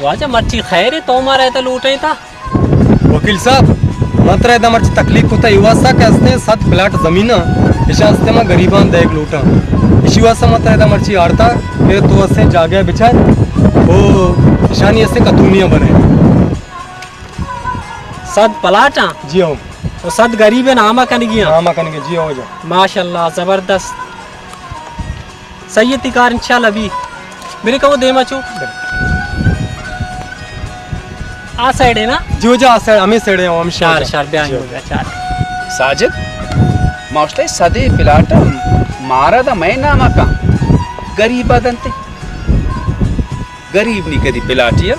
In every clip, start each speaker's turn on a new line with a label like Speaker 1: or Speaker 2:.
Speaker 1: वाजा मर्ची खैर है तो हमारा ऐसा लूटे था
Speaker 2: वकील साहब मात्र ऐसा मर्ची तकलीफ होता युवा सा के असते 7 प्लाट जमीन इशा असते में गरीबान देख लूटा इसी वासा मात्र ऐसा मर्ची आड़ता फिर तो असे जागे बिछाए वो ईशानी असे कतूनिया बने
Speaker 1: 7 प्लाटा
Speaker 2: जी हो
Speaker 1: और 7 गरीब है नामा कन गया
Speaker 2: नामा कन के जी हो जा
Speaker 1: माशाल्लाह जबरदस्त सही है तिकार इंशाल्लाह अभी मेरे को दे मचो आ साइड है ना
Speaker 2: जी हो जा आ साइड हमें साइड है हम
Speaker 1: शार बयान हो गया चार
Speaker 3: साजिद मौस्टे सदे पिलाट मारद मैं नामा का गरीब अदंते गरीब नहीं कदी पिलाटिया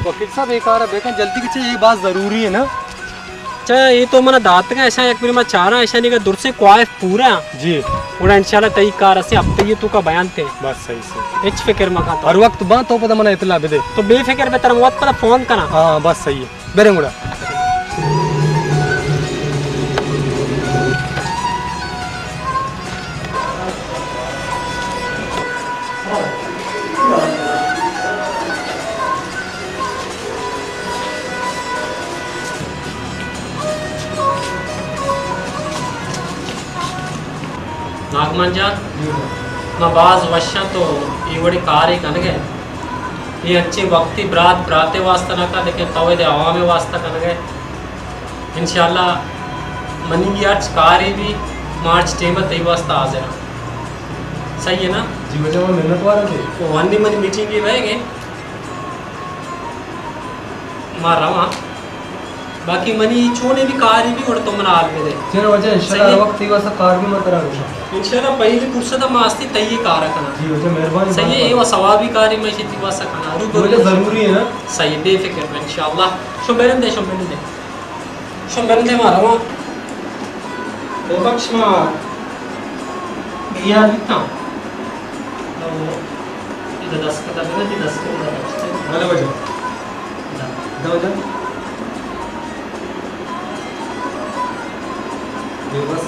Speaker 2: वकील साहब एक आ रहा देखा जल्दी की चाहिए ये बात जरूरी है ना
Speaker 1: अच्छा ये तो मना दात का ऐसा एक बार मैं चाह रहा ऐसा नहीं का दूर से क्वाइफ पूरा
Speaker 2: जी
Speaker 1: उड़ा इंशाल्लाह तई कार से अब तो ये तू का बयान थे
Speaker 2: बस सही से
Speaker 1: एच फिक्र मका तो
Speaker 2: हर वक्त बात हो पता मना इतला दे
Speaker 1: तो बेफिक्र पे तेरा मौत पर फोन करना
Speaker 2: हाँ बस सही है बेरेंगुड़ा
Speaker 1: नागमान जान नवाज वशा तो ये बड़ी कार ही कन गए ये अच्छे वक्ती बराते वास्ता ना का लेकिन तवे दे आवाम वास्ता कन गए इंशाल्लाह मनी की आज कार ही भी मार्च टेबल तई वास्ता आ जाए सही है ना
Speaker 2: जी वजह में मेहनत वाला थे
Speaker 1: तो वन्नी मनी मीटिंग की रहेंगे मार रहा बाकी मनी छोने भी कार ही भी और तो मना हाल में दे
Speaker 2: चलो वजह इंशाल्लाह वक्त ही वैसा कार भी मत रहा
Speaker 1: इंशाल्लाह पहली फुर्सत मास्ती तई कार रखना
Speaker 2: जी वजह मेहरबानी
Speaker 1: सही है ये वो सवाबी कारी में शिति वासा खाना
Speaker 2: वजह जरूरी है ना
Speaker 1: सही बेफिक्र में इंशाल्लाह शुम्बरन दे मारा वो तो बख्श मा या लिखता तो इधर 10 का था ना 10 का
Speaker 2: वाले वजह दो वजह ये बस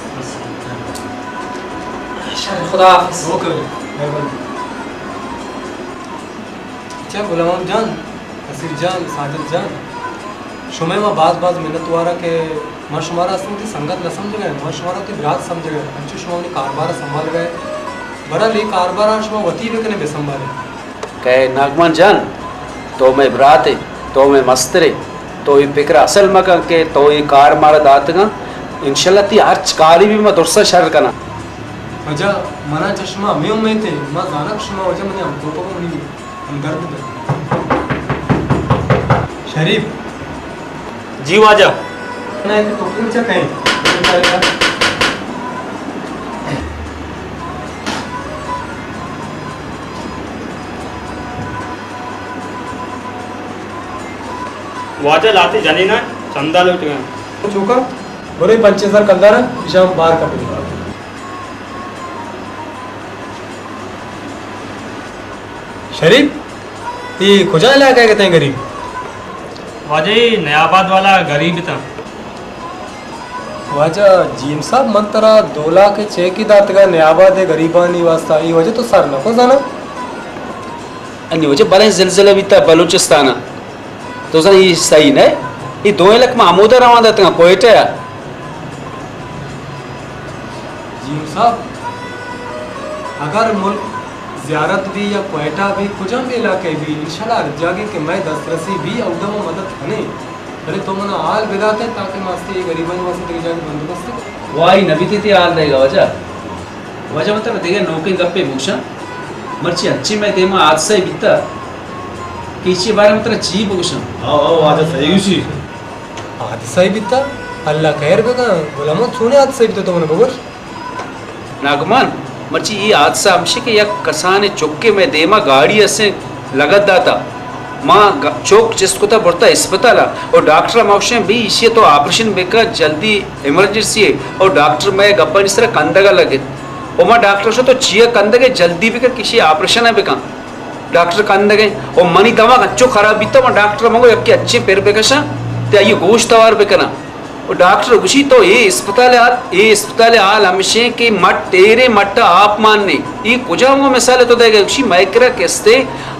Speaker 1: खुदा हाफिज
Speaker 2: ओके मेहरबानी अच्छा गुलाम जान असीर जान साजिद जान शुमे में बाज मेहनत वारा के मां शुमारा असम की संगत न समझ गए मां शुमारा की विराट समझ गए अच्छे शुमा ने कारबार संभाल गए बड़ा ले कारबार शुमा वती भी कने बेसंभाले
Speaker 3: कहे नागमान जान तो मैं बरात है तो मैं मस्तरे तो ये फिक्र असल मका के तो ये कार मारा दात का इंशाल्लाह ती हर कारी भी मैं दुरसा शर करना
Speaker 2: वजह मना चश्मा में थे मां जानक शुमा वजह मने हम तो मनी हम दर्द दे शरीफ
Speaker 1: जी वाजा
Speaker 2: ना ये तो पूछा कहीं
Speaker 4: वाजा लाते जाने ना चंदा लुट गए
Speaker 2: चौका बड़े 5000 कंदारा इशाम बाहर का परिवार शरीफ ये खुजा इलाका है कहते हैं गरीब
Speaker 4: वाजा ये नयाबाद वाला गरीब था
Speaker 2: वाजा जीम साहब मंतरा 2 लाख 6 की दात का नयाबाद है गरीबानी वास्ता ये वजह तो सर नको जाना
Speaker 3: अन्य वजह बड़े जिलजिला भी था बलूचिस्तान तो सर ये सही नहीं ये 2 लाख में आमोदा रवा देते हैं कोयटा
Speaker 2: जीम साहब अगर मुल्क ज़ियारत भी या कोयटा भी कुजम इलाके भी इंशाल्लाह जागे कि मैं दस्तरसी भी अवदम मदद हने अरे तो मना हाल बिदाते ताकि मास्ते ये गरीबन वास्ते तेरे जाके बंदोबस्त
Speaker 3: वाई नबी ती हाल रहेगा वजह मतलब देखे नौकरी गप्पे भूषा मर्ची अच्छी मैं देमा आज से बीता किसी बारे में मतलब जी भूषा
Speaker 4: आओ वाजा सही उसी
Speaker 2: आज सही बीता अल्लाह खैर बेका गुलामत सुने आज सही बीता तो मने बगोश
Speaker 3: नागमान मर्ची ये हादसा हमसे के या कसाने चौके में देमा गाड़ी असे लगत दाता माँ चौक जिसको था बढ़ता अस्पताल और डॉक्टर मौशे भी इसे तो ऑपरेशन बेका जल्दी इमरजेंसी है और डॉक्टर मैं गप्पन इस तरह कंदगा लगे और माँ डॉक्टर से तो चिया कंदगे जल्दी बेका किसी ऑपरेशन है बेका डॉक्टर कंदगे और मनी दवा अच्छो खराब भी था माँ डॉक्टर मंगो यक्के अच्छे पैर बेकशा ते ये गोश्त तवार बेकना और डॉक्टर उसी तो ये अस्पताल आल हमशे के मट तेरे मट्ट आप मानने ये कुजांगो मिसाल तो देगा उसी माइक्रा केस्ते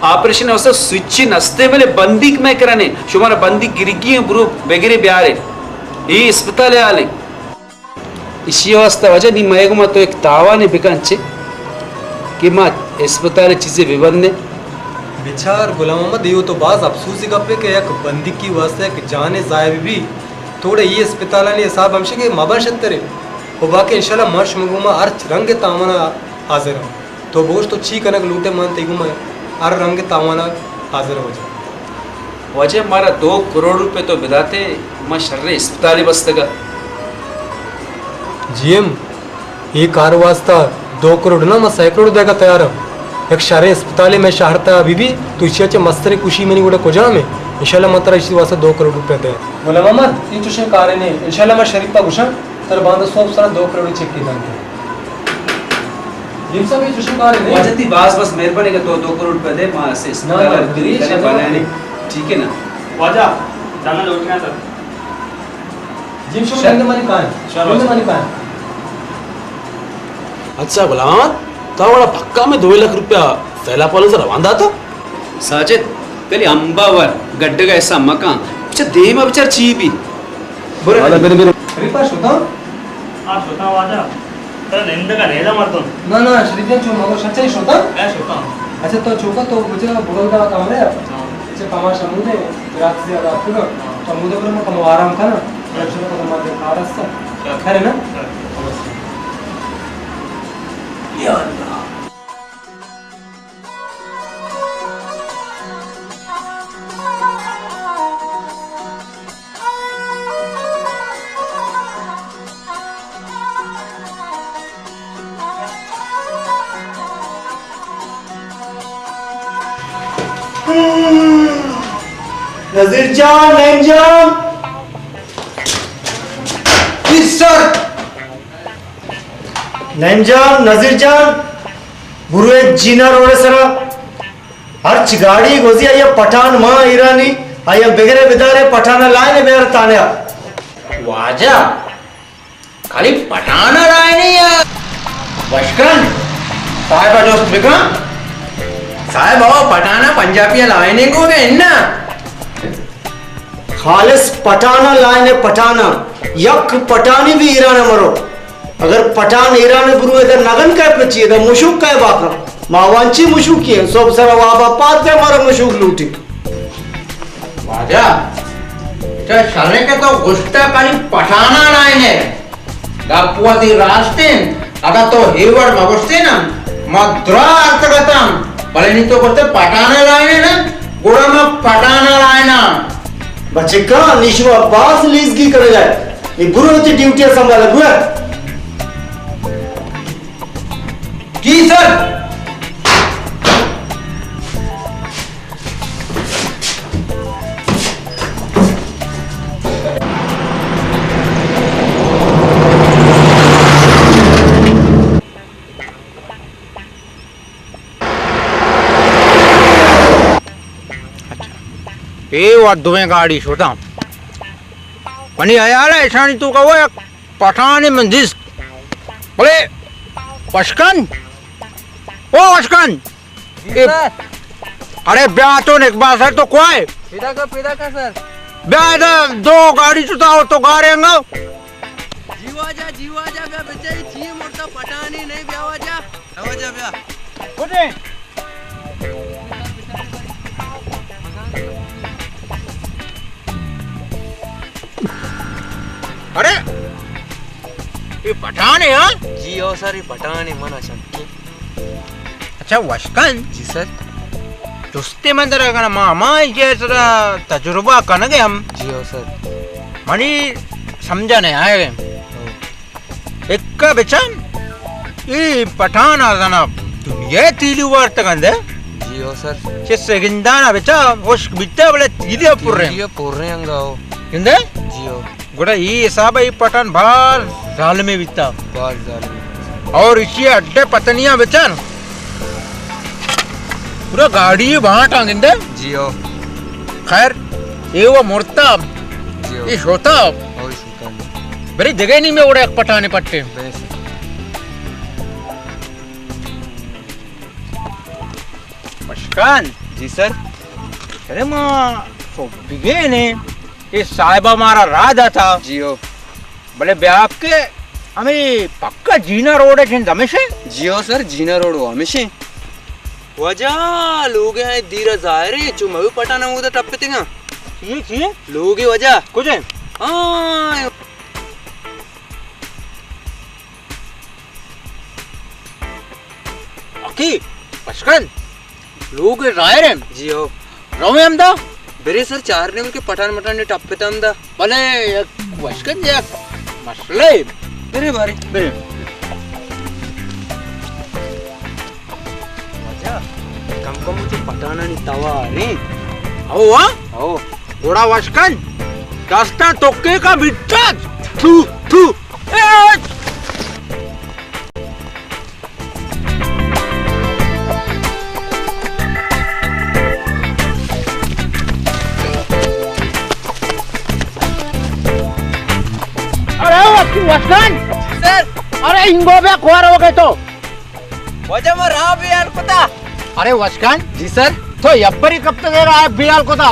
Speaker 3: ऑपरेशन वसा स्विच नस्ते वाले बंदी माइक्रा ने शुमारा बंदी गिरगी ब्रू बेगरे ब्यारे ये अस्पताल आले इसी वास्ता वजह नी मयगुमा तो एक तावा ने बिकांचे कि मां अस्पताल चीजें विवरने
Speaker 2: बिचार गुलाम मोहम्मद यो तो बाज अफसोसी गप्पे के एक बंदी की वास्ते एक जाने जायब भी थोड़े ये अस्पताल ने हिसाब हमशे के मबशत करे वो बाकी इंशाल्लाह मर्श मगुमा अर्च रंग तावना हाजिर हो तो बोझ तो ची कनक लूटे मन तेगुमा अर रंग तावना हाजिर हो जाए
Speaker 3: वजह हमारा 2 करोड़ रुपए तो बिदाते मां शर्रे अस्पताल बस्तगा
Speaker 2: जीएम ये कार वास्ता 2 करोड़ ना मैं 100 करोड़ देगा तैयार हूँ एक शहर अस्पताल में शहरता अभी भी तो इसी मस्तरे खुशी में नहीं कुजा में इंशाल्लाह मत इसी वास्ते 2 करोड़ रुपए दे बोला मोहम्मद ये तुझे कार ने इंशाल्लाह मैं शरीफ का घुसा तर बांध सब सारा 2 करोड़ चेक की दान जिम सब ये तुझे कार ने
Speaker 3: वजह थी बस मेहरबानी का 2 करोड़ रुपए दे मां से अस्पताल बनाने ठीक है ना
Speaker 4: वजह जाना लौटना सर
Speaker 2: जिम शो में मनी कहां है मनी कहां है
Speaker 5: अच्छा गुलाम तावड़ा पक्का में 2 लाख रुपया फैला पालन से रवाना था
Speaker 3: साजिद कल अंबावर गड्ढगा ऐसा मकान अच्छा देमा विचार ची भी
Speaker 5: वाला मेरे
Speaker 2: रिपाश होता
Speaker 4: आ शोता वजह तर नेंदगा नेदा मारतो
Speaker 2: ना श्रीजन चो मगर सच्चाई होता
Speaker 4: काय शोता
Speaker 2: अच्छा तो चौका तो मुझे बुड़ोदा काम है अच्छा तमाशा मुझे रात से रात को तो मुझे पर मैं आराम था ना लक्ष्य को हमारे कारस था खैर ना या अल्लाह
Speaker 6: नजीर जान नईम जान सर नईम जान नजीर जान बुरुए जीना रोड़े सरा हर गाड़ी गोजी आया पठान मां ईरानी आया बेगरे बिदारे पठाना लाने बेर ताने
Speaker 7: वाजा खाली पठाना लाने या वशकन साहब दोस्त विक्रम साहब आओ पठाना पंजाबी लाने को गए ना
Speaker 6: खालिस पठाना लाने पठाना यक पठानी भी ईरान मरो अगर पठान ईरान बुरुए द नगन काय पची द मुशुक काय बाका मावांची मुशुक की सब सरा वाबा पात के मारो मुशुक लूटी
Speaker 7: वाजा तो शरे के तो गुस्ता खाली पठाना लाने गापुआ दी रास्तेन अगर तो हेवर मगुस्ते ना मद्रा अर्थगतम भले नहीं तो करते पठाना लाने ना गुड़ा में पठाना लाना
Speaker 6: बच्चे का निशु अब्बास लीज की करे जाए ये बुरुए की ड्यूटी संभाले बुआ
Speaker 7: की सर ए वादुवे गाड़ी छोटा पनी आया ऐसा नहीं तू कहो पठाने मंदिर बोले पशकन ओ पशकन अरे ब्याह तो एक बार सर तो कोई
Speaker 8: पिता का सर
Speaker 7: ब्याह 2 गाड़ी चुताओ तो गारेंगा
Speaker 8: जीवा जा ब्याह बेचारी छी मोटा पठानी नहीं ब्याह जा ब्याह
Speaker 7: उठे अरे ये पठान है हाँ
Speaker 8: जी ओ सर ये पठानी मना शक्की
Speaker 7: अच्छा वशकन
Speaker 8: जी सर
Speaker 7: दोस्ते मंदर का मामा ये जरा तजुर्बा करने गए हम
Speaker 8: जी ओ सर
Speaker 7: मनी समझा नहीं आए एक का बेचन ये पठान आना दुनिया तीली वार्ता कंदे
Speaker 8: जी ओ सर
Speaker 7: ये सेकंडाना बेचा वश बिट्टा बड़े तीली अपुरे
Speaker 8: जी पूरे अंगाओ
Speaker 7: किंदे
Speaker 8: जी ओ
Speaker 7: गुड़ा ये हिसाब है पठान बाहर जाल में बिता
Speaker 8: बाहर जाल
Speaker 7: और इसी अड्डे पतनियां बेचन पूरा गाड़ी वहां टांगिंदे
Speaker 8: जियो
Speaker 7: खैर ये वो मुर्ताब
Speaker 8: जियो
Speaker 7: ये शोताब
Speaker 8: और सुल्तान
Speaker 7: बड़ी जगह नहीं में उड़े पटाने पट्टे मशकान
Speaker 9: जी सर।
Speaker 7: अरे माँ तो बिगे ने ये साहिबा हमारा राजा था
Speaker 9: जी हो।
Speaker 7: बड़े ब्याह के हमें पक्का जीना रोड है हमेशा
Speaker 9: जी हो सर, जीना रोड हो हमेशा वजह लोग हैं धीरे जाहिर चुमा भी पटाना मुझे टप्पे तेगा
Speaker 7: ये
Speaker 9: लोग ही वजह
Speaker 7: कुछ है
Speaker 9: हाँ
Speaker 7: अकी मशकान लोग रायर हैं
Speaker 9: जी हो।
Speaker 7: रोमे हमदा
Speaker 9: बेरे सर चार ने उनके पठान मठान ने टप्पे तमदा
Speaker 7: भले मशकान जे मसले
Speaker 9: बेरे बारे
Speaker 7: बे
Speaker 9: कम कम मुझे पटाना नहीं तवा रे
Speaker 7: आओ हाँ
Speaker 9: आओ
Speaker 7: थोड़ा वशकन दस्ता टोके का बिट्टा थू थू अरे वशकन
Speaker 9: सर
Speaker 7: अरे इंगो पे खोर हो गए तो
Speaker 9: वजह में रहा भी यार पता।
Speaker 7: अरे वशकन
Speaker 9: जी सर।
Speaker 7: तो यब्बरी कब तक रहा है बियाल को था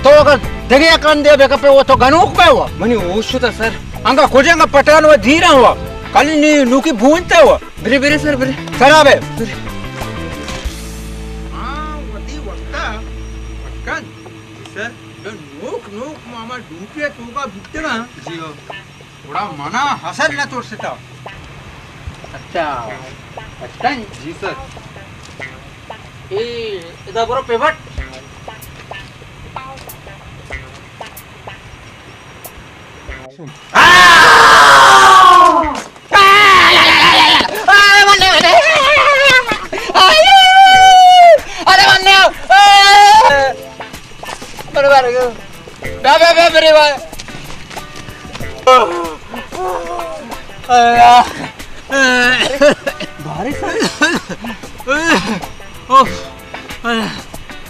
Speaker 7: तो अगर दगे कान दे बेका पे वो तो गनूक पे हुआ
Speaker 9: मनी ओशो था सर।
Speaker 7: अंगा खोजेंगा पटान वो धीरा हुआ कल नी नूकी भूनता हुआ
Speaker 9: बेरे बेरे सर बेरे
Speaker 7: खराब है
Speaker 9: सर
Speaker 7: नूक नूक मामा डूके तूका बिटना
Speaker 9: जी हो।
Speaker 7: थोड़ा मना हसल ना तोड़ से था अच्छा अच्छा
Speaker 9: जी सर।
Speaker 7: ए इधर बरो पेवट अरे मन्ने बराबर बे मेरे भाई
Speaker 9: भारी सर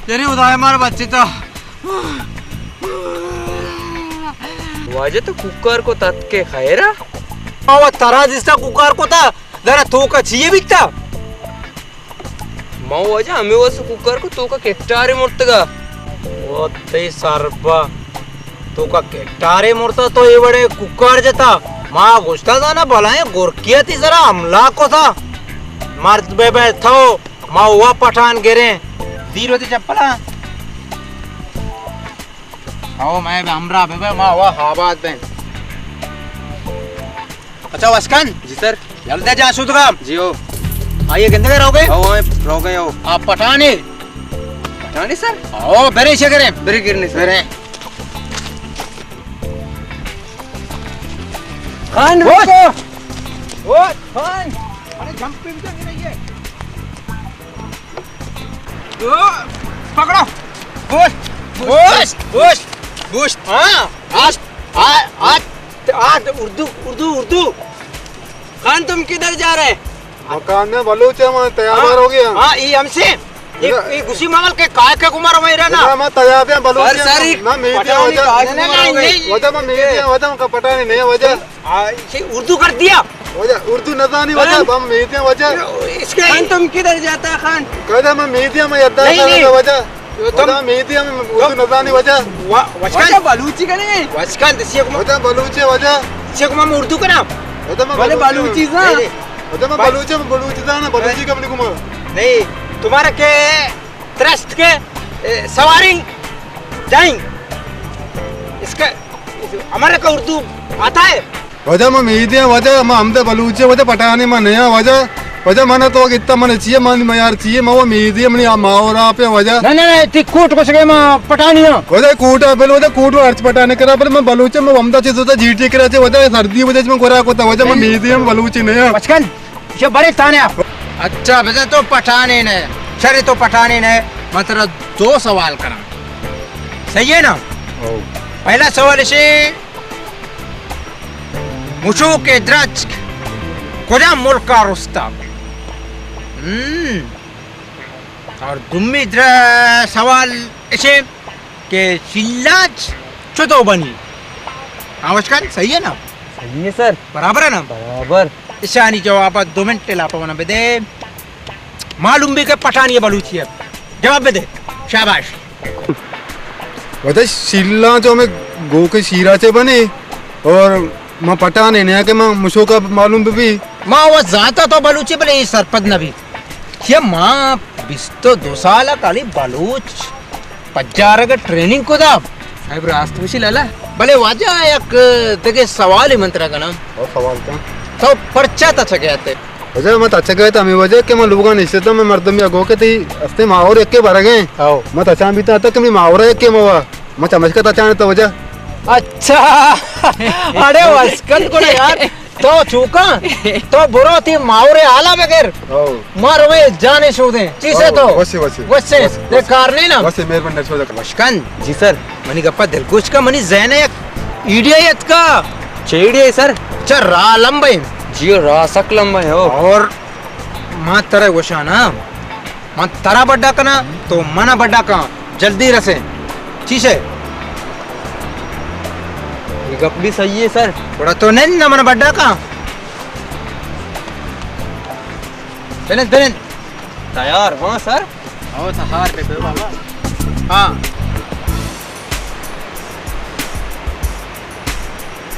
Speaker 7: तेरी उदाय मार बच्ची तो
Speaker 9: वजह तो कुकर को तत के खैरा
Speaker 7: वो तरह जिसका कुकार को था जरा तो का चाहिए बिकता
Speaker 9: माँ वजह हमें वो कुकर को तो का केटारे मुर्तगा
Speaker 7: वो ते सरबा तो का केटारे मुर्ता तो ये बड़े कुकार जता माँ गुस्ता था ना भला है गोरकिया थी जरा हमला को था मर्द बे बैठो माँ हुआ पठान गिरे दीरो थी चप्पला आओ मैं हमरा बे माँ हुआ हाबाद बे अच्छा वस्कन
Speaker 9: जी सर।
Speaker 7: जल्दी जा सुधगा
Speaker 9: जी हो।
Speaker 7: आइए कितने रहोगे
Speaker 9: आओ रहो गए आओ
Speaker 7: आप पठाने
Speaker 9: पठानी सर।
Speaker 7: आओ बेरे से करें
Speaker 9: बेरे गिरने सर।
Speaker 7: बेरे
Speaker 9: खान
Speaker 7: वो खान अरे जंपिंग तो नहीं है ओ पकड़ो गोश्त गोश्त गोश्त हाँ आज आज आज उर्दू उर्दू उर्दू
Speaker 9: खान तुम किधर जा रहे?
Speaker 2: मकान में बलूच है, मैं तैयार हो गया।
Speaker 7: हाँ ये हमसे ये गुसी मामल के काय के कुमार में रहना
Speaker 2: मैं तैयार है बलूच
Speaker 9: सर, सर,
Speaker 2: है ना मीडिया
Speaker 7: पता नहीं काय के कुमार हो गए।
Speaker 2: वजह मैं मीडिया वजह का पता नहीं वजह
Speaker 7: ये उर्दू कर दिया
Speaker 2: वजह उर्दू नजानी वजह हम मीडिया वजह
Speaker 7: इसके
Speaker 9: खान तुम किधर जाता है खान?
Speaker 2: कहता मैं मीडिया में यद्दा
Speaker 7: नहीं।
Speaker 2: वजह तुम मीडिया में उर्दू नजानी वजह
Speaker 7: वचकन
Speaker 9: बलूची का नहीं
Speaker 7: वचकन दसिए कुमार
Speaker 2: वजह बलूच है वजह
Speaker 7: दसिए कुमार में उर्दू करना
Speaker 2: वजह मैं
Speaker 9: बोले बलूची ना
Speaker 2: वजह मैं बलूच है बलूच ना बलूची कंपनी कुमार
Speaker 7: नहीं तुम्हारे के ट्रस्ट के सवारी जाएंगे इसका हमारे का उर्दू आता है
Speaker 2: वजह मैं मीडिया वजह मैं हमदे बलूचे वजह पठानी में नहीं वजह वजह मैंने तो इतना मन चाहिए मन यार चाहिए मैं वो मीडिया में माओरा पे वजह
Speaker 7: नहीं ती कूट को सके मैं पठानी हूं
Speaker 2: वजह कूट बिल वजह कूट अर्च पटाने करा पर मैं बलूचे में हमदा चीज होता जीटी करा चे वजह सर्दी वजह में गोरा कोता वजह मैं मीडिया में बलूची नहीं
Speaker 7: बचकन ये बड़े ताने आप अच्छा वजह तो पठानी ने शरी तो पठानी ने मतलब दो सवाल करा सही है ना पहला सवाल इसे मुशू के द्रज खुदा मुल्क का रुस्ता और दुम्मी सवाल इसे के शिल्लाज चुतो बनी आवश्यक सही है ना
Speaker 9: ये सर
Speaker 7: बराबर है ना?
Speaker 9: बराबर
Speaker 7: ईशानी जवाब 2 मिनट लापा बेदे मालूम भी के पठानी बलूची है जवाब दे शाबाश
Speaker 10: वजह शिल्ला जो हमें गो के शीरा से बने और माँ पठान है के माँ मुशो का मालूम भी
Speaker 7: माँ वो जाता तो बलूची बले ये सरपद नबी ये माँ बिस्तो 2 साल काली बलूच पज्जार का ट्रेनिंग को दा
Speaker 10: साहब रास्त में लाला
Speaker 7: भले वाजा एक तेरे सवाल ही मंत्रा का नाम
Speaker 10: और सवाल क्या
Speaker 7: तो पर्चा था गया थे
Speaker 10: वजह मत अच्छा गए हमें वजह के मैं लोगों ने तो मैं मर्दम या गो के थी अस्ते माहौर एक के भर गए
Speaker 7: आओ
Speaker 10: मत अच्छा भी था कि मैं माहौर एक के मवा मैं समझ का था तो वजह
Speaker 7: अच्छा अरे वस्कन को यार तो चूका तो बुरो थी मावरे आला बगैर मार वे जाने सो दे चीसे तो वसे ते कारने ना
Speaker 10: वसे मेहरबान नशो दा
Speaker 7: वस्कन जी सर मनी गप्पा दिल कुछ का मनी जहने एक इडियत का
Speaker 9: चेड़िए सर
Speaker 7: चल रा लंबे
Speaker 9: जियो रासक लंबा है हो
Speaker 7: और मां तरह वशाना मां तरा बड्डा कना तो मना बड्डा का जल्दी रसे चीसे
Speaker 9: ये गप भी सही है सर
Speaker 7: थोड़ा तो नहीं ना मन बड्डा का चलें चलें
Speaker 9: तैयार हाँ सर
Speaker 7: आओ तैयार पे बाबा हाँ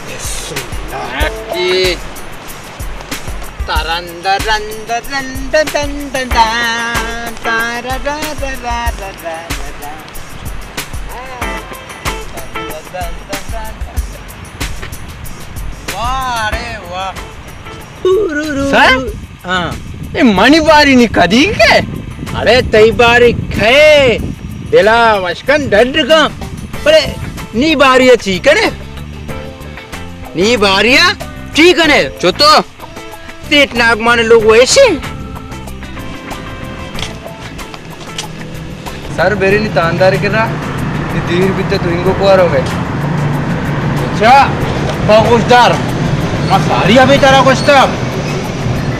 Speaker 7: ये
Speaker 9: सर
Speaker 7: हाँ
Speaker 9: ये मनी बारी नहीं कदी के
Speaker 7: अरे तई बारी खे दिला वशकन डर का अरे नी बारिया चीकने नी बारिया चीकने जो तो तीत नागमान लोग वैसे
Speaker 9: सर बेरी नहीं तांदार के रहा ये दीर बिते तो इनको कुआर हो गए
Speaker 7: अच्छा बहुशदार मसारिया भी तारा कुछ तब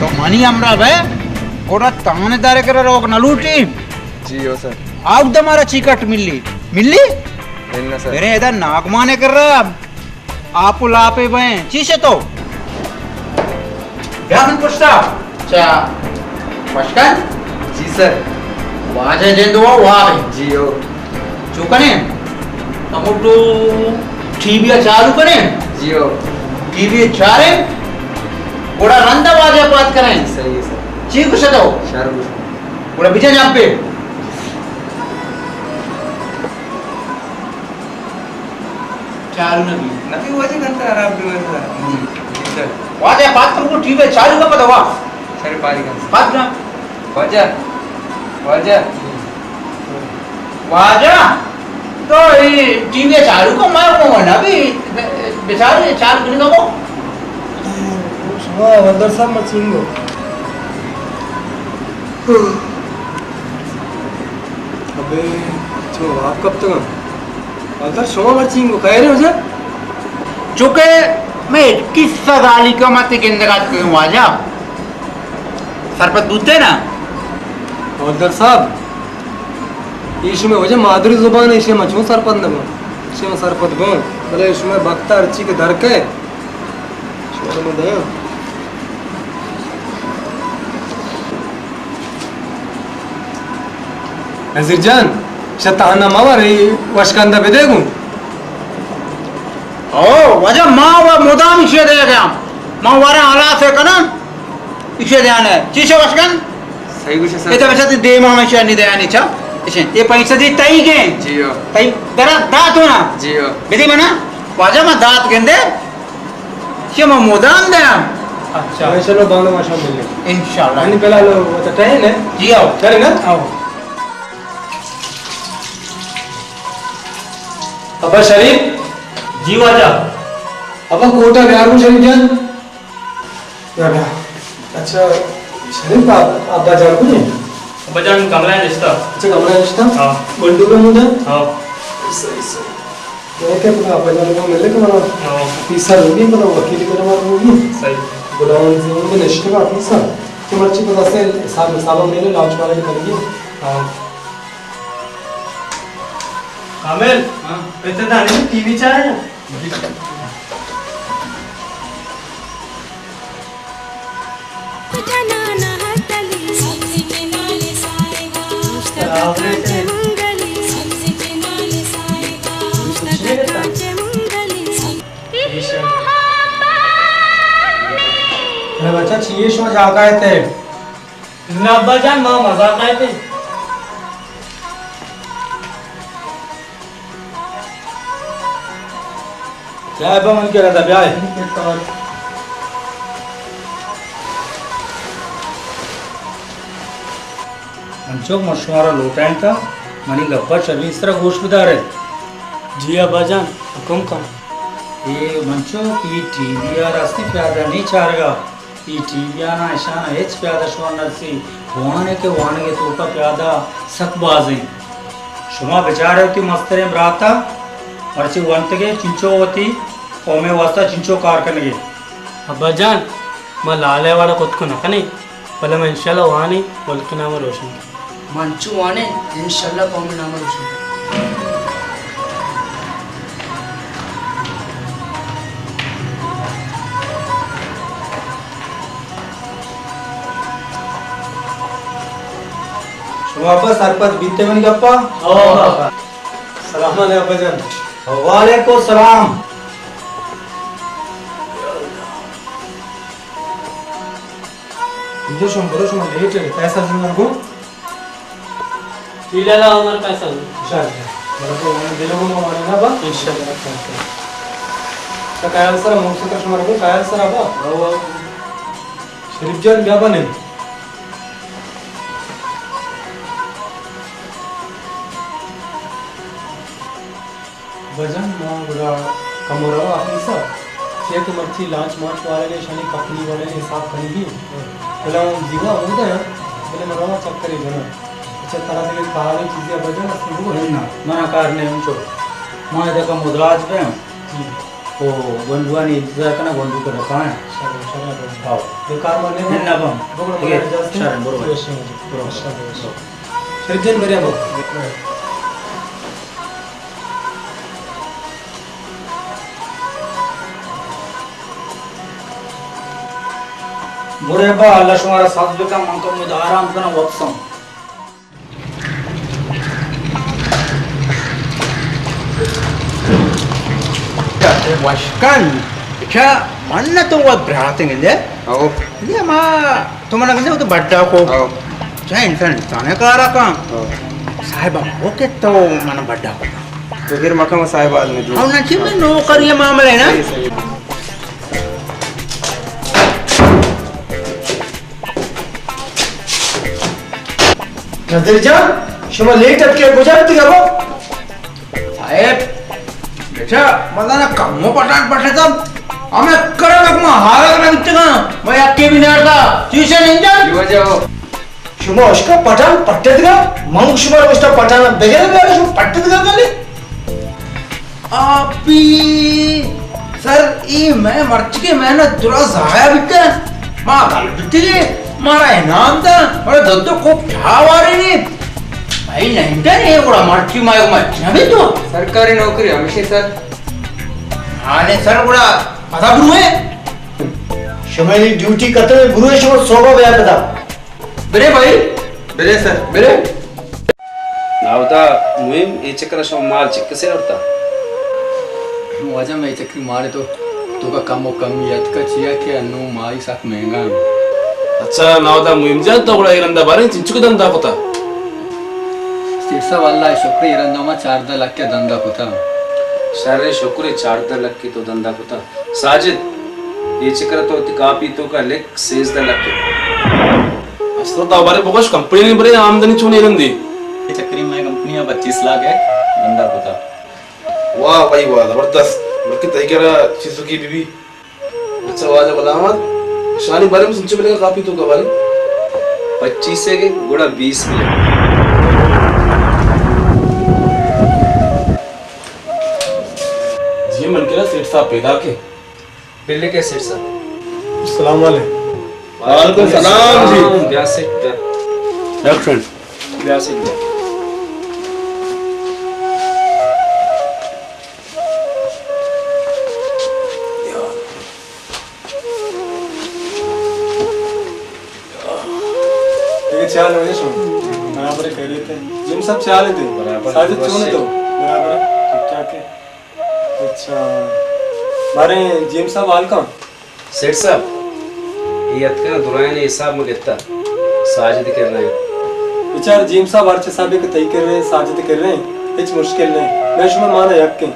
Speaker 7: तो मनी हमरा बे कोड़ा ताने दारे कर रोग न लूटी
Speaker 9: जी हो सर
Speaker 7: आउट दमारा चिकट मिली मिली
Speaker 9: मिलना सर
Speaker 7: मेरे इधर नागमाने कर रहा आप लापे बे चीसे तो ध्यान पुछता अच्छा पशकन
Speaker 9: जी सर
Speaker 7: वाजे दे दो वाह
Speaker 9: जी हो
Speaker 7: चुकने अमुटू टीवी चालू करें
Speaker 9: जी हो
Speaker 7: टीवी चारे कोड़ा रंदा वाजे बात करें
Speaker 9: सही है सर
Speaker 7: चीक सदो
Speaker 9: शारू
Speaker 7: कोड़ा बीचे जहाँ पे चालू
Speaker 9: नबी वाजे घंटा आराम भी हुआ सर सर
Speaker 7: वाजे बात करूँ टीवी चालू का पता वाह
Speaker 9: सर पारी का
Speaker 7: बात ना
Speaker 9: वाजा वाजा
Speaker 7: वाजा तो ये टीवी चालू को मार को ना भी बेचारे चालू करने का वो
Speaker 2: वाह वंदर साहब मचिंगो अबे जो आप कब तक अगर शोमा मचिंगो कह रहे हो सर
Speaker 7: चूंकि मैं किस गाली का मत के अंदर आज क्यों वाजा सरपत दूते ना
Speaker 2: वंदर साहब ईशु में वजह मादरी जुबान है इसे मचू सरपत न इसे में सरपत बो भले इसमें बक्ता अर्ची के दर के शोर में दया नजीर जान शताना मावारी वशकांदा पे देखूं
Speaker 7: ओ वजह माँ व मुदाम इसे दे गया माँ वारे हालात है कना इसे ध्यान है चीज़ वशकन
Speaker 9: सही कुछ सर
Speaker 7: ये तो वैसे दे माँ में शायद नहीं दया नहीं चा इसे ये पैसे दी तई के
Speaker 9: जी हो
Speaker 7: तई तेरा दांत हो ना
Speaker 9: जी हो
Speaker 7: विधि बना वाजा में दांत गेंदे ये माँ मुदाम दे
Speaker 2: अच्छा चलो बांगला माशा मिलने
Speaker 7: इंशाल्लाह
Speaker 2: नहीं पहला लो वो तो टहल है
Speaker 7: जी आओ
Speaker 2: चलें ना आओ अब्बा शरीफ
Speaker 4: जी वाजा
Speaker 2: अब्बा कोटा बिहार में शरीफ जान यार अच्छा शरीफ अब्बा जान को नहीं
Speaker 4: बजान कमला रिश्ता
Speaker 2: अच्छा कमरा रिश्ता
Speaker 4: हाँ
Speaker 2: गोल्डू का मुंडा
Speaker 4: हाँ
Speaker 2: सही सही मैं क्या पता अब्बा जान को मिले कि मना
Speaker 4: हाँ
Speaker 2: तीसरा होगी पता वकील को जमा होगी
Speaker 4: सही
Speaker 2: गुलाम से उनके नशे का तीसरा तो मर्ची पता से हिसाब मेरे लाउच वाले करेंगे
Speaker 4: हाँ कामिल हाँ इतने दाने में टीवी चाहे
Speaker 2: बच्चा चाहिए शो जागा है ते
Speaker 4: ना अब्बा जान माँ मजाक आए थे।
Speaker 5: क्या है मन कह रहा था ब्याह
Speaker 4: मंचो मशवारा लोटाइन था मनी गप्पा चली इस तरह गोश्त बता रहे।
Speaker 2: जी अब्बा जान हुक्म का
Speaker 4: ये मंचो की टीवी रास्ते प्यादा नहीं चारेगा ఈ టీవీ आना ऐशाना हेच प्यादा शोनरसी वाने के तो का प्यादा सकबाजी शुमा बेचारे होती मस्तरे ब्राता मर्ची वंतगे चिंचो होती ओमे वास्ता चिंचो कार करने
Speaker 2: अब्बा जान मैं लाले वाला खुद को ना कने पहले मैं इंशाल्लाह वानी बोल के नाम रोशन
Speaker 8: मंचू वाने इंशाल्लाह कौन नाम रोशन
Speaker 5: वापस सरपंच बीते बन गप्पा
Speaker 2: सलाम अलैकुम अब्बा जान
Speaker 5: वालेकुम सलाम
Speaker 2: जो शुम करो शुम लेट है पैसा सुन को
Speaker 1: ले ला हमारा पैसा
Speaker 2: इंशाल्लाह मेरे को मैंने दिलों को माने ना बा इंशाल्लाह तो कायल सर मुझसे तो शुमार को कायल सर अबा शरीफ जान क्या बने वजन मां बुरा कमोरा अपनी सब छे तो मच्छी लांच मांच वाले ने शनि कंपनी वाले ने हिसाब करी भी बोला जीवा होता है बोले मरवा चक्कर ही बना अच्छा तरह से काले चीजें वजन असली वो है
Speaker 4: ना मना कारने उनको मां इधर का मुद्राज पे ओ बंधुआनी इंतजार करना बंधु कर रखा है
Speaker 2: शरण
Speaker 4: आओ
Speaker 2: बेकार मारने
Speaker 4: नहीं ना बम
Speaker 2: शरण बरोबर शरीफ जन बढ़िया बो
Speaker 4: बुरे बा अल्लाह शुमारा साथ बेका मंको में आराम करना वक्सम
Speaker 7: Washkan, क्या mana tu buat berating ini?
Speaker 9: Oh.
Speaker 7: Dia mah tu mana kena tu badda ko.
Speaker 9: Oh.
Speaker 7: Saya insan tanya ke arah kan. Sahib, oke tu mana badda ko.
Speaker 9: तो फिर मक्का में साहिब आदमी जो
Speaker 7: Kau nanti mana karya मामला है ना?
Speaker 6: नदीर जान शुमा लेट अब क्या गुजरती है वो
Speaker 7: साहेब बेटा मला ना कम्मो पटाट पटाता हमें करा लग में हारा करना बिचगा मैं अक्के भी नहीं था चीज़ नहीं जान
Speaker 9: युवा जाओ
Speaker 6: शुमा उसका पठान पट्टे दिया मंग शुमा उसका पठान बगैर भी शुमा पट्टे दिया कली
Speaker 7: आपी सर ये मैं मर्च के मेहनत दुरा जाया बिटे माँ गल बिटे मारा इनाम था मारा दत्तो को ठावारे ने भाई नहीं था ये बड़ा मर्ची मायो मर्ची ना भी तो
Speaker 9: सरकारी नौकरी हमेशा सर
Speaker 7: हाँ ने सर बड़ा पता गुरु है
Speaker 6: शुमारी ड्यूटी करते हुए गुरु है शुमा सोबा बयान बता
Speaker 9: बेरे भाई बेरे सर बेरे
Speaker 3: नावता मुहिम ये चक्कर शो माल चिक से उठता
Speaker 8: वजह में चक्री मारे तो का कम कमियत का चिया के अनु माई साथ महंगा
Speaker 5: अच्छा नावता मुहिम जान तो बड़ा इरंदा बारे चिंचुक दंदा कोता
Speaker 8: सिरसा वाला शुक्र इरंदा में 4 लाख के धंधा कोता
Speaker 3: सारे शुक्र 4 लाख की तो धंधा कोता साजिद ये चक्कर तो कापी तो का लेक 6 लाख
Speaker 5: असल तो बारे बोकश कंपनी ने बड़े आमदनी चुने रंदी
Speaker 8: ये चक्री में कंपनी 25 लाख है धंधा कोता
Speaker 5: वाह भाई वाह जबरदस्त मक्की तय करा चीजों की बीबी अच्छा वाजा गुलामत शानी बारे में सुनचे मिलेगा काफी तो का बारे
Speaker 3: 25 से के गुड़ा 20 मिले
Speaker 5: जी मन के ना सेठ साहब पैदा के
Speaker 3: बिल्ली के सेठ साहब
Speaker 2: अस्सलाम वालेकुम
Speaker 5: वालेकुम सलाम जी
Speaker 3: ब्याह सेठ
Speaker 5: एक्शन
Speaker 3: ब्याह सेठ
Speaker 2: चाल होने सुन बराबर कह रहे थे जिम सब चाल थे साजिद चुने तो बराबर ठीक ठाक है। अच्छा मारे जिम सब हाल का
Speaker 3: सेठ साहब ये अतका दुरायने हिसाब में घेता साजिद कर रहे हैं
Speaker 2: विचार जिम साहब अर्च साहब के तय कर रहे हैं साजिद कर रहे हैं कुछ मुश्किल नहीं मैं शुरू माना यक के।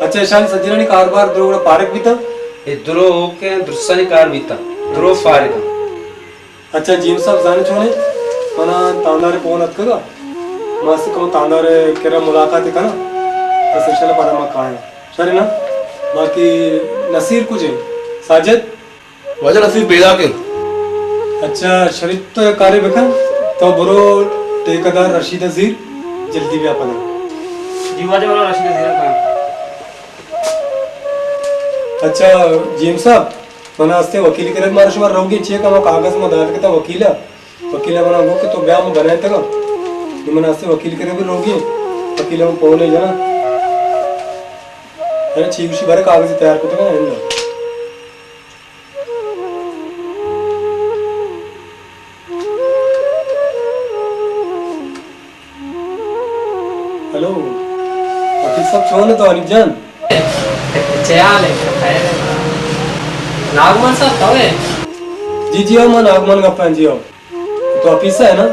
Speaker 2: अच्छा ईशान सजीरानी कारोबार द्रोगड़ा पारक भी था
Speaker 3: ये द्रो के दुर्सनी कार बीता द्रो फारिदा।
Speaker 2: अच्छा जिम साहब जाने छोने मना तांदारे फोन अत कगा मासी को तांदारे केरा मुलाकात है ना तो इंशाल्लाह पता मा कहां है सर ना बाकी नसीर कुछ है साजिद
Speaker 5: वजह नसीब पैदा के।
Speaker 2: अच्छा शरीफ तो कार्य बखन तो बरो ठेकेदार रशीद अजीर जल्दी भी अपना
Speaker 3: जीवाजे वाला रशीद अजीर का।
Speaker 2: अच्छा जिम साहब मना अस्ते वकील करे मारे शुमार रहोगे चेक हम कागज में दाल के ता वकील मना हो के तो ब्याह में बनाए तक ये मना अस्ते वकील करे भी रहोगे वकील हम पौने जाना अरे ठीक उसी बारे कागज तैयार करते हैं ना। हेलो वकील साहब छोने तो अनिक जान
Speaker 1: चयाल है नागमन साहब तवे
Speaker 2: जी जी हम नागमन का पांजी हो तो ऑफिस है ना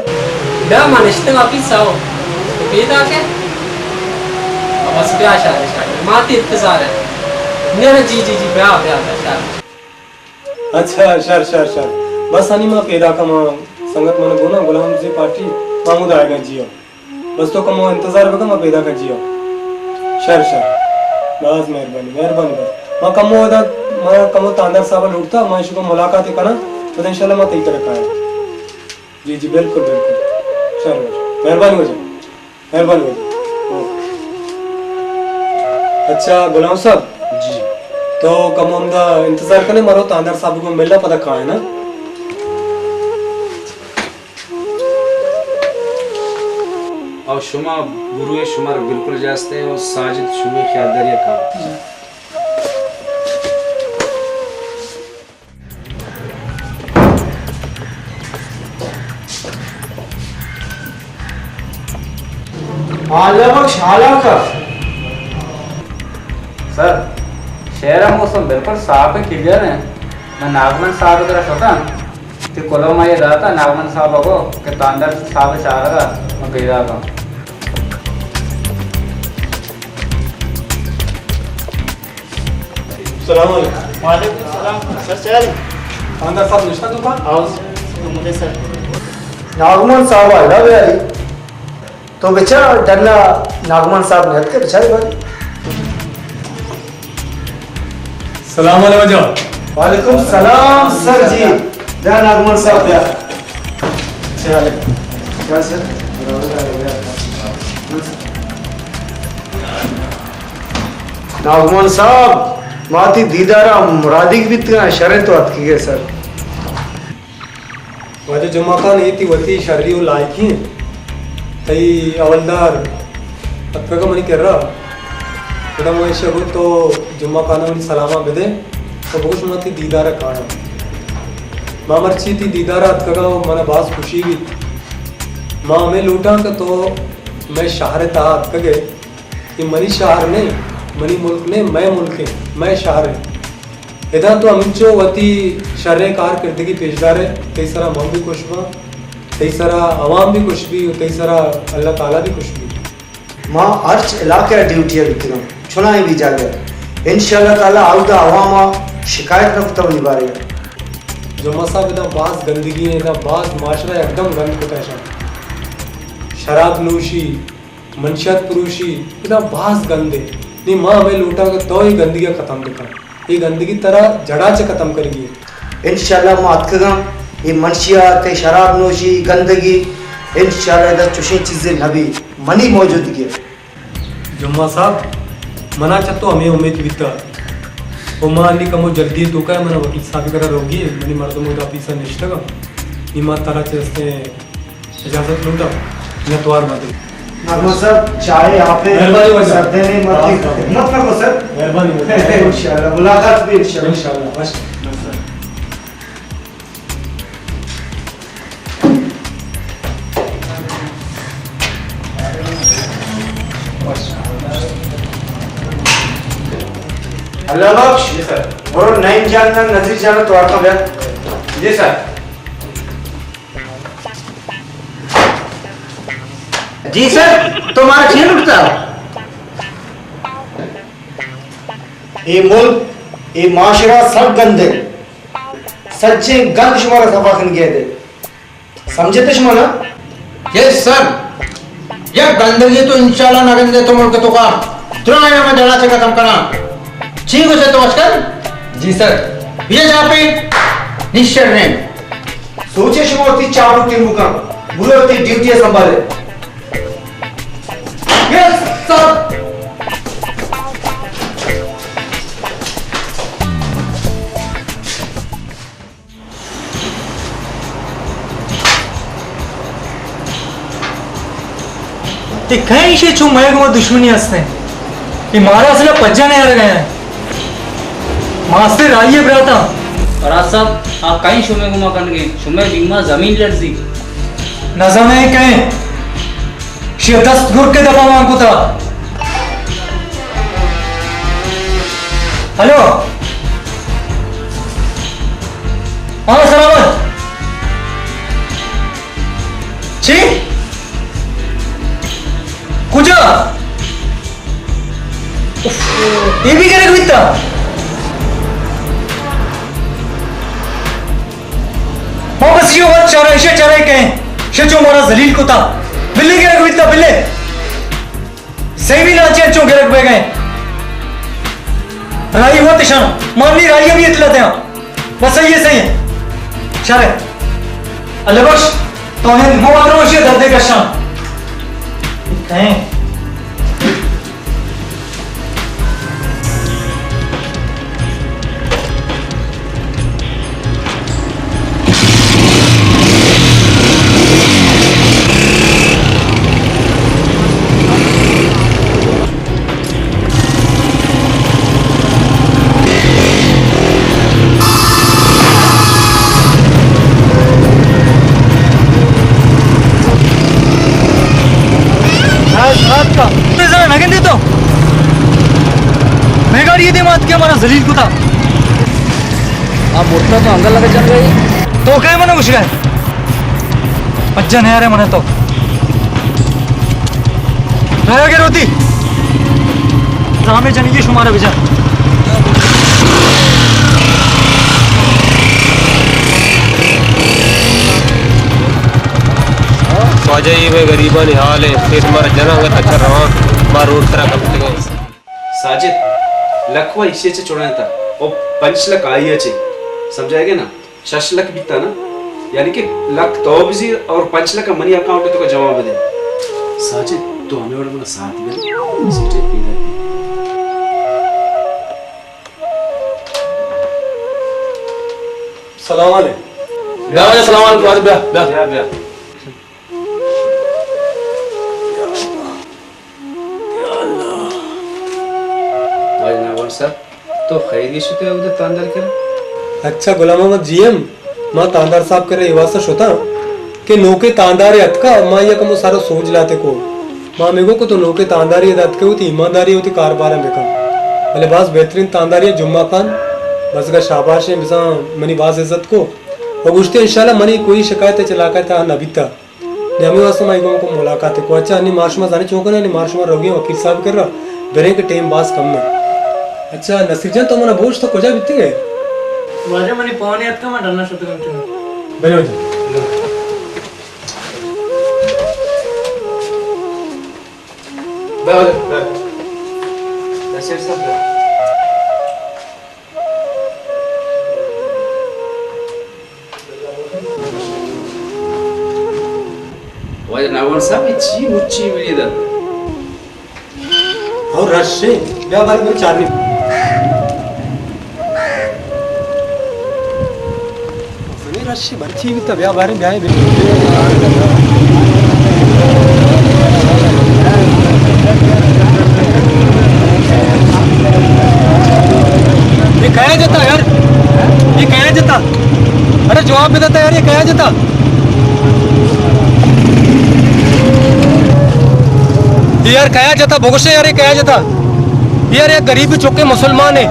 Speaker 1: बे मानिश्ते ऑफिस आओ बेटा के बस ब्याह शादी माती इंतजार है नहीं जी जी जी ब्याह शादी।
Speaker 2: अच्छा शर बस आनी मां पैदा का मां संगत मन गोना गुलाम जी पार्टी मामूद आएगा जियो बस तो कमो इंतजार बका मां पैदा कर जियो शर बस मेहरबानी बस मां कमो दा मां कमो तांदर साहब लुटता मां इसको मुलाकात करना तो इंशाल्लाह मां तई तरह का है जी जी बिल्कुल शर मेहरबानी हो जाए। अच्छा गुलाम साहब
Speaker 3: जी
Speaker 2: तो कम हम दा इंतजार करने मारो तांदर साहब को मिलना पता कहाँ है ना
Speaker 3: और शुमा गुरु शुमार बिल्कुल जास्ते हैं और साजिद शुमे ख्यालदारी काम।
Speaker 11: सर शहर मौसम बिल्कुल साफ है क्लियर है मैं नागमन साहब की तरफ होता तो कोलो में ये दाता नागमन साहब को कि तांदर साहब चाह रहा मैं कह रहा था।
Speaker 2: सलाम वालेकुम सलाम सर चल तांदर साहब निश्ता तो कौन आओ तो मुझे सर
Speaker 6: नागमन साहब आला यारी तो बेचारा डरना नागमन साहब ने के बेचारे भाई
Speaker 2: सलाम अलैकुम
Speaker 6: वालेकुम सलाम सर जी जय नागमन साहब या चल क्या सर नागमन साहब माती दीदारा मुरादी की बितना शर्त तो अत की है सर
Speaker 2: वाजे जुम्मा खान ये थी वती शर्री लायकी तई अवलदार अतका मनी कर रहा कदम वो शगु तो जुम्मा खाना मनी सलामा बेदे तो बहुत मती दीदारा खाना मां मर्ची थी दीदारा अतका मना बास खुशी भी मां हमें लूटा का तो मैं शहर था अतका गए ये मनी शहर ने मनी मुल्क ने मैं मुल्क है मैं शहर है इधर तो अमिचो वती शर्रे कारकर्दगी पेशदार है कई सारा मम भी खुश हुआ कई सारा अवाम भी खुश भी कई सारा अल्लाह ताला भी खुश भी
Speaker 6: मां अर्च इलाके ड्यूटी विक्रम चुनाई भी जागे इंशाल्लाह ताला आउदा अवामा शिकायत न तो निभारेगा
Speaker 2: जुम्मा साहब इधर बास गंदगी है इधर बास माशरा एकदम गंद को तैशा शराब नोशी मनशत पुरुषी इधर बास गंदे नहीं मां हमें लूटा के तो ही गंदगी खत्म दिखा ये गंदगी तरह जड़ा से खत्म करेगी
Speaker 6: इंशाल्लाह मातकगा ये मनशियात शराब नोशी गंदगी इंशाल्लाह इधर चुशी चीजें नबी मनी मौजूदगी
Speaker 2: जुम्मा साहब मना चाहतो हमें उम्मीद बीता उमा अली कमो जल्दी तो का मना वकील साहब करा रोगी मनी मर्दों का ऑफिसर निष्ठगा इमा तारा चलते इजाजत लूटा नतवार माते
Speaker 6: नागमन साहब चाहे यहाँ पे सर्दे में मत नको सर
Speaker 2: मेहरबानी
Speaker 6: इंशाल्लाह मुलाकात भी
Speaker 2: इंशाल्लाह बस
Speaker 6: अल्लाह बख्श।
Speaker 5: जी सर।
Speaker 6: और नईम जान ना नजीर जान तो आता है।
Speaker 5: जी सर।
Speaker 6: जी सर, तुम्हारा खेल उठता ये मुल्क, ये माशरा सब गंदे, सच्चे गंद शुमारा सफाखन गए थे, समझे थे शुमारा?
Speaker 7: यस सर, ये गंदगी तो इंशाल्लाह ना गंदे तो मुल्क तो का तुरंत में जला से खत्म करना ठीक हो से तो आजकल।
Speaker 2: जी सर।
Speaker 7: ये जहाँ पे निश्चय ने
Speaker 6: सोचे शुमारती चाबू के मुका बुरे होती ड्यूटी संभाले। Yes sir.
Speaker 4: ते कहीं से चुम मैं दुश्मनी हंसते कि मारा असला पज्जा नहीं आ गए हैं मास्टर आइए ब्राता।
Speaker 11: और आज साहब आप कहीं शुमे गुमा कर गए शुमे बिगमा जमीन लड़जी
Speaker 4: नजम है कहीं शिदस्त गुर के दबा मांगू था। हेलो हाँ सलामत जी कुछ ये भी करे कविता बस ये बात चारा इसे चारा कहें शेचो मोरा जलील को था बिल्ली के कविता बिल्ले सही भी ना चेचो के रख गए राई हुआ तिशान माननी राई भी इतला थे बस सही है शारे अल्लाह बख्श तो है मोहतरम से दर्द का शान कहें हमारा जलील को था आप मोटना तो अंगल लगे चल गई तो क्या मने कुछ गए पज्जा नहीं आ रहे मने तो रह गए रोती रामे जनिए शुमारा बेचा
Speaker 12: ख्वाजा में गरीबा निहाल है फिर तुम्हारा जनांग अच्छा रहा मार रोड तरह कब तक
Speaker 3: साजिद लखवा इसे से छोड़ना था और 5 लाख आई है समझाएगा ना 6 लाख बीता ना यानी कि लाख तो बिजी और 5 लाख का मनी अकाउंट तो का जवाब दे साजिद तो हमें बड़ा साथ में सीटे पीला
Speaker 2: सलाम अलैकुम
Speaker 5: ब्याह सलाम अलैकुम ब्याह
Speaker 3: ब्याह तो खैरी शुते उधर तांदर कर
Speaker 2: अच्छा गुलाम मोहम्मद जीएम मां तांदार साहब करे वासा होता कि नौके तांदारे अतका मां ये कम सारा सोच लाते को मां मेगो को तो नौके तांदारी अत के होती ईमानदारी होती कारोबार में कम भले बास बेहतरीन तांदारी जुम्मा खान बस का शाबाश है बिसा मनी बास इज्जत को और गुश्ते इंशाल्लाह मनी कोई शिकायत चला कर था नबीता जमी वास मां को मुलाकात को अच्छा नहीं मार्च में जाने चौकना नहीं मार्च में रोगी वकील साहब कर रहा बेरे के टाइम बास कम में अच्छा नसीर जान तो मना बोझ तो कोजा बीते गए
Speaker 4: वाजे मनी पौने अत का मैं डरना शुरू करती हूं
Speaker 2: बनो
Speaker 3: नसीर साहब वाजे नावर साहब ची मुच्ची मिली
Speaker 2: और रश से क्या बारे में चार नहीं रश बर्ची भी तब या बारे में आए ये कहा जाता यार ये कहा जाता अरे जवाब भी देता यार ये कहा जाता यार कहा जाता भोगोशे यार ये कहा जाता यार ये गरीब चौके मुसलमान है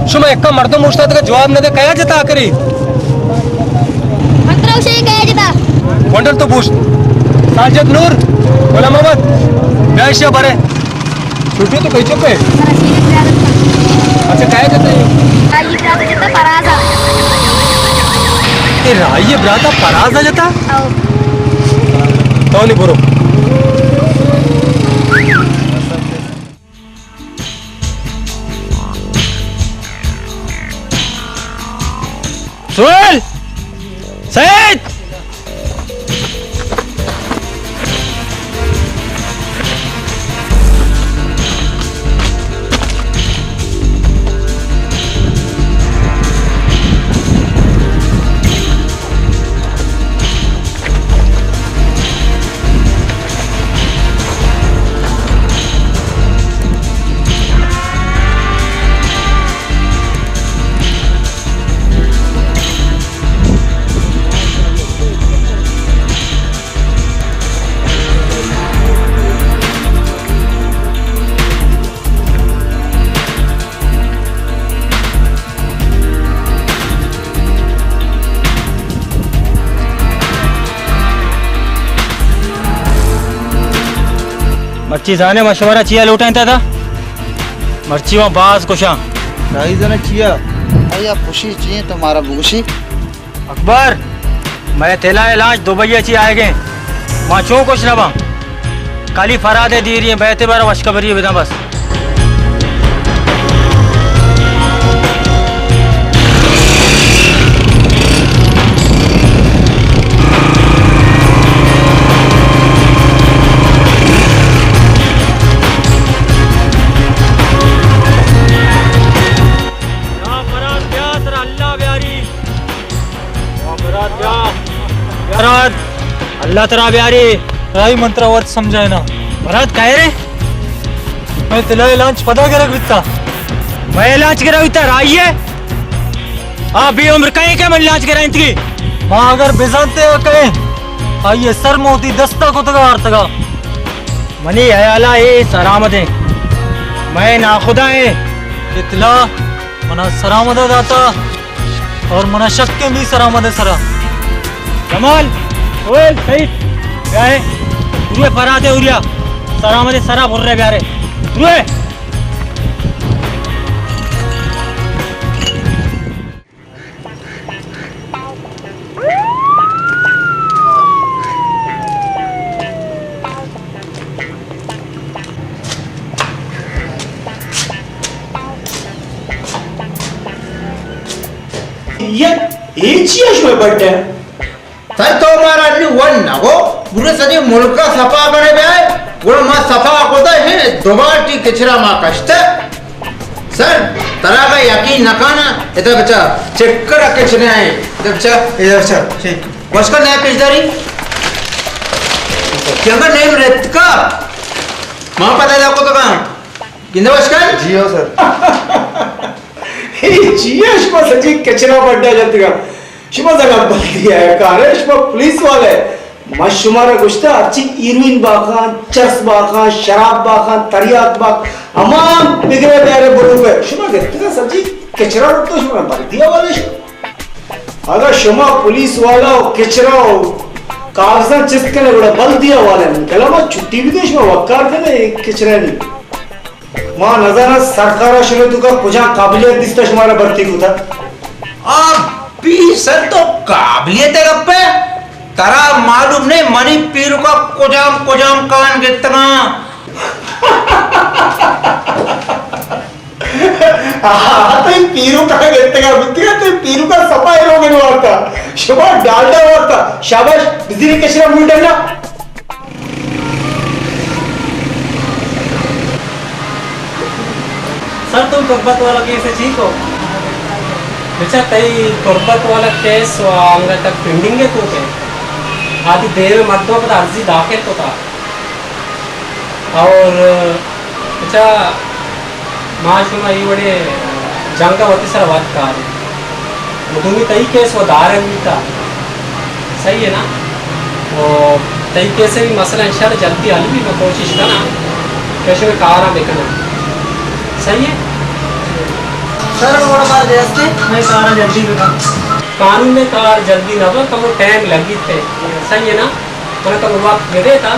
Speaker 2: शुमा एक्का मर्दों मुश्ता का जवाब न दे कया जता करी
Speaker 13: मंत्रों से कया जता
Speaker 2: वंडल तो पूछ साजिद नूर गुलाम मोहम्मद ब्याशिया बरे छुट्टी तो कई चुप है अच्छा कया जता है
Speaker 13: राई प्रात जता पराजा
Speaker 2: ये राई ब्राता पराजा जता तो नहीं बुरो
Speaker 14: सुहेल सईद मर्ची जाने मशवरा चिया लूटा था मर्ची वहाँ बाज कुशा
Speaker 15: राही जाने चिया आया खुशी चाहिए तुम्हारा बुशी
Speaker 14: अकबर मैं तेला इलाज दुबई ची आए गए वहाँ चो कुछ ना बा काली फरादे दी रही है बैठे बार वशकबरी है बस अल्लाह तरा प्यारी राई मंत्र वर्त समझाए ना भरत कह रे मैं तिला लांच पता करा बिता मैं लांच करा बिता राई है आ भी उम्र कहीं के मन लांच करा इनकी मां अगर बेजानते कहे आइए सर मोती दस्ता को तगा हार तगा मनी है अला ए सलामत है मैं ना खुदा है इतला मना सलामत दाता और मना शक के भी सलामत है सरा कमाल ओए सही क्या है उरे फराते उरिया सलामत सरा बोल रहे प्यारे उरे
Speaker 6: ये चीज में बड्डे
Speaker 7: सर तो हमारा अन्य वन ना वो पूरे सदी मुल्क का सफा करे बे वो मां सफा कोता है दोबारा टी कचरा मां कष्ट सर तरा का यकीन न काना इधर बच्चा चेक कर कचरे आए इधर बच्चा इधर सर ठीक वस्कर नया पेशदारी क्या कर नहीं रहत का मां पता है आपको तो कहां किंदे वस्कर
Speaker 15: जियो सर
Speaker 6: हे जियो शमा सजी कचरा बड्डा जाते का शुमा जगह बल्दी है कारे शुमा पुलिस वाले मशुमारा गुश्ता अच्छी हीरोइन बाखान चर्स बाखान शराब बाखान तरियाक बाख अमान बिगड़े प्यारे बुरु पे शुमा कहते हैं सब्जी कचरा तो शुमा बल्दिया वाले अगर शुमा पुलिस वाला कचरा कागजात चिस्कने बड़ा बल्दिया वाले कला मा छुट्टी भी दे शुमा वकार देने कचरा नहीं मां नजारा सरकार शुरू तो का कुछ काबिलियत दिसता शुमारा भर्ती को था
Speaker 7: पी सर तो काबिलियत है गप्पे तरा मालूम नहीं मनी पीर का कुजाम कान कितना
Speaker 6: तो पीरू का कितना बितिया तो पीरू का सफाई रोग नहीं होता शुभा डालडा होता शाबाश बिजली कचरा मुंह डालना
Speaker 1: सर तुम तुर्बत वाला केस ठीक हो बेचा तई तुर्बत वाला केस आंगा तक पेंडिंग है तो के आदि देव मध्य पर अर्जी दाखिल तो था और बेचा माशुमा ये बड़े जंगावती सर बात कर तुम्हें तई केस वो दार था सही है ना वो तई केस भी मसला इंशाल्लाह जल्दी हल भी मैं कोशिश करना कैसे में कारा बेकना सही है
Speaker 4: सर वो बार जैसे मैं कार जल्दी बिका
Speaker 1: कानून में कार जल्दी ना हो कम टाइम लगी थे सही है ना मैंने कब वक्त दे देता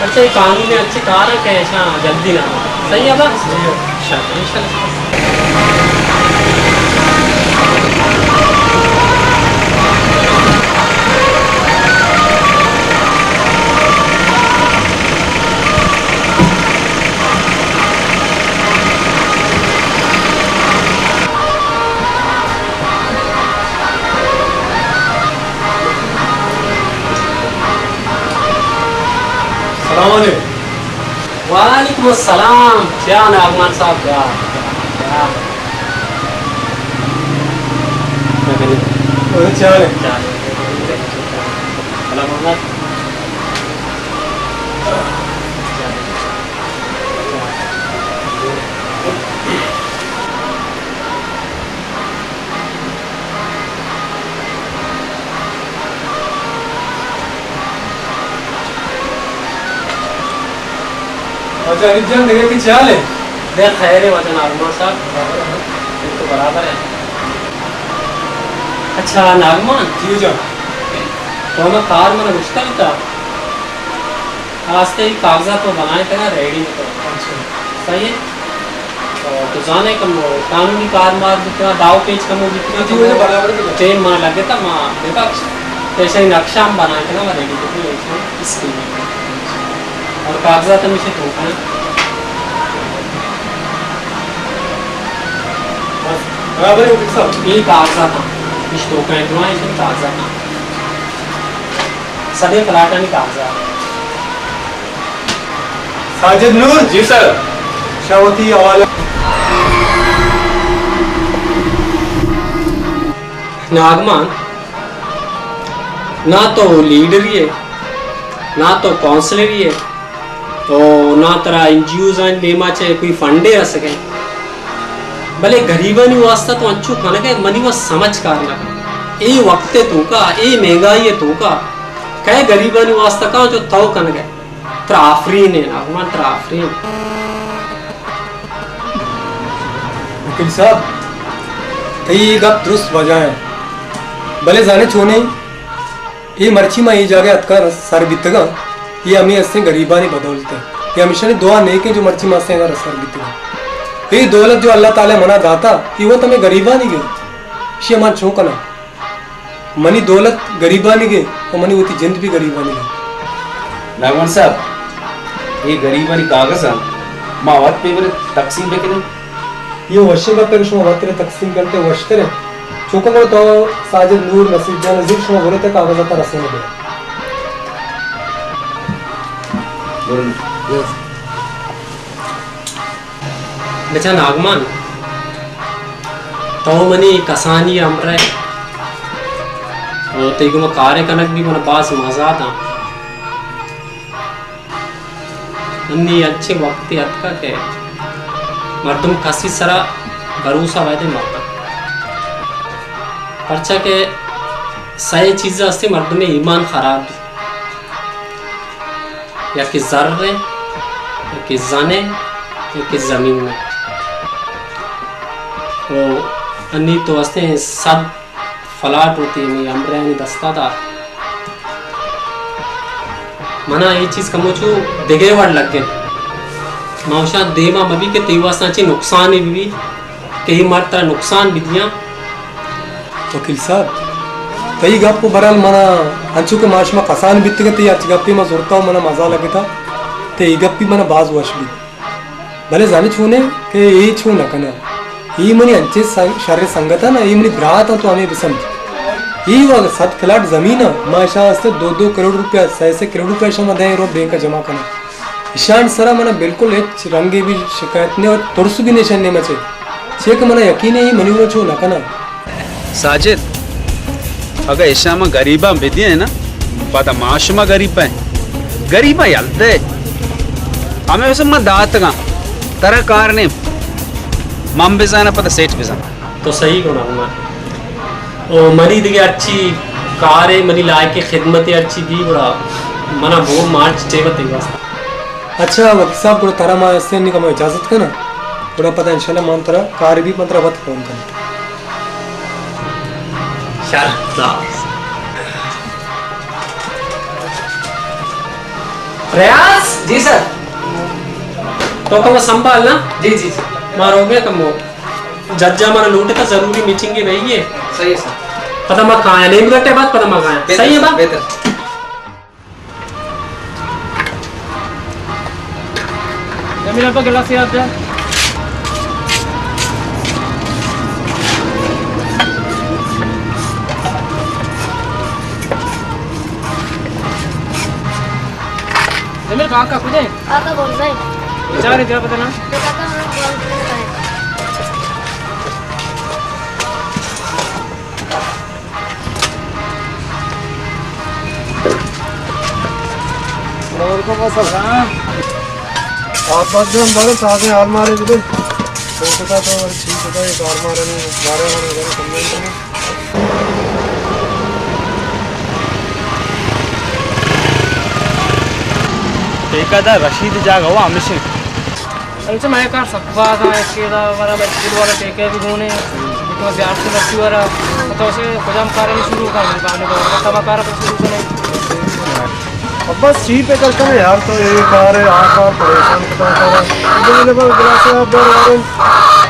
Speaker 1: अच्छा ये कानून में अच्छी कार है कैसा जल्दी ना हो सही है बस वालेकुम अस्सलाम क्या नागमान साहब क्या
Speaker 2: अच्छा रिजन देखे कि चाल है
Speaker 1: देख खैर है वजन नागमान साहब तो बराबर है अच्छा नागमान
Speaker 2: जी जान
Speaker 1: तो मैं कार में मुश्किल था आज से ही कागजात तो बनाए थे ना रेडी तो सही है तो जाने कम कानूनी कार मार जितना दाव पेज कम हो जितना ट्रेन मार लगे था माँ देखा ऐसे ही नक्शा हम बनाए थे ना मैं रेडी तो इसके लिए और कागजात हमेशा धोखा है
Speaker 2: बराबर है सब
Speaker 1: ये कागजात इस धोखा है दुआ इसमें कागजात सदे फलाटा नहीं कागजात
Speaker 2: साजिद नूर
Speaker 12: जी सर
Speaker 2: शावती हवाला
Speaker 1: नागमान ना तो लीडर ही है ना तो काउंसलर ही है तो ना तरह एनजीओज एंड लेमा चाहे कोई फंडे आ सके भले गरीबा नहीं वास्ता तो अंचू खाने के मनी वो समझ कर लगा ये वक्त है तू का ये महंगाई है तू का कहे गरीबा नहीं वास्ता का जो तो कन गए त्राफरीन है नागमान त्राफरीन
Speaker 2: वकील साहब कई गप दुरुस्त वजह है भले जाने छोने ये मर्ची में ये जगह अतकर सर बितगा ये हमें ऐसे गरीबा नहीं बदलते ये हमेशा नहीं दुआ नहीं के जो मर्ची में से अगर सर बितगा ये दौलत जो अल्लाह ताला मना दाता ये वो तमें गरीबा नहीं गए शी हमार छो कना मनी दौलत गरीबा नहीं गए और मनी वो जिंद भी गरीबा नहीं गए
Speaker 3: नागमान साहब ये गरीबानी कागज हम मावत पे बरे तकसीम पे के
Speaker 2: ये वर्षे का पेश में वातरे तकसीम करते वर्षते चूंकि वो तो साजिद नूर नसीब जान नजीर शो बोले थे कागजात रस्म में
Speaker 1: बेचा नागमान तो मनी कसानी अमरे और तेगु में कार्य कनक भी मन पास मजा था अन्नी अच्छे वक्त अतका के मर्दम कसी सरा भरोसा वादे मरता परचा के सही चीज़ अस्ते मर्द में ईमान खराब या कि ज़र्रे या कि जाने या कि ज़मीन में तो अन्नी तो अस्ते सब फलाट होती है मैं अमरे नहीं दस्तादार मना ये चीज़ कमोचू दिगे वार लग गए मावशा देमा मबी के तेवासा चे नुकसान ही भी कई मात्रा नुकसान भी दिया
Speaker 2: वकील साहब तई गप बरल मना अंचु के माश में कसान बित के तई अच्छ गप्पी में जोरता मना मजा लगे था ते ई गप्पी मना बाज वश भी भले जाने छूने के ये छू न कना ई मनी अंचे शरीर संगता ना ई मनी ब्रात तो हमें भी समझ ई वो 7 खिलाट जमीन माशा से 2-2 करोड़ रुपया 6 करोड़ रुपया शमा दे रो बैंक का जमा करना ईशान सरा मना बिल्कुल एक रंगे भी शिकायत ने और तुरस भी निशान ने मचे छे के मना यकीन है मनी वो छू न कना
Speaker 3: साजिद अगर ऐसा में गरीबा बिदिए है ना पता माश में गरीबा है गरीबा यलते हमें वैसे मैं दात का तरह कार ने मम बिजाना पता सेठ बिजाना
Speaker 1: तो सही को ना ओ मनी दिखे अच्छी कार है मनी लायक की खिदमत अच्छी दी बड़ा मना वो मार्च चेवत है वास्ता
Speaker 2: अच्छा वकील साहब को तरह मां ऐसे नहीं कम इजाजत करना पूरा पता इंशाल्लाह मान तरा कार भी पंद्रह वक्त फोन कर
Speaker 1: प्रयास
Speaker 9: जी सर।
Speaker 1: तो कम संभालना
Speaker 9: जी जी सर।
Speaker 1: मारोगे कम वो जज्जा मारा लूटे तो जरूरी मीटिंग नहीं है।
Speaker 9: सही है सर।
Speaker 1: पता मैं कहाँ है नहीं बिगड़ते बात पता मैं कहाँ है। सही है बात।
Speaker 9: बेहतर।
Speaker 14: मेरा पर गिलास याद है। जमील कहाँ का खुदे?
Speaker 13: आता बोल रहे।
Speaker 14: चार इधर पता ना?
Speaker 13: देखा था हम बोल रहे हैं।
Speaker 2: आप बात जो हमारे साथ में हाल मारे भी तो पता तो ठीक होता है कार मारे नहीं मारे वाले कमेंट में
Speaker 14: ठेकेदार रशीद जागा हुआ हमेशा अच्छा मैं कार सकवा था इसके वाला मैं स्कूल वाला ठेके भी होने तो ज़्यादा से रखी वाला तो उसे खुदाम कार शुरू कर दे पाने को तब कार शुरू करें
Speaker 2: अब बस सी पे करते हैं यार तो यही कार है आठ बार परेशान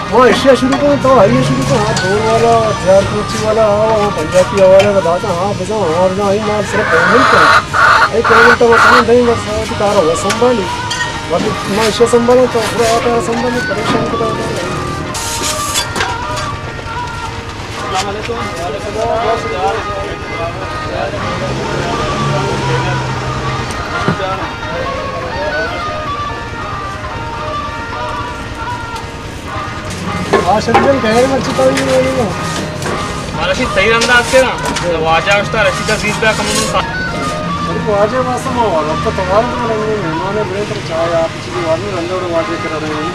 Speaker 2: वो एशिया शुरू करें तो हाईवे शुरू करें हाँ दौड़ वाला हथियार कुर्सी वाला हाँ वो पंजाबी हवाले बताता हाँ बजा हमारे ना ही मार सिर्फ पेमेंट करें एक पेमेंट तो वो कहीं नहीं बस कार होगा संभाली बाकी मैं एशिया संभालें तो पूरा आता है संभाली परेशान करता है। हाँ शरीर गहरे में चिता ही नहीं है
Speaker 14: मालशी सही अंदाज से ना तो वाजा उसका रशीदा 20 रुपया कम नहीं था
Speaker 2: अरे वाजे वासम और अब तो तमाम तो लगने मेहमान है बड़े पर चाय आप किसी वाले रंदे और वाजे करा रहे हैं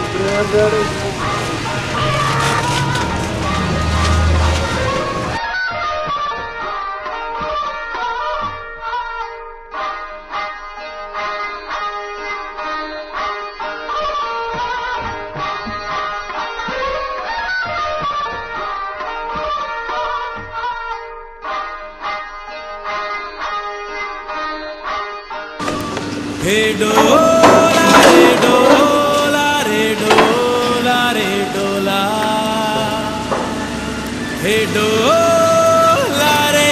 Speaker 16: हे डोला रे डोला रे डोला रे डोला हे डोला रे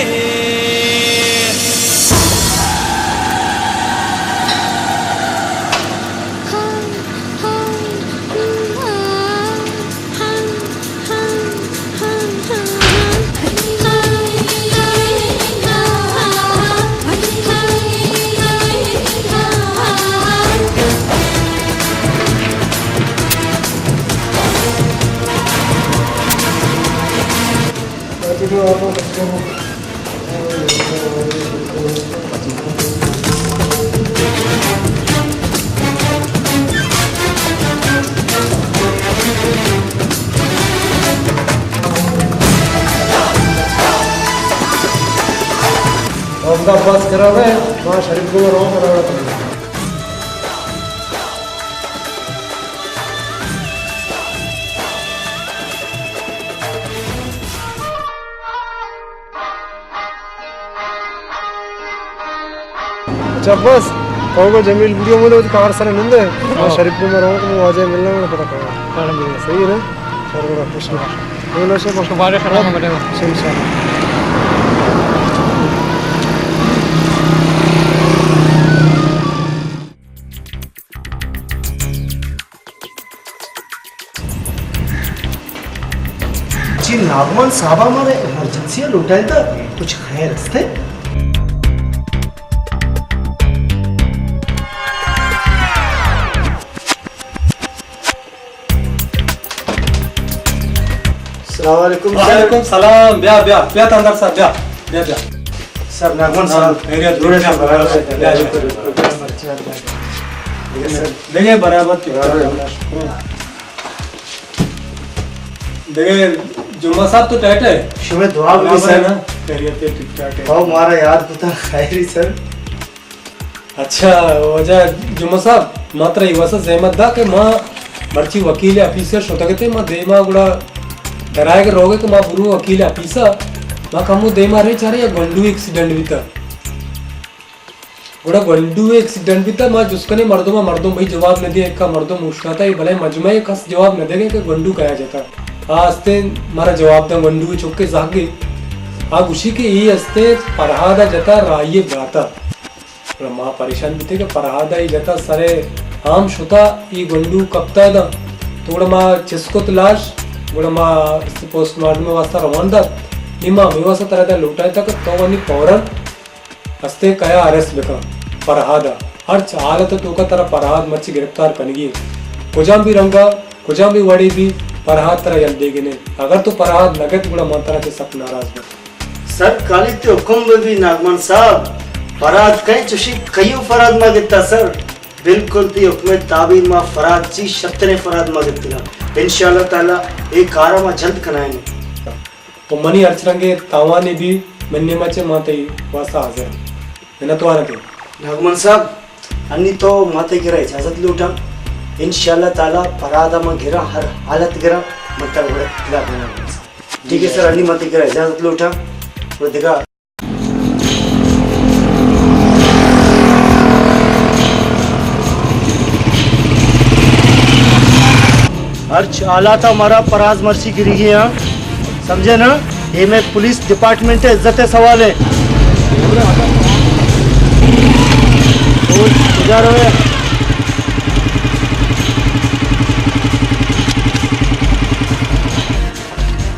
Speaker 2: बस करा हुआ है वहाँ शरीफ को रो करा हुआ है अच्छा बस कहोगे जमील वीडियो में तो कार सारे नंदे और शरीफ को मैं रहूँ तो मुझे मिलना में पता करेगा सही है ना सर बड़ा खुश बोलो से कुछ बारे खराब करेगा इंशाल्लाह
Speaker 6: जी नागमन साहब हमारे इमरजेंसी लुटाए था कुछ खैर रस्ते
Speaker 2: वालेकुम सलाम ब्या ब्या ब्या तंदर साहब ब्या ब्या ब्या
Speaker 6: सब नागमन साहब
Speaker 2: एरिया जोड़े से देखिए बराबर देखिए जुम्मा साहब तो टाइट है
Speaker 6: शुभ दुआ भी सर
Speaker 2: ना एरिया पे ठीक ठाक है
Speaker 6: और हमारा याद पता खैरी सर
Speaker 2: अच्छा वजह जुम्मा साहब मात्र ये वसा जहमत दा कि मां मर्ची वकील ऑफिसर शोधगते मां देमा गुड़ा डराए के रोगे तो मां बुरु वकील ऑफिसर मां कमु देमा रे चारे या गंडू एक्सीडेंट बिता गुड़ा गंडू एक्सीडेंट बिता मां जुस्कने मर्दों भाई जवाब न दिए का मर्दों मुश्किल था ये भले मजमे कस जवाब न देगे कि गंडू कहा जाता आस्ते मारा जवाब दा गंडू चौके जागे आग उसी के ये हस्ते परहादा जता राये गाता माँ परेशान भी थे कि परहादा ही जता सारे आम शुता ये गंडू कपता दा थोड़ा माँ जिसको तलाश थोड़ा माँ पोस्टमार्टम में वास्ता रवाना निमा व्यवस्था तरह दा लुटाया था कि तो वनी पौरन हस्ते कया अरेस्ट बेका परहादा हर चालत तो का तरह परहाद मच्छी गिरफ्तार कनगी कुजाम भी रंगा कुजाम भी वड़ी भी परहाद तरह जल देगी ने अगर तो परहाद नगद गुड़ा मंत्रा के सब नाराज बे
Speaker 6: सर काली ते हुक्म भी नागमान साहब फराद कहीं चुशी कई फराद मांगता सर बिल्कुल ती हुक्म ताबीन मा फराद जी शतने फराद मांगता इंशाल्लाह ताला एक कारा मा जल्द कनाएंगे
Speaker 2: तो मनी अर्चरंगे तावाने भी मन्ने मचे माते वास्ता हाजिर मैंने तो आने थे
Speaker 6: नागमान साहब अन्नी तो माते गिरा इजाजत लूटा इंशाल्लाह ताला फरादा मा गिरा हर हालत गिरा मतलब बड़े खिला देना ठीक है सर अन्नी माते गिरा इजाजत लूटा वो देखा अर्च आला था हमारा पराज मर्सी गिरी है यहाँ समझे ना ये में पुलिस डिपार्टमेंट है इज्जत सवाल है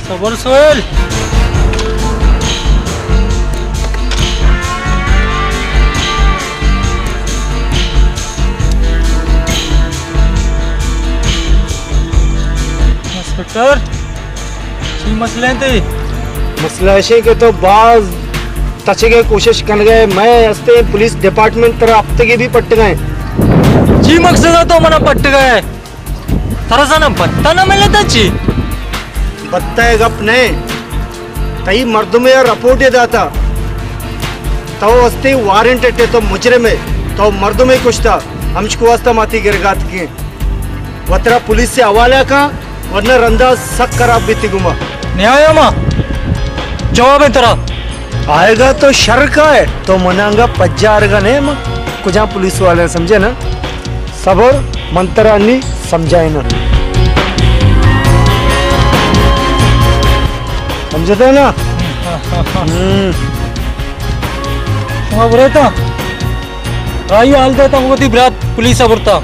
Speaker 14: सबर सोहेल इंस्पेक्टर की मसले थे
Speaker 6: मसला ऐसे के तो बाज तचे के कोशिश कर गए मैं हस्ते पुलिस डिपार्टमेंट तरह अब तक भी पट्ट गए
Speaker 14: जी मकसद तो मना पट्ट गए तरसा ना बत्ता ना मिले था जी
Speaker 6: बत्ता है गप ने कई मर्दों में रिपोर्ट ये दाता तो हस्ते वारंट अटे तो मुजरे में तो मर्दों में कुछ था हमको वास्ता माती गिरगात के वतरा पुलिस से हवाला का वरना रंदा सक खराब बीती गुमा
Speaker 14: न्याय मां जवाब है तेरा
Speaker 6: आएगा तो शर का है तो मनांगा पज्जारगा ने कुछ पुलिस वाले समझे ना सबर मंत्रा नहीं समझाए ना समझते ना
Speaker 14: बरता राई हाल देता वो ती ब्रात पुलिस बरता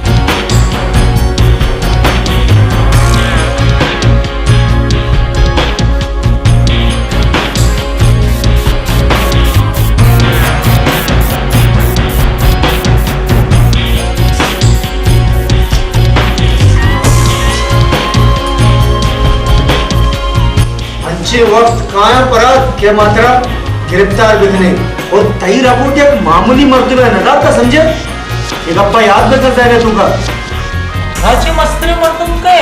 Speaker 6: वक्त कहाँ परात के मात्रा गिरफ्तार बिकने और तई रिपोर्ट एक मामूली मर्द में नदात का समझे एक अप्पा याद में कर जाएगा तुमका
Speaker 14: राजी मस्ती मर्दम के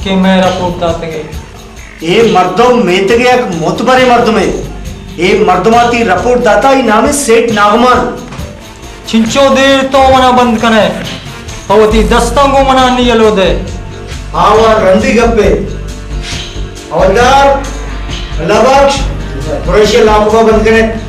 Speaker 14: कि मैं रिपोर्ट दाते गए
Speaker 6: ये मर्दों में ते एक मोतबरे मर्द में ये मर्दमाती रिपोर्ट दाता ही नाम है सेठ नागमान
Speaker 14: छिंचो देर तो मना बंद करे पवती दस्ता को मना नहीं यलो दे
Speaker 6: आवा रंदी गप्पे हवलदार अल्लाह बख्श कुरैशी लाखों बंद करें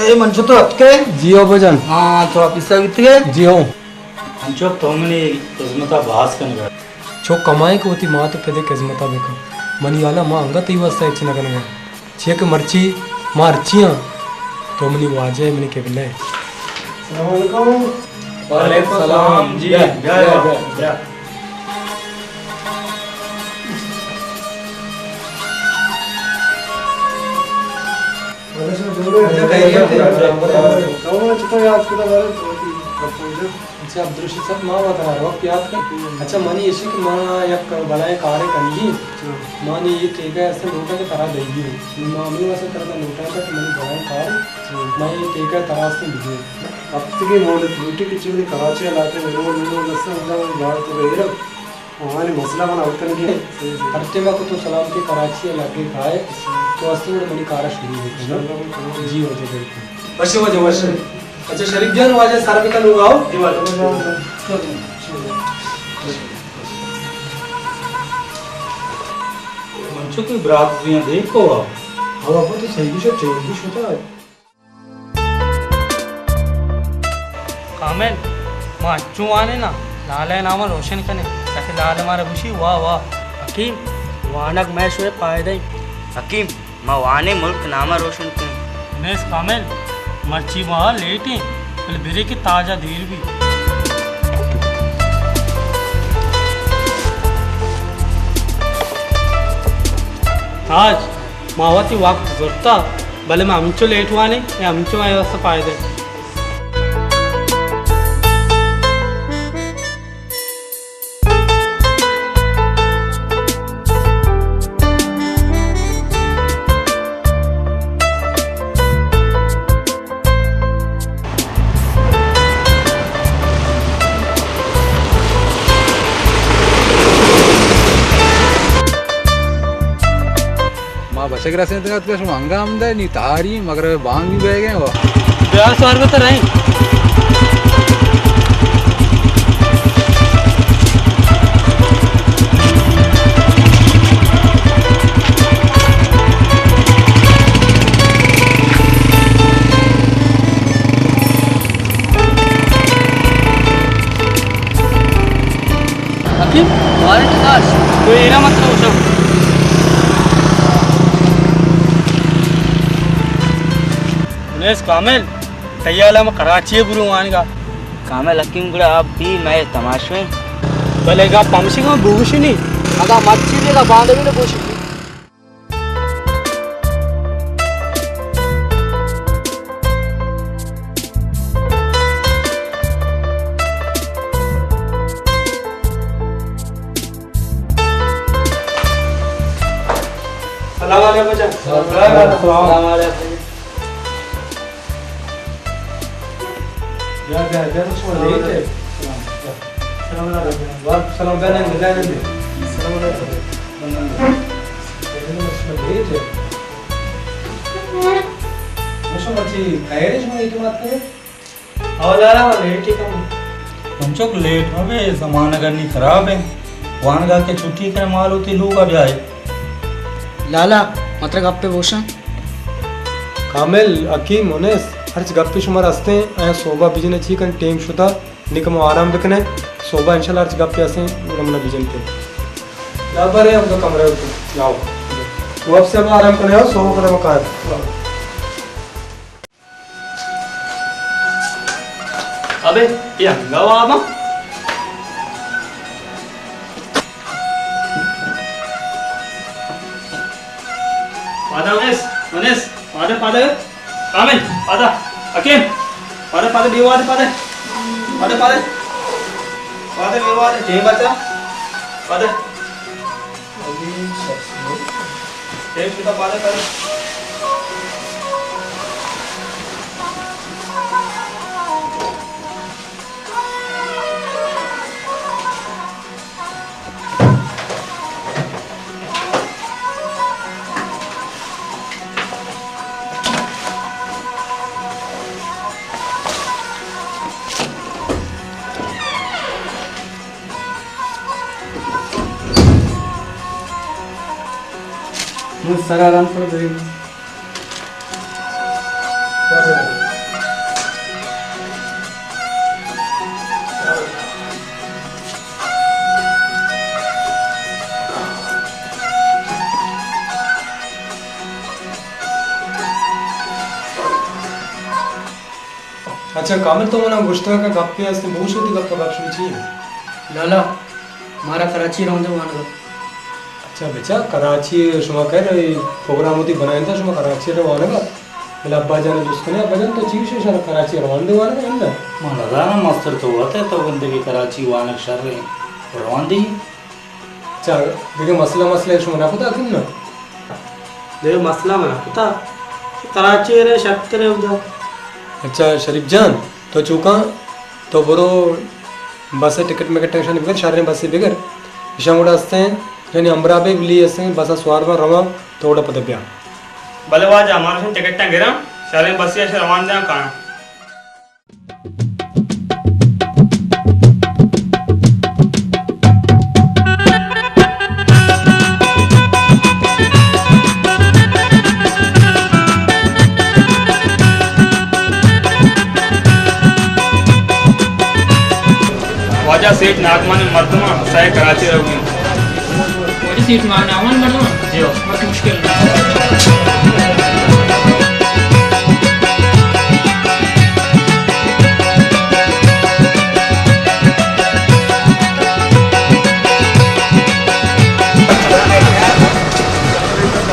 Speaker 15: ए मंचो तो अटके
Speaker 2: जियो भजन
Speaker 15: हाँ थोड़ा पिस्सा कितने
Speaker 2: जियो
Speaker 4: मंचो तुमने किस्मता भास कन गया
Speaker 2: छो कमाए को होती माँ तो पेदे किस्मता देखो मनी वाला माँ अंगत ही वस्ता इच्छा नगन गया छेक मर्ची माँ अर्चियाँ तो मनी वाजे मनी के बिल्ले
Speaker 4: वालेकुम सलाम जी जय
Speaker 2: अच्छा अब्दुल सब माँ बता रहा वक्त याद कर अच्छा मानी ऐसे कि माँ एक बनाए कार्य करी मानी ये ठीक है ऐसे लोटा के तरह देगी मामी वैसे तरह लोटा था कि मैंने बनाए कार्य मैं ये ठीक है तरह से दिखे
Speaker 17: अब तक ये मोड़ रोटी की चीज़ कराची इलाके में रोड लस्सा मतलब बाहर तो गई रहा हमारी मसला बना उठने की
Speaker 2: हफ्ते में को तो सलाम के कराची इलाके खाए तो अस्ते में बड़ी कार शुरू होती है जी हो जाए वैसे हो जाए अच्छा शरीफ जान वाजे सारा भी का लोग आओ
Speaker 4: मंचो की बरात दुनिया देखो
Speaker 2: हाँ वो तो सही भी चेंज होता है
Speaker 14: कामेल माँ अच्छू आने ना लाल है नाम रोशन कने ताकि लाल हमारे खुशी वाह वाह
Speaker 18: हकीम वानक मैं शुए पायदे हकीम माँ वाने मुल्क नामा रोशन कने
Speaker 14: नेस कामेल मर्ची वहाँ लेट ही पहले बिरे की ताज़ा धीर भी आज मावती वक्त गुजरता भले मैं अमचो लेट हुआ नहीं मैं अमचो आए वैसे पाए दे
Speaker 19: बचक रसे तक तो महंगा आमदा नहीं तारी मगर बांग भी बह गए वो
Speaker 14: ब्याह सवार में तो नहीं
Speaker 18: हकीम वारंट काश
Speaker 14: तो एरा मतलब होता नेस कामेल तैयाला में कराची गुरु मानगा
Speaker 18: कामेल हकीम गुड़ा आप भी मैं तमाशे
Speaker 14: बलेगा पमसी का भूषी नहीं
Speaker 18: अगा मच्छी देगा बांध भी ना पूछ
Speaker 2: सलाम अलैकुम बच्चा सलाम अलैकुम यार यार उसको लेट है सलाम अलैकुम वाह सलाम बहन मिलाने दे सलाम अलैकुम लेट है मुझे मच्छी खाएरे जो ये बात करे
Speaker 4: हवाला लेट ही कम मंचो को लेट हो बे जमाना करनी खराब है वानगा के छुट्टी के माल होती लोग अब जाए
Speaker 18: लाला मतलब गप्पे भूषण
Speaker 2: कामिल अकीम मुनेस हर्च गप्पे शुमार हस्ते हैं सोबा बिजने ची कन टेम शुदा निकम आराम बिकने सोबा इंशाल्लाह हर्च गप्पे हस्ते रमना बिजन पे ला बारे हम तो कमरे में लाओ वो अब से अब आराम करने आओ सोबा करने में कार
Speaker 14: अबे ये हंगावा आमा पादा मुनेस पादा कामिल पादा अकीम पादा बेवादे पादा बेवादे टेम बचा पादा अभी टेम कितना पादा
Speaker 2: मुझ सर आराम कर देंगे अच्छा कामिल तो मना गुश्ता का गप पे असने बहुत छोटी गप का बात सुनी चाहिए
Speaker 18: लाला मारा कराची रहंदे वानगा
Speaker 2: अच्छा बेचा कराची शुमा कह रहे प्रोग्राम होती बनाया था शुमा कराची रवाना का मेरा अब्बा जान दोस्त ने अब्बा जान तो चीज से सारा कराची रवाना वाना है ना
Speaker 4: मलाना मास्टर तो होता है तो बंदे की कराची वाना शर रवान दी
Speaker 2: अच्छा देखो मसला मसला शुमा ना पता किन ना
Speaker 6: देखो मसला मना पता कराची रे शर्त रे उधर
Speaker 2: अच्छा शरीफ जान तो चूका तो बरो बस टिकट में टेंशन बिगर शारे बस बिगर इशामुड़ा हस्ते यानी अमराबे बिली हस्ते बस स्वार में रवा थोड़ा पता पिया
Speaker 18: भले वाज हमारे से टिकट टा गिरा शारे बस से रवान दे कहां वाजा सेठ नागमान मर्दमा साय कराची रहोगी
Speaker 14: वही सीट मारना अमन मर्दमा
Speaker 18: जी
Speaker 14: बहुत मुश्किल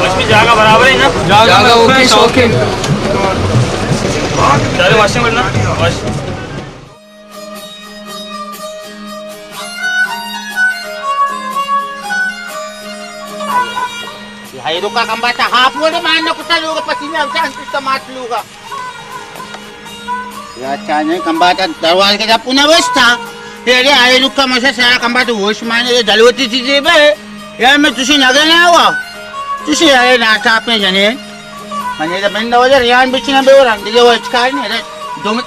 Speaker 18: उसमें जागा बराबर है ना
Speaker 14: जागा ओके ओके
Speaker 18: चलो वाशरूम करना wash
Speaker 7: Hayro ka kang bata, hapon naman ako sa lugar, pati niya, saan sa mat lugar. Kaya niya, kang bata, darwal ka na po na basta. Pero hayro ka mo sa kang bata, wash man, dalawati si Ziba eh. Yan mo, tusi naganawa. Tusi ay nasap niya dyan eh. Manila benda wala, yan bichi na bewaran, hindi wash ka niya.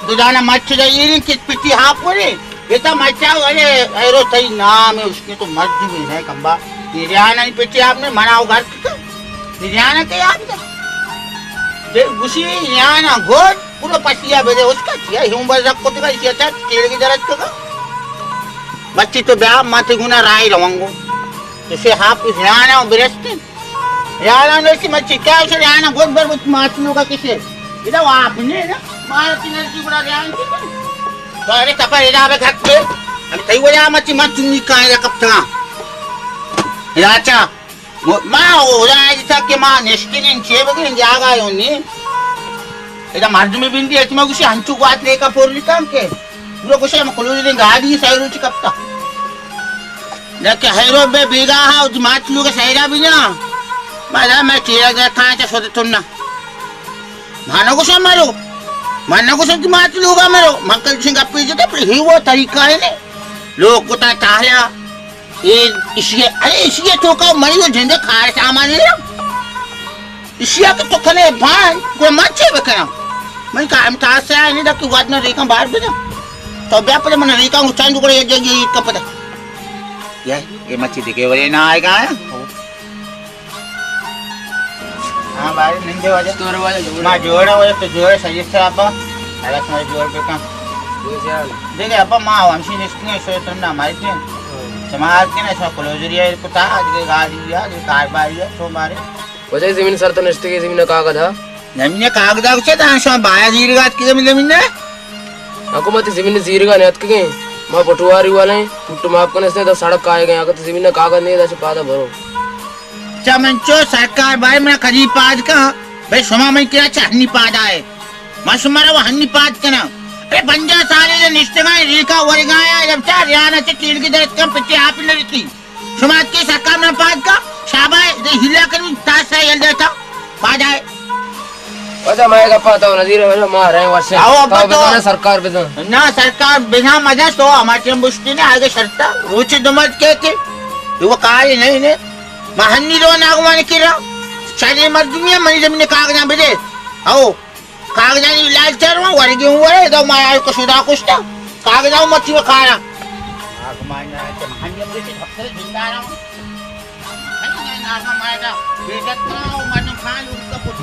Speaker 7: Dudana match na iring kit piti hapon eh. Ita matcha wala, hayro tayo naam eh, uski to match din eh, kang bata. निर्याना पिछे आपने मनाओ घर निर्याना के आप दे गुशी निर्याना गोद पूरा पसिया बेदे उसका किया ह्यूमर रख को तेरा इसी अच्छा तेरे की दरद का बच्ची तो ब्याह माथे गुना राय लवंगो जैसे हाफ निर्याना बिरस्ते निर्याना ने सी मच्छी क्या उसे निर्याना गोद भर कुछ माचलू का किसे इधर आपने ना मार तीन की बड़ा निर्याना तो अरे कपर इधर पे घर पे अभी तई वो या मच्छी मत चुनी का है कब था राचा माँ हो जाए जैसा कि माँ नेस्टिंग इन चेप के जागा है उन्हीं इधर मर्द में बिंदी ऐसे में कुछ हंचू बात लेकर पोरी काम के वो कुछ हम कोलोनी ने गाड़ी सही रुचि कपता देखे हैरो बे बीगा है उस माचलू के सहीरा भी ना मैं चेहरा के खाने से सोते तुम ना मानो कुछ हम माचलू का मरो मक्कल सिंह का पीछे तो ही वो तरीका है ने लोग को ता चाहे ये इसी तो का मरी वो झंडे खाए सामान है इसी के तो खले भान कोई मच्छे बकरा मैं काम तास से नहीं तक वाद में रेखा बाहर भी तो ब्याह पर मन रेखा उचान को ये जगह का पता ये मच्छी दिखे वाले ना आएगा हां भाई नंगे वाले तोर वाले मां जोड़ा वाले तो जोड़ सही से आप अलग में जोड़ पे काम देखे आप मां हमसी निस्किन सो तो ना मारते समाज के ना सब क्लोजरिया को था आज के गाड़ी या ये कारबारी है तो मारे
Speaker 9: वजह जमीन सर तो नष्ट की जमीन कागज था
Speaker 7: जमीन कागज से था सो बाया जीरगात की जमीन है
Speaker 9: हुकूमत जमीन जीरगा ने हत के मां पटवारी वाले पुट माफ करने से तो सड़क का आएगा अगर जमीन कागज नहीं था पादा भरो
Speaker 7: चमचो सरकार भाई मैं करीब पाद का भाई समा में क्या चाहनी पादा है मसमरा वो हन्नी पाद के ना अरे बंजा सारे ने निष्ठगाय रेखा वर्गाया जब चार याना से कील की दरद का पिछे आप ने रखी समाज के सरकार में पाद का शाबाश दे हिला कर तास है यल देता पाद है
Speaker 9: वजह मैं का पता हूं नजीर वजह मार रहे हैं वर्ष
Speaker 7: आओ अब तो
Speaker 9: सरकार पे
Speaker 7: ना सरकार बिना मजा तो हमारे मुश्किल ने आगे शर्ता रोचे दमत के थे वो कार्य नहीं ने महन्नी रो नागवान की रा शादी मर्दमिया मनी जमीन कागजा बेदे आओ कागजानी लाल चरवा वर्गी हुआ है तो माया को सुधा कुछ था कागजाओ मच्छी में खाना आग मारना है महन्नी हम जैसे भक्तर जिंदा रहा हूं नहीं नाग मारना बेइज्जत ना हो मनु खान उसका कुछ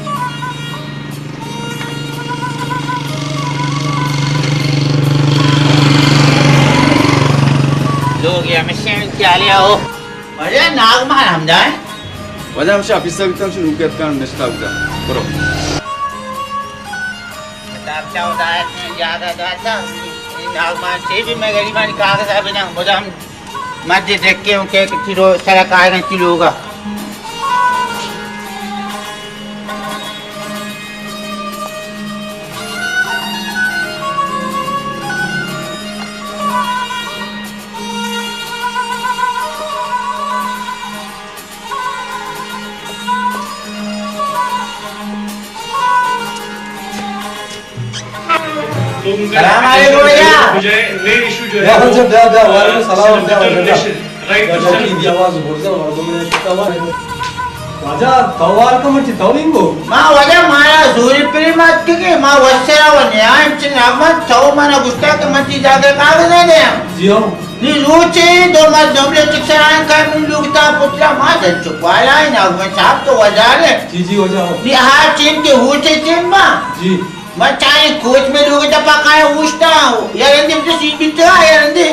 Speaker 7: लोग ये हमेशा क्या लिया हो अरे नाग मार हम जाए
Speaker 20: वजह हमसे ऑफिस से बिताऊं शुरू किया काम निष्ठा उधर करो
Speaker 7: क्या होता है ज्यादा दाता नागमान से भी मैं गरीबानी कागज आ बिना मुझे मध्य देख के उनके किलो सारा कागज किलो होगा
Speaker 2: सलाम अलैकुम भैया मुझे मेन इशू जो है वालेकुम सलाम की आवाज बोलता हूं 2 मिनट का वाजा तवाल का मत तविंगो
Speaker 7: मा वाजा मारा सूर्य प्रेमत के मा वसरा व न्याय चिन अहमद तो माना गुस्ता के मत जाके कागज दे दे
Speaker 2: जी हो
Speaker 7: नी रोचे दो मत डबले चिक्सरान का मिल लुगता पुत्रा मा दन चुपाला ना में साहब तो वजारे
Speaker 2: जी जी हो जाओ
Speaker 7: नी हां चिन के होचे चिन मा
Speaker 2: जी
Speaker 7: मचाए कोच में लोग दपा काय उष्टा यार इंदे तो सीट बिता यार इंदे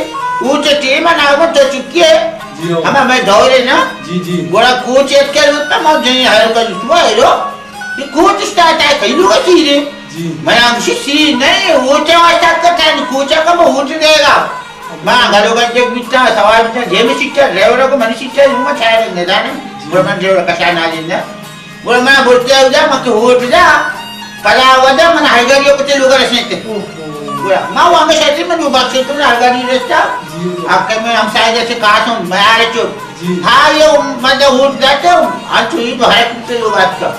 Speaker 7: ऊंचे टीम ना वो तो चुकी है
Speaker 2: जी हो
Speaker 7: हमें मैं दौड़े ना
Speaker 2: जी जी
Speaker 7: बड़ा कोच एक कर तो मैं जने हायर का जुआ है रो ये कोच स्टार्ट है कई लोग सीधे
Speaker 2: जी
Speaker 7: मैं हमसे सी नहीं ऊंचे वास्ता का टाइम कोच का मैं उठ देगा मैं गाड़ो का जब बिता सवाल बिता जे में सीट ड्राइवर को मन सीट में छाया नहीं जाने बोल मैं ड्राइवर का शान आ जिंदा बोल मैं बोलते जा मैं के उठ जा पला वदा मन हायगारियो को लोग रसने पूरा मां वांगे क्षेत्र में जो बाकी तो हायगारी रस्ता आपके में हम शायद ऐसे कहा हूं मैं आ रहे चुप हां ये मतलब उठ जाते हूं आज तो ये तो है कुछ लोग आपका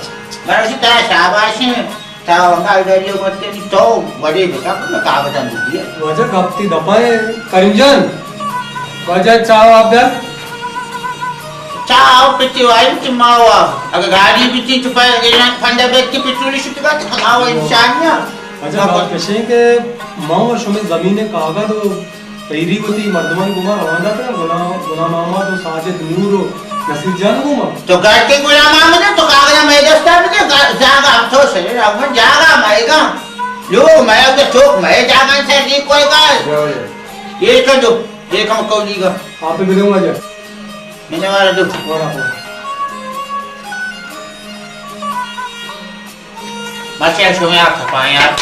Speaker 7: मैं उसी तरह शाबाश है ता हायगारियो को तो बड़े बेटा मैं कागज दे दिया
Speaker 2: वजह कपती दबाए करीमजान वजह चाव आप यार
Speaker 7: चाव पिटी वाइन की मावा अगर गाड़ी बिची चुपा गया फंडा बैठ के पेट्रोल शुद्ध का खावा इंसान ना
Speaker 2: अच्छा बात कशे के मां और शमे जमीने कागज तो पैरी होती मर्दमान गुमा रवाना था गुना मामा तो साजिद नूर नसीर जान गुमा
Speaker 7: तो गाड़ी के गुना मामा ने तो कागज में दस्ता में जागा हम तो से हम जागा माएगा लो मैं तो चौक मैं जागा से नहीं कोई का ये कर दो ये हम कौली का
Speaker 2: आप पे दूंगा जा
Speaker 7: मैंने वाला दो माचे शोमे आप पाए यार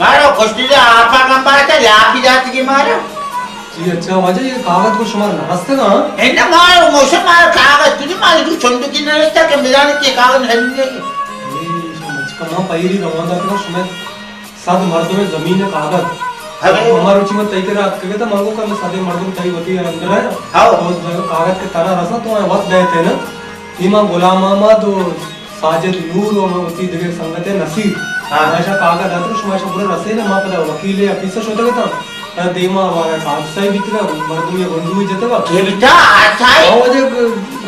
Speaker 7: मारो कुश्ती से आपा कम बात है लाभ भी जाती की मारो
Speaker 2: जी अच्छा वजह ये कागज को शुमार नरस्ते ना
Speaker 7: है ना मारो मौसम मारो कागज तुझे मारो तू छोड़ की नरस्ता के मिलाने के कागज है नहीं
Speaker 2: समझ कमा पैरी रवाना था शुमे साथ मर्दों में जमीन है कागज हमारे उची में तय करे आप कहे तो मांगो कर सादे मर्दों तय होती है अंदर है हां तो कागज के तरह रसा तो वक्त गए थे ना इमा गुलाम अहमद तो साजिद नूर और उसी जगह संगत है नसीर ऐसा कागज आता है शुमाशा पूरा रसे ना मां पता वकील है ऑफिसर होता था देमा वाला कागज ही बितगा मर्दों ये बंधु जतगा
Speaker 7: ये बेटा अच्छा है
Speaker 2: वो जो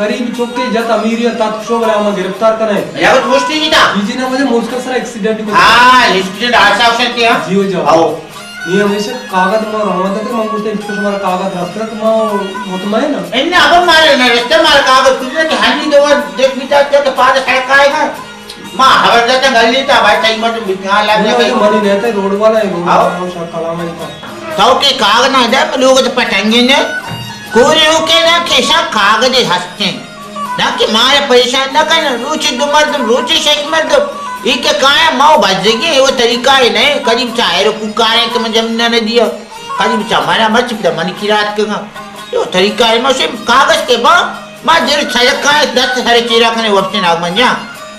Speaker 2: गरीब चौके जत अमीर या तात शो वाला हम गिरफ्तार करे
Speaker 7: या वो दोस्ती की था
Speaker 2: जी ना मुझे मुझका सारा एक्सीडेंट को
Speaker 7: हां एक्सीडेंट आशा अवसर किया
Speaker 2: जी हो जाओ आओ ये हमेशा कागज में रहता था मंगुस्ते इसको हमारा कागज रास्ता तो मुतमईन है
Speaker 7: इन्हें अब मारे ना रास्ते मार कागज तुझे कि हानि दो देख बिता के पास सड़क आएगा मां हवर जाता गली था भाई टाइम में बिकना लग गया
Speaker 2: मनी नहीं था रोड वाला है रोड शक्ला में था
Speaker 7: तो के कागज ना दे लोग तो पटंगे ने कोई के ना कैसा कागज हंसते ना कि मारे परेशान ना करना रुचि दुमर्द रुचि शेख मर्द इके काया माओ बजेगी वो तरीका है नहीं करीब चाहे रो कुकारे के मैं जमना न दिया करीब चा मारा मच पिता मन की रात के यो तरीका है मैं सिर्फ कागज के बा मां जर छलक का 10 सारे चीरा कने वपसे नाग मन जा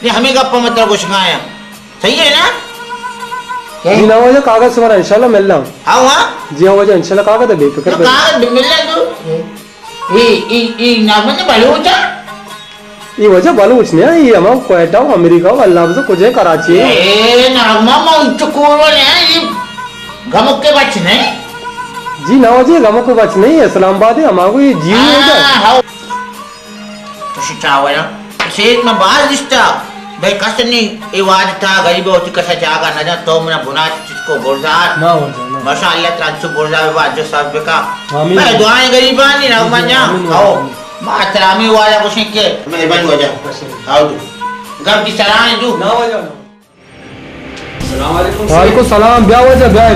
Speaker 7: ये हमें गप्पा मतलब कुछ गाया सही है ना
Speaker 2: जी ना वो कागज तुम्हारा इंशाल्लाह मिल रहा
Speaker 7: हां हां
Speaker 2: जी हां वो इंशाल्लाह कागज बेफिक्र
Speaker 7: कागज मिल रहा तू ई नाग मन बलूचा
Speaker 2: ये वजह बलूच ने ये हम क्वेटा अमेरिका अल्लाह से कुछ है कराची
Speaker 7: ए ना मामा उच्च कोरो ने ये गमक के बच नहीं
Speaker 2: जी ना जी गमक के बच नहीं इस्लामाबाद है हमारे ये जीव है
Speaker 7: हां तो शिटावला सेठ में बाल दिसता भाई कसनी ये वाद था गरीब होती कसा जागा न जा तो मना बुना जिसको बोलदार
Speaker 2: ना हो जाना
Speaker 7: माशाअल्लाह ताला से बोलदार वाद जो सब का
Speaker 2: आमीन
Speaker 7: मैं दुआएं गरीबानी ना मन्या आओ मातरामी वाला कुछ के मेहरबानी हो जा आओ तू गम की सराहना दू
Speaker 2: ना हो जाओ
Speaker 5: अस्सलाम वालेकुम
Speaker 2: वालेकुम सलाम ब्याह हो जा ब्याह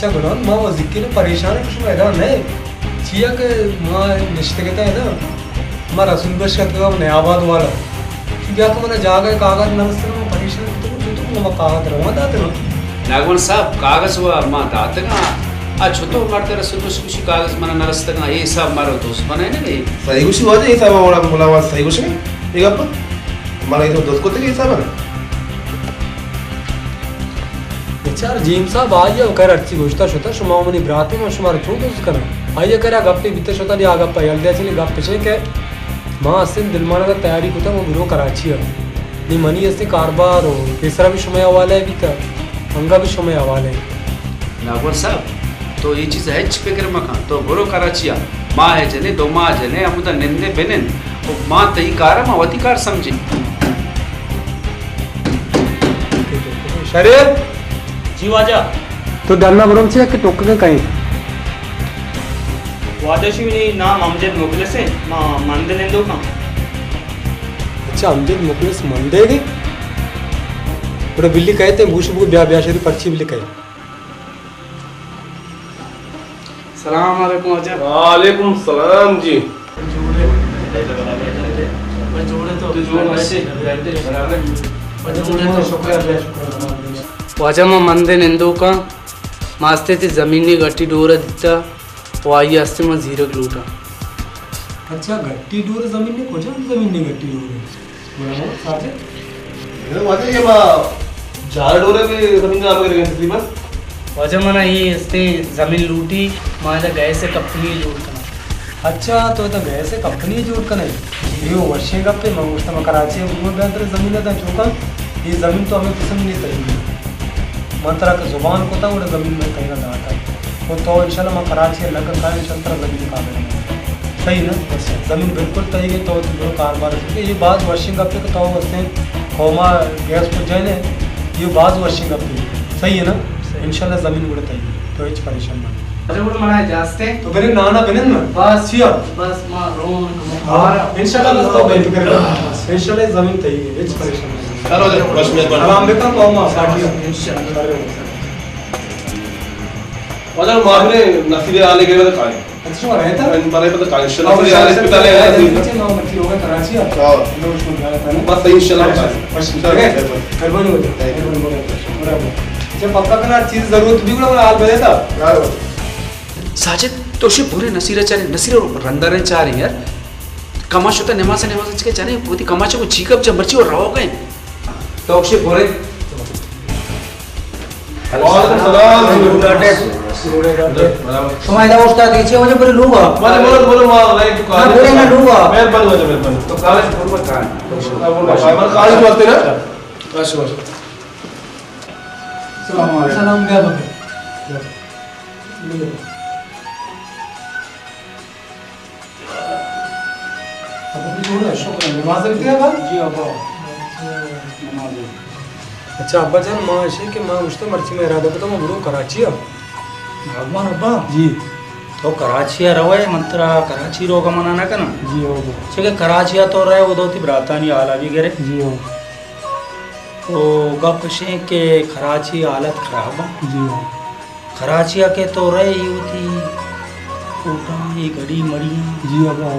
Speaker 2: अच्छा गुलाम माँ वो जिक्र परेशान है कुछ मैदान नहीं चिया के माँ रिश्ते कहता है ना हमारा रसूल बश का नयाबाद वाला क्या तो मैंने जाकर कागज नमस्ते में परेशान तो मैं कागज रवा दाते ना
Speaker 3: नागवन साहब कागज हुआ माँ दाते का आज छोटो मारते रसूल बश कुछ कागज मना नरस्ते का ये सब मारो दोस्त बनाए ना ये
Speaker 5: सही कुछ हुआ ये सब वाला मुलावा सही कुछ नहीं एक आप हमारा ये दोस्त को तो ये सब है
Speaker 2: चार जीम साहब आइए कर अच्छी गोष्ट होता शुमामनी ब्राते में शुमार छोड़ उसका आइए करा गप्पे बीते होता नहीं आगा पहल चली गप पिछले के माँ असिन दिलमाना का तैयारी को था वो गुरु कराची है नहीं मनी ऐसे कारोबार हो तीसरा भी शुमे हवाले है भी था अंगा भी शुमे हवाले
Speaker 3: नागवन साहब तो ये चीज़ है फिक्र मखा तो गुरु कराचिया माँ है जने दो माँ जने हम तो निंदे बेनेन तो माँ तई कार माँ वती कार समझे
Speaker 2: शरीर
Speaker 18: जी वाजा
Speaker 2: तो डरना बरम से कि टोक के कहीं
Speaker 18: वाजाशी ने नाम अमजद मुखलिस है मां मंदे नेंदो का
Speaker 2: अच्छा अमजद मुखलिस मंदे के बड़े बिल्ली कहते हैं भूष भू ब्याह ब्याह शरी पर्ची बिल्ली कहे
Speaker 18: सलाम अलैकुम वाजा
Speaker 5: वालेकुम सलाम जी
Speaker 18: वाजा मां मंदे नेंदो का मास्ते ती जमीनी गट्टी डोरा दिता वाई आस्ते में जीरक लूटा
Speaker 2: अच्छा गट्टी डोर जमीन ने कोजा जमीन ने गट्टी डोर बड़ा साथे
Speaker 5: ये वाजे ये मां जार डोरे पे जमीन का आगे गए तकरीबन
Speaker 18: वाजा मना ये इसने जमीन लूटी मां गए से कंपनी लूट करना
Speaker 2: अच्छा तो गए से कंपनी जोड़ कर ये वर्षे का पे मंगोस्ता में कराची में बेहतर जमीन है चौका ये जमीन तो हमें पसंद नहीं चाहिए मंत्रा का जुबान को था वो जमीन में कहीं ना जाता वो तो इंशाल्लाह मैं कराची लग का इंशाल्लाह जमीन का सही ना जमीन बिल्कुल तय तो जो कारोबार ये बात वर्षिंग अप के तो वैसे कौमा गैस पर जाए ये बात वर्षिंग अप सही है ना इंशाल्लाह जमीन उड़े तय तो इच परेशान ना
Speaker 18: अरे वो मनाए जास्ते
Speaker 2: तो मेरे नाना बने ना
Speaker 18: बस
Speaker 2: सिया
Speaker 18: बस मां रोन
Speaker 2: इंशाल्लाह तो बेफिक्र इंशाल्लाह जमीन तय है इच परेशान
Speaker 5: चलो बस में
Speaker 2: आराम बेका कौमा साथी इंशाल्लाह
Speaker 5: वाजा मारने नसीबे आने के बाद काहे
Speaker 2: अच्छा रहता
Speaker 5: इन मारे पता काहे इंशाल्लाह फिर यार अस्पताल है
Speaker 2: बच्चे नाम मत होगा कराची हां लो उसको गया था ना
Speaker 5: बस इंशाल्लाह
Speaker 2: बस मेहरबानी हो जाए बराबर जब पक्का करना चीज जरूरत भी बड़ा हाल बने था
Speaker 3: साजिद तो शे पूरे नसीरा चारे नसीरा रंदारे चाह रहे यार कमाश होता नमाज के चाहे पोती कमाचे को चीकअप जब मर्ची और रहो गए तो शे पूरे
Speaker 5: वालेकुम सलाम
Speaker 4: समय दा उस्ताद दीजिए मुझे बोले लूंगा
Speaker 5: बोलो बोलो मां लाइक तो
Speaker 4: हां बोले ना लूंगा
Speaker 5: मेहरबानी हो जाए मेहरबानी
Speaker 3: तो कागज पूर्व का
Speaker 5: कागज वास्ते ना बस बस
Speaker 2: सलाम गया बके अब भी थोड़ा शुक्र नमाज पढ़ते हैं बात जी अब्बा नमाज अच्छा अब्बा जान मां ऐसे कि मां मुझसे मर्ची में इरादा तो मैं गुरु कराची अब
Speaker 4: भगवान अब्बा
Speaker 2: जी
Speaker 4: तो कराची रवे मंत्रा कराची रोगा मनाना का ना
Speaker 2: जी हो
Speaker 4: ठीक है कराची तो रहे वो दोती ब्रातानी आला भी गिरे
Speaker 2: जी हो
Speaker 4: तो गप से के कराची हालत खराब है
Speaker 2: जी हो
Speaker 4: कराचिया के तो रहे युवती उठा ये घड़ी मड़ियाँ
Speaker 2: जी अब्बा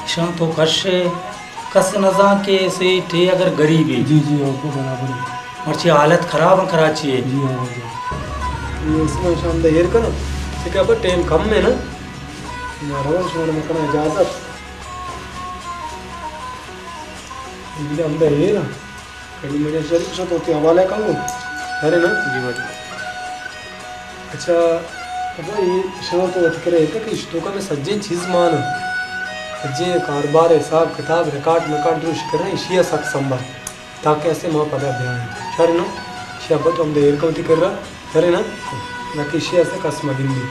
Speaker 4: शां तो कस नजा के से थे अगर गरीबी
Speaker 2: जी जी हो बराबर
Speaker 4: मर्ची हालत खराब है कराची है
Speaker 2: जी हो ये इसमें शाम दा हेर करो ठीक है अब टाइम कम है ना मारो शोर में करना इजाजत ये हम दा हेर कड़ी मेरे शरीर से तो हवाले करूं अरे ना जी भाई अच्छा अब ये शाम तो वत करे कि इश्तों का में सज्जे चीज मान सज्जे कारोबार हिसाब किताब रिकॉर्ड दुरुस्त कर रहे हैं इशिया सक संभल ताकि ऐसे मां पता ध्यान शर ना शब्द तो हम देर को कर रहा सरे ना ना किसी ऐसे कसम गिंदी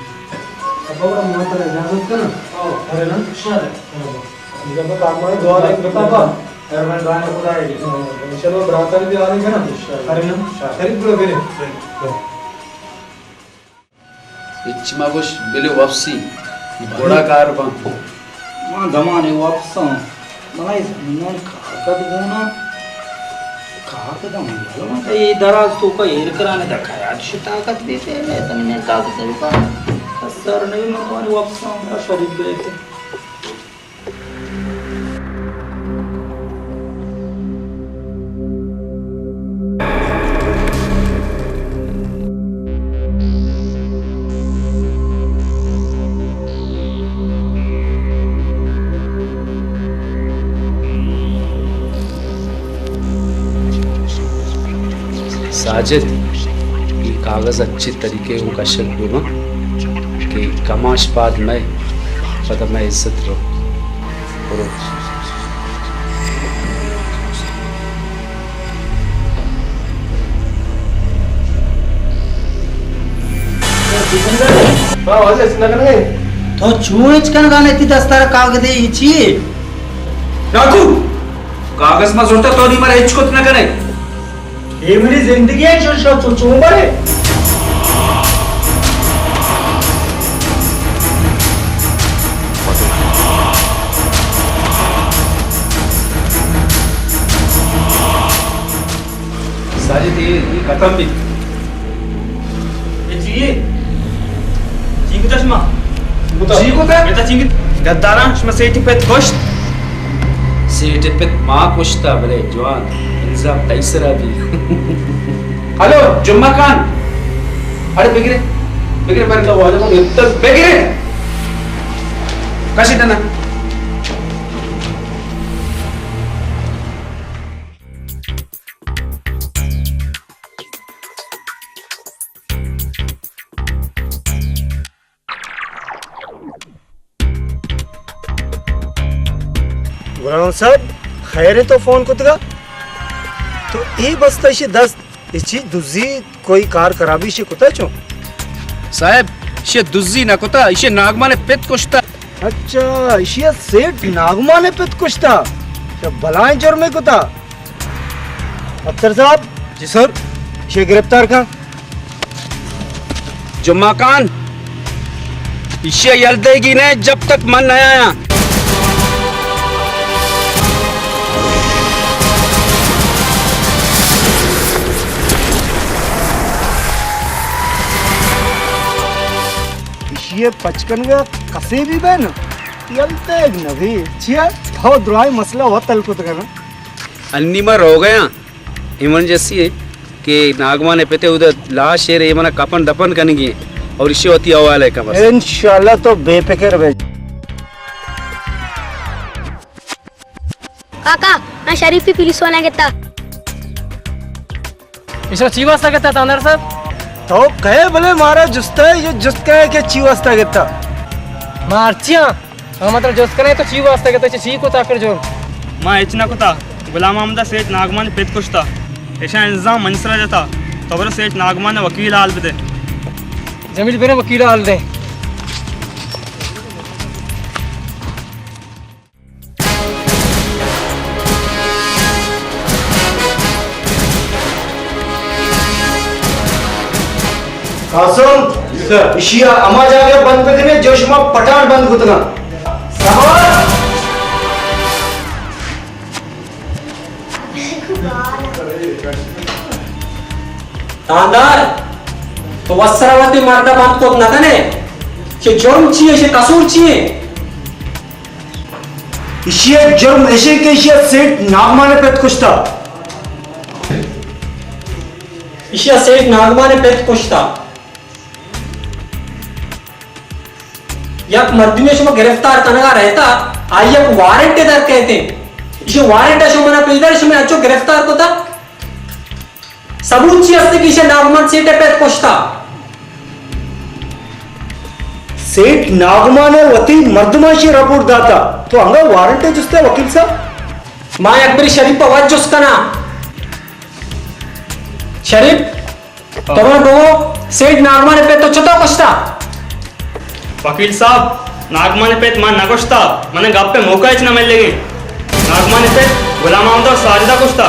Speaker 2: अब बड़ा मुंह पर इजाजत कर ना अरे ना शर जब काम में दुआ एक बता बा एरमन रान खुदा है चलो बरातर भी आ रही है ना अरे ना शरीफ पूरा बेरे
Speaker 3: इच्छमागोश बिले वापसी बड़ा कारबा
Speaker 4: मां दमाने वापस मलाई जमीन खाकत गोना खाकत हम ये दराज तो का हेर कराने दा खाया
Speaker 18: अक्षय ताकत भी थे तमने ताकत से भी का सर नहीं मैं तुम्हारी वापस आऊंगा शरीफ गए थे
Speaker 3: साजिद ये कागज़ अच्छी तरीके को कशक दूँगा कि कमाश बाद में पता मैं इज्जत रो
Speaker 15: तो चूच कन गाने ती दस्तार कागदे इची
Speaker 3: राखू कागज में जोड़ता तो नहीं मारा इचकोत न करे
Speaker 15: ये मेरी जिंदगी है जो चूंबरे
Speaker 3: साजिद ये खत्म भी
Speaker 14: ये चाहिए चिंगुता शमा
Speaker 3: चिंगुता
Speaker 14: बेटा चिंग गद्दारा शमा सेठी पे कोश्त
Speaker 3: सेठी पे माँ कुश्ता बले जवान इंजाम तैसरा भी हेलो जुम्मा खान अरे बेगिरे बेगिरे पर का वाला को इतना बेगिरे कशी दना
Speaker 6: गुलाम साहब खैर है तो फोन कुतगा तो ये बस तशी दस इची दुजी कोई कार खराबी से कुता चो
Speaker 3: साहब इसे दुजी ना कुता इसे नागमा ने पेट कुश्ता
Speaker 6: अच्छा इसे सेठ नागमा ने पेट कुश्ता जब भलाएं जोर में कुता अख्तर साहब जी सर इसे गिरफ्तार का
Speaker 3: जुम्मा खान इसे यलदेगी ने जब तक मन नहीं आया
Speaker 6: ये पचकन का कसे भी बहन यलते नभी छिया बहुत दुराई मसला हुआ तल कुत करना
Speaker 3: अन्नी मर हो गया इमरजेंसी है कि नागमा ने पेते उधर लाश है रे मना कपन दफन करेंगे और इसे होती हवाल है कब
Speaker 6: इंशाल्लाह तो बेफिक्र रहे
Speaker 13: काका मैं शरीफ की पुलिस वाला कहता
Speaker 14: इसको चीवास्ता कहता था अंदर साहब
Speaker 6: तो कहे भले मारा जुस्ता है ये जुस्त कहे के चीवास्ता कहता
Speaker 14: मारचिया हम मतलब जुस्त करे तो चीवास्ता कहता है ची को ताकर जो
Speaker 21: मां इचना को था गुलाम अहमद सेठ नागमान पेट कुछ था ऐसा इंतजाम मंसरा जाता तो बरो सेठ नागमान ने वकील हाल दे
Speaker 14: जमील पे वकील हाल दे
Speaker 6: कासम इशिया अमा जागे बंद पे ने जोशमा पठान बंद कुतना समाज
Speaker 1: तांदार तो वस्त्रावती मार्दा बंद को ना कने कि जुर्म चाहिए से कसूर चाहिए
Speaker 6: इशिया जुर्म ऐसे के इशिया सेठ नागमा ने पेट कुछ था
Speaker 1: इशिया सेठ नागमा ने पेट कुछ था यक मर्दिने शो गिरफ्तार कनगा रहता आइए वारंट दर कहते इसे वारंट शो मना पेदर शो में अच्छो गिरफ्तार को था सबूत ची असते की इसे नागमान सेठ पेट कोश्ता
Speaker 6: सेठ नागमा ने वती मर्दमाशी रिपोर्ट दाता तो अंगा वारंट जुस्ते वकील साहब
Speaker 1: मां अकबरी शरीफ पर वज जुस कना शरीफ तुम्हारे लोगों सेठ नागमा ने पेट तो चुता कोश्ता
Speaker 21: वकील साहब नागमा ने पेट मान नकोश्ता मने गप पे मौका इच ना मिल लेगी नागमा ने पेट गुलाम अहमद और साजिदा कुश्ता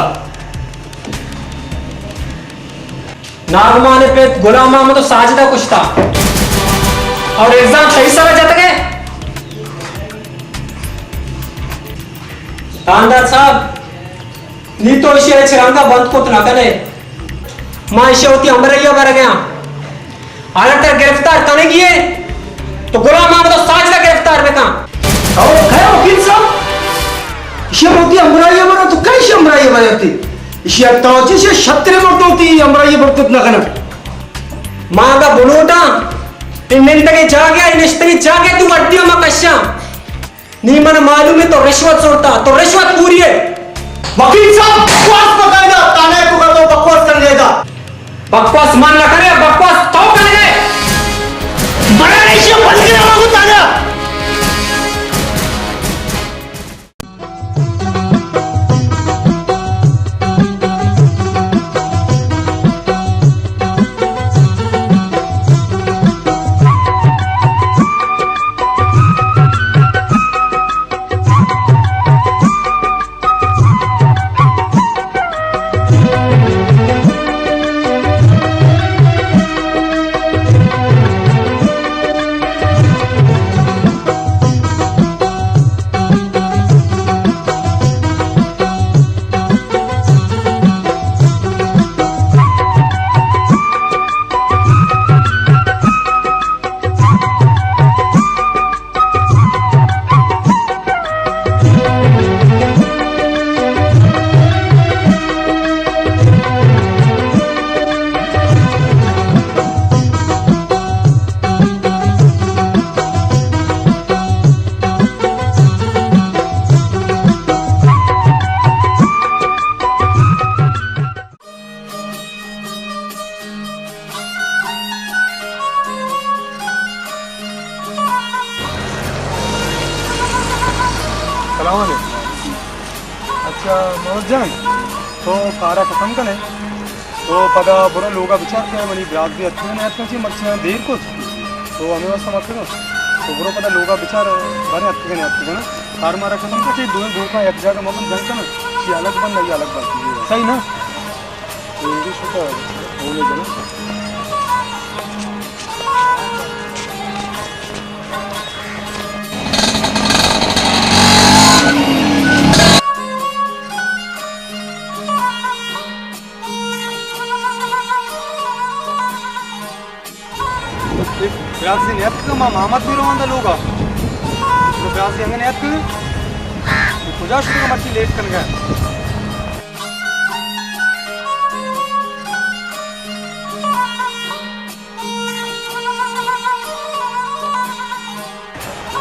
Speaker 1: नागमा ने पेट गुलाम अहमद और साजिदा कुश्ता और एग्जाम सही समय जाते गए तांदार साहब नी तो इसे छरंगा बंद को ना करे माशे होती अमरैया बर गया हालत गिरफ्तार कने किए तो गुलाम अहमद साजदा गिरफ्तार में का
Speaker 6: और खैर वकील साहब इसे होती अमरैया बर तो कैसे अमरैया बरती इसे तवज्जो से छत्रे मरती अमरैया बरत न कना
Speaker 1: मां का बुलोटा निंदगे जागे निश्तगी जागे तू अड्डी में कश्या नी मन मालूम है तो रिश्वत छोड़ता तो रिश्वत पूरी है
Speaker 6: वकील साहब बकवास बकायदा ताने को कर दो बकवास कर देगा
Speaker 1: बकवास मान ना करे बकवास तो करेंगे
Speaker 6: बड़ा रेशियो बंद कर रहा ताजा
Speaker 2: अच्छा मनोज जान तो कारा खत्म कने तो पदा बुरा लोगा विचार के मनी ब्राग भी अच्छे ने अच्छे ची मच्छियां देर को तो हमें वास्ता मत करो तो बुरा पदा लोगा विचार बारे अच्छे ना कार मारा खत्म का ची दोनों दो का एक जगह मत जंग कना ची अलग बन नहीं अलग बात सही ना इंग्लिश तो होने देना ब्यासी नेत का मामा भी रोंदा लोगा तो ब्यासी हमें नेत कर पूजा शुरू का मच्छी लेट कर गया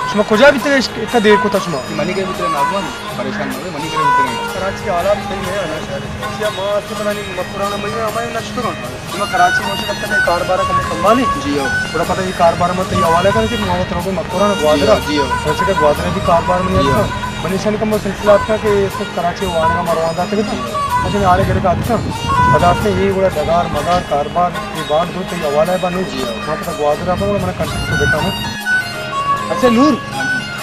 Speaker 2: उसमें कुजा भी तेरे इतना देर को था उसमें
Speaker 19: मनी के भीतर नागवान परेशान हो गए मनी के भीतर
Speaker 2: कराची के हालात सही है ना शहर क्या मां से पता नहीं मत पुराना महीना हमारे नष्ट करो मैं कराची में से लगता है कारोबार का मैं संभाली जी हो थोड़ा पता है कारोबार में तो ये हवाले कर कि मोहम्मद रोको मत पुराना ग्वादरा जी हो वैसे के ग्वादरा भी कारोबार में नहीं था मनीषा का सिलसिला था कि इसको कराची वाने का मरवादा था अच्छा मैं आले करे का आता पदार्थ में ये बड़ा डगार मगार कारोबार ये बात दो तो ये हवाला है बनो जी वहाँ पता ग्वादरा पर मैंने कंट्रोल को देखा हूँ अच्छा नूर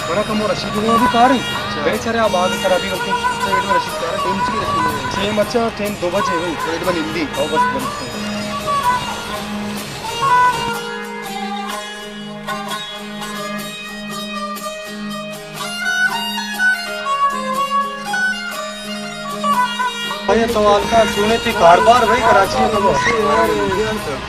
Speaker 2: बड़ा कम रशीद में भी कार है बेचारे आप आगे खराबी करते हैं रेट में रशीद कार है टीम की रशीद सेम अच्छा टीम 2 बजे भाई रेट में हिंदी और बस बस भाई तो अलका सुने थी कारोबार भाई कराची में तो अच्छा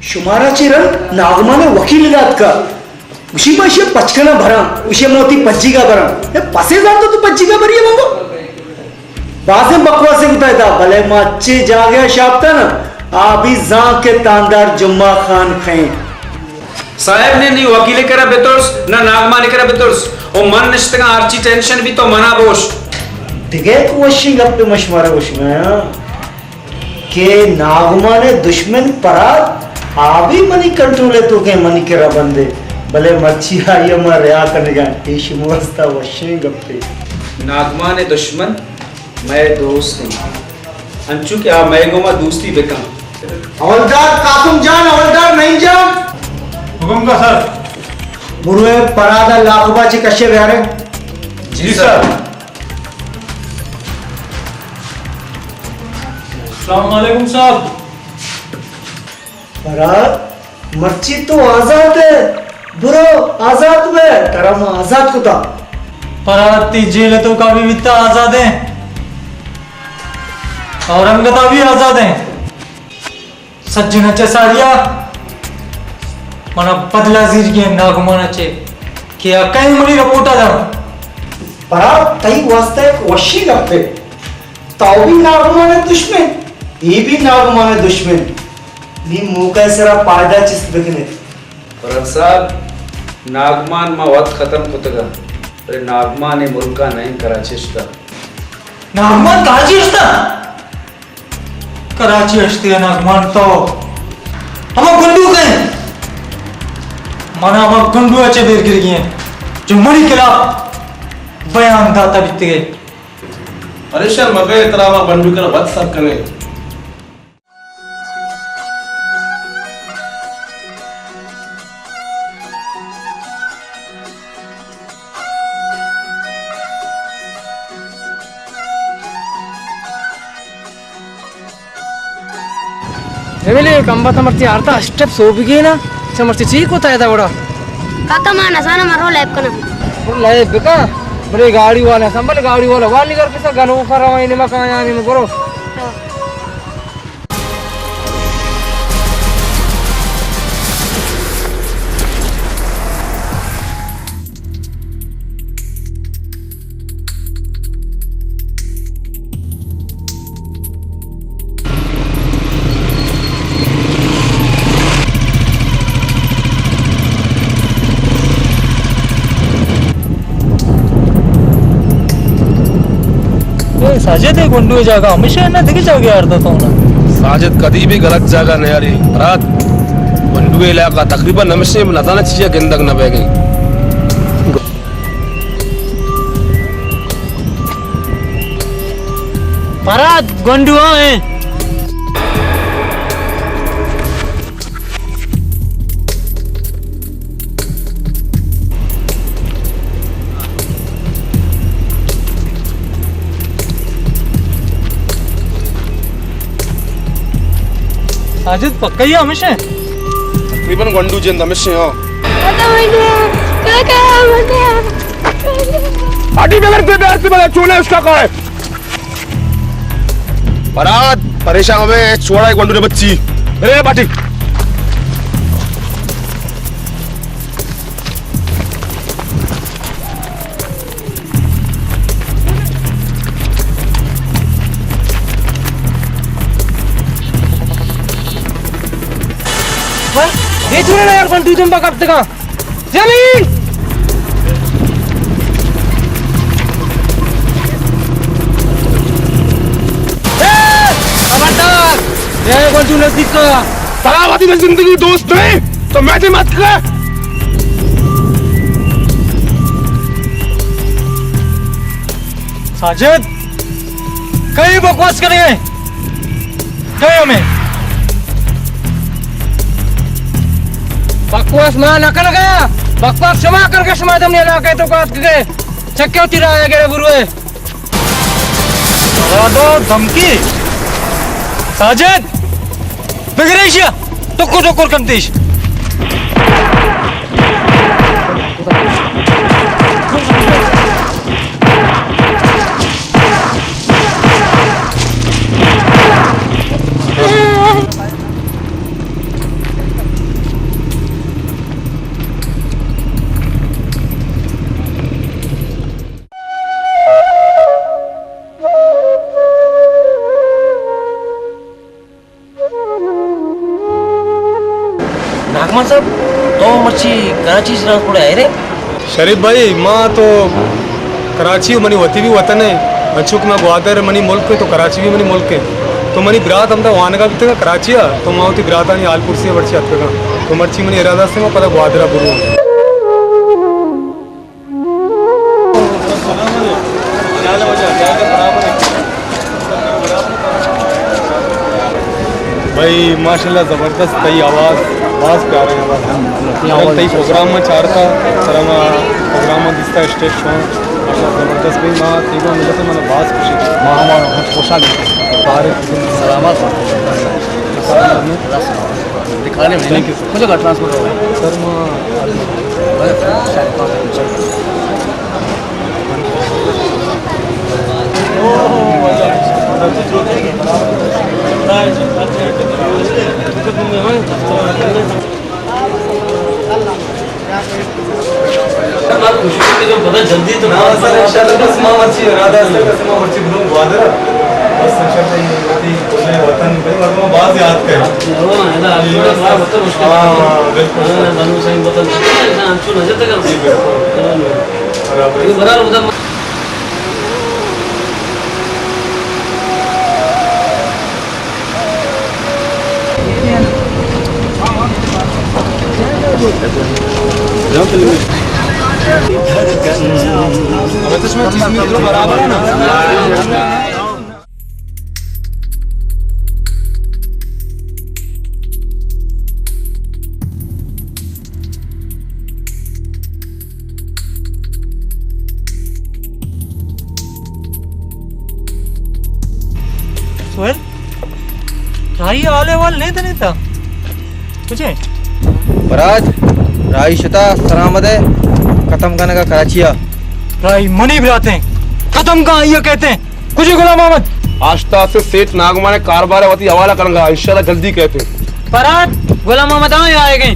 Speaker 6: शुमारा चिरण नागमाने वकील जात का उसी पैसे पचकना भरा उसे मोती पच्ची का भरा पसे जातो तो पच्ची का भरी है मंगो बासे बकवास बताया था भले मच्छी जागे शापता ना आबी जा के तांदार जुम्मा खान खाए
Speaker 3: साहब ने नहीं वकीले करा बेतोर्स ना नागमा ने करा बेतोर्स ओ मन निश्चित का आर्ची टेंशन भी तो मना बोश
Speaker 6: दिगे कोशिश गप्पे मशवरा बोश में के नागमा ने दुश्मन परा आबी मनी कंट्रोल है तो के मनी करा बंदे भले मच्छी आई मर रहा करने का ईश मुस्ता वशे गप्पे
Speaker 3: नागमा ने दुश्मन मैं दोस्त हूँ अंशु क्या मैं गोमा दोस्ती बेका
Speaker 6: हवलदार कासम जान हवलदार नहीं जान
Speaker 2: हुकुम का सर
Speaker 6: मुरुए परादा लाखोबाची कशे व्यारे
Speaker 2: जी सर
Speaker 14: अस्सलाम वालेकुम साहब।
Speaker 6: बरात मर्ची तो आजाद है, बुरो आजाद में तरम आजाद कुता।
Speaker 14: पराती जेल तो का भी वित्ता आजाद है, औरंगता भी आजाद है। सज्जन साड़िया मना बदला जीर के नागमान चे क्या कहीं मनी रपोटा जा
Speaker 6: बरात तई वास्ते एक वशी लगते ताऊ भी नागमान है दुश्मन, ये भी नागमान है दुश्मन। नी मुंह का सरा पायदा चिस बिकने
Speaker 3: फरक साहब नागमान मा वक्त खत्म कुतगा अरे नागमान ने मुल्का नहीं कराचीस्ता
Speaker 14: नागमान कराची असता कराची असते नागमान तो हम गुंडू गए मना हम गुंडू अच्छे बेर गिर गए जो मरी किला बयान दाता बीत गए।
Speaker 5: अरे शर्म गए तरह मा बंदू कर वत सब कने
Speaker 9: जमीले कंबा तमर्ती आरता स्टेप सो बिगे ना समर्ती ची को तायदा बड़ा
Speaker 13: काका माना साना मारो लैब कना
Speaker 9: और लैब का बड़े गाड़ी वाला संभल गाड़ी वाला वाली कर पैसा गनो खरा वाइने में कहां आने में करो
Speaker 14: साजिद है गुंडू जगह हमेशा ना दिख जाओगे यार तो ना
Speaker 20: साजिद कभी भी गलत जगह नहीं आ रही रात गुंडू इलाका तकरीबन हमेशा नजाना चीजें गंदक न बह गई।
Speaker 14: परात गुंडुआ है साजिद पक्का ही हमेशा
Speaker 20: तकरीबन गुंडू जिंद हमेशा हो पार्टी में अगर कोई बैठ पे चोले उसका कहा है परात परेशान में छोड़ा है गुंडू ने बच्ची अरे पार्टी
Speaker 9: ये छोड़े ना यार गुंडू तुम कब तक जमीन खबरदार ये गुंडू नजदीक का
Speaker 20: सलामती में जिंदगी दोस्त नहीं तो मैं मत कर
Speaker 14: साजिद कई बकवास करेंगे कई हमें
Speaker 9: बकवास मैं न कर गया बकवास क्षमा करके समाधम नहीं लगा तो काट गए चक्के उतरा आया गए बुरुए
Speaker 14: दो धमकी साजिद बिगरेशिया टुकुर टुकुर कंतीश
Speaker 8: नागमान साहब तो मच्छी कराची से ट्रांसपोर्ट है रे
Speaker 2: शरीफ भाई माँ तो कराची मनी होती भी वतन है अचूक में ग्वादर मनी मुल्क है तो कराची भी मनी मुल्क है तो मनी बिरात हम वान का भी कराची है तो माँ होती बिरात आनी आलपुर से वर्षी हत्या का तो मर्ची मनी इरादा से मैं पता ग्वादरा बुरू भाई माशाल्लाह जबरदस्त तई आवाज़ बहुत प्यारे आवाज़ तई प्रोग्राम में चारता सर प्रोग्राम में दिसता स्टेज शो
Speaker 19: जबरदस्त भाई माँ तीनों मिले तो मैंने बात खुशी माँ हमारा पोशाक बाहर सलामत दिखाने में थैंक यू मुझे का ट्रांसपोर्ट होगा सर
Speaker 2: जो पता जल्दी तो ना सर इंशाल्लाह बस मां मच्छी राधा से बस मां मच्छी बुलूं वादरा बस इंशाल्लाह ये होती बोले वतन भाई मर्दों बात याद कर वो है ना थोड़ा वतन मुश्किल हां बिल्कुल बनू सही वतन ना अंशु नजर तक कर बराबर ये बराबर उधर
Speaker 19: बराबर है ना
Speaker 14: सोहेल राही आले वाल नहीं था तुझे
Speaker 15: बराज राई शता सलामत है खत्म करने का कराचिया
Speaker 14: राई मनी बुलाते हैं खत्म कहाँ ये कहते हैं कुछ गुलाम मोहम्मद
Speaker 20: आस्था से सेठ नागमा ने कारोबार वती हवाला करूंगा इंशाल्लाह जल्दी कहते
Speaker 14: परात गुलाम मोहम्मद आएंगे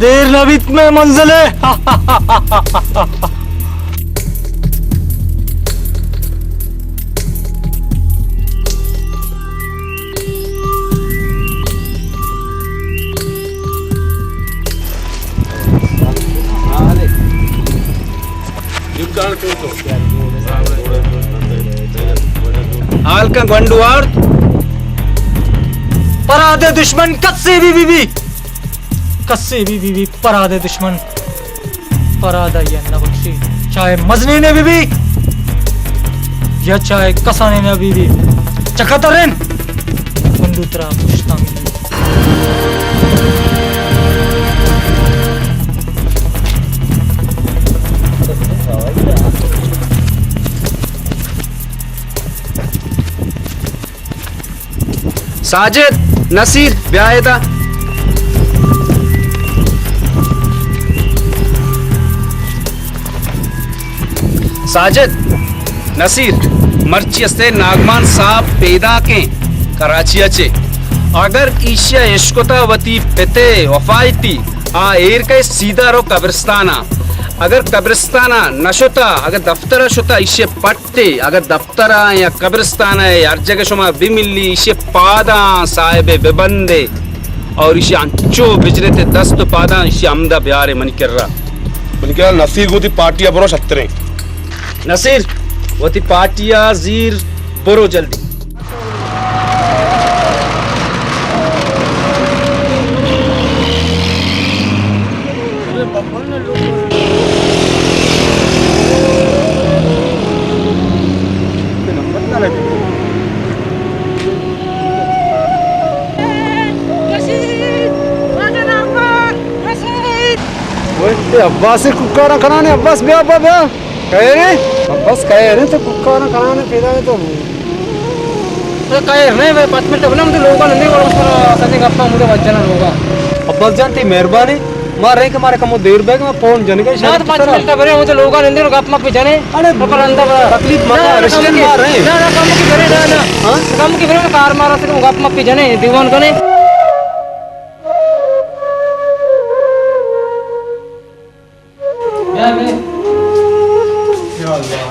Speaker 14: देर नबीत में मंजिल है
Speaker 3: हाल का गंडुआर
Speaker 14: परादे दुश्मन कस्से भी बीबी कस्से भी बीबी परादे दुश्मन परादा या न बख्शी चाहे मजनी ने बीबी या चाहे कसाने ने बीबी चखतरेन बंदूतरा पुश्तामी
Speaker 3: साजिद नसीर ब्याह साजिद नसीर मर्ची से नागमान साहब पैदा के कराची अचे अगर ईशिया इश्कोता वती पिते वफायती आ एर के सीधा रो कब्रिस्ताना अगर कब्रिस्ताना नशोता अगर दफ्तर शुता इशे पट्टे अगर दफ्तरा या कब्रिस्तान है हर जगह शुमा भी मिली इशे पादा साहिबे बेबंदे और इशे अंचो बिजरे ते दस्त पादा इशे अमदा ब्यारे मन कर रहा
Speaker 20: मन क्या नसीर गोती पार्टियां बरो छतरे
Speaker 3: नसीर वती पार्टियां जीर बरो जल्दी
Speaker 17: अब्बास से कुक्का कराने अब्बास ब्याह ब्याह कहे रे अब्बास कहे रे तो कुक्का कराने पैदा है तो
Speaker 14: कहे नहीं भाई 5 मिनट बना मुझे लोगों ने और उसका संग अपना मुझे बचना होगा
Speaker 2: अब्बास जानती मेहरबानी मार रहे के मारे कम देर बैग में फोन जन के
Speaker 14: शायद 5 मिनट बने मुझे लोगों ने और गप पे जाने
Speaker 2: अरे
Speaker 14: पर अंदर
Speaker 2: तकलीफ मत रिश्ते मार रहे
Speaker 14: ना काम की करे ना हां काम की करे कार मारा से गप पे जाने दीवान कने या मैं
Speaker 2: या अल्लाह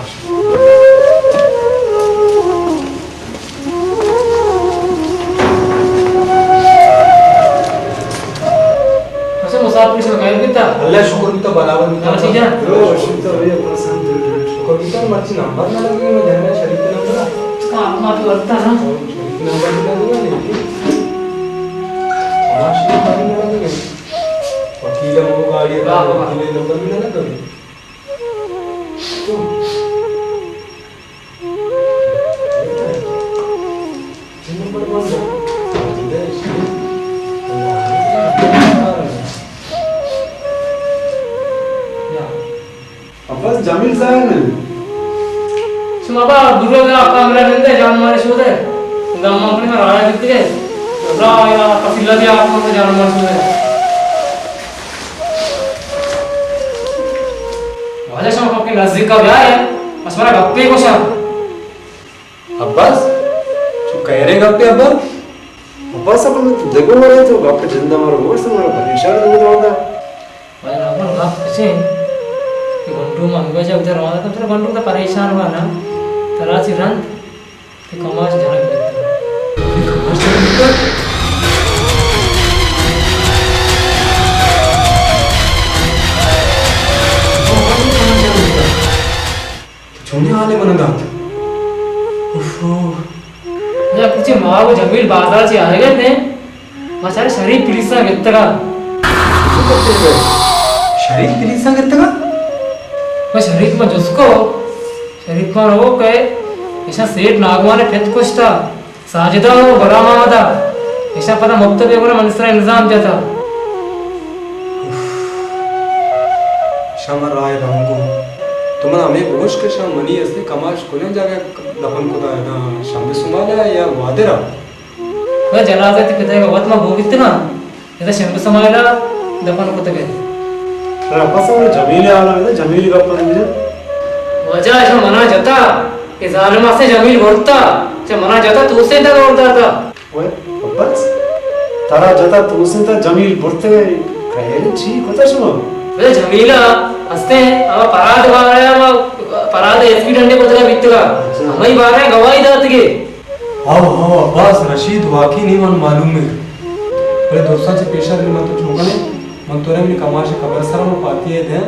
Speaker 14: ऐसे मुसाफिर से गायब किता
Speaker 2: अल्लाह शुक्र की तो बराबर में
Speaker 14: चीज है
Speaker 2: रो शुक्र है अपना सन शुक्र की तो मर्ची नंबर ना लगे मैं जानना शरीफ नंबर
Speaker 14: इसका अपना तो लगता ना
Speaker 2: नंबर ना दूंगा लेकिन हमारा शरीफ नंबर ना लगे वकील वो गाड़ी का वकील नंबर भी ना लगे तो
Speaker 17: जमील साहब ने
Speaker 9: सुमाबा दुर्गा कमरा नंदे जान मारे शोदे गांव में अपने राजा कितने राया कपिला दिया आपको जान मारे शोदे राजा शाम आपके नजदीक का ब्याह है बस मेरा गप्पे को शाम
Speaker 2: अब्बास जो कह रहे गप्पे
Speaker 17: अब्बास अपन देखो रहे तो गप्पे जिंदा मारो वो से मारो परेशान हो जाता
Speaker 9: भाई अपन गप कैसे कि बंटू मंगवा जब उधर रहा तो तेरा बंटू तो परेशान हुआ ना तेरा चिरंत कि कमाज झलक देता
Speaker 2: छोने वाले बनगा
Speaker 9: या कुछ माँ वो जमील बाजार से आए गए थे वहाँ सारे शरीफ पुलिसा गिरता
Speaker 2: शरीफ पुलिसा गिरता
Speaker 9: मैं शरीफ में जिसको शरीफ में वो कहे ऐसा सेठ नागवा ने फिर कुछ था साजिदा हो बड़ा मामदा ऐसा पता मुक्तब है बड़ा मनसरा इंतजाम जाता
Speaker 2: शामर राय रहूंगो तुम्हारा हमें गोश के शाम मनी असली कमाश कोने जाके दफन को था ना शाम में सुमाला या वादेरा
Speaker 9: वह जनाजा ते पिता का वत में भोगित ना ये शाम में सुमाला दफन को तके
Speaker 17: अब्बास ने जमील आला है जमील का अपन मुझे
Speaker 9: वजह ऐसा मना जाता कि जालिमा से जमील बोलता जब मना जाता तो उससे तक बोलता था
Speaker 17: ओए अब्बास तारा जाता तो उससे तक जमील बोलते कहे छी कोता सुनो
Speaker 9: वे जमीला हंसते हैं अब पराध बारे अब पराध एसपी डंडे बदला बितगा हमें बारे गवाही दात के
Speaker 2: आओ अब्बास रशीद वाकई नहीं मन मालूम है बड़े दोस्तों से पेशा कर मन तो छोकने मन तोरे में कमाश खबर सर में पाती है दे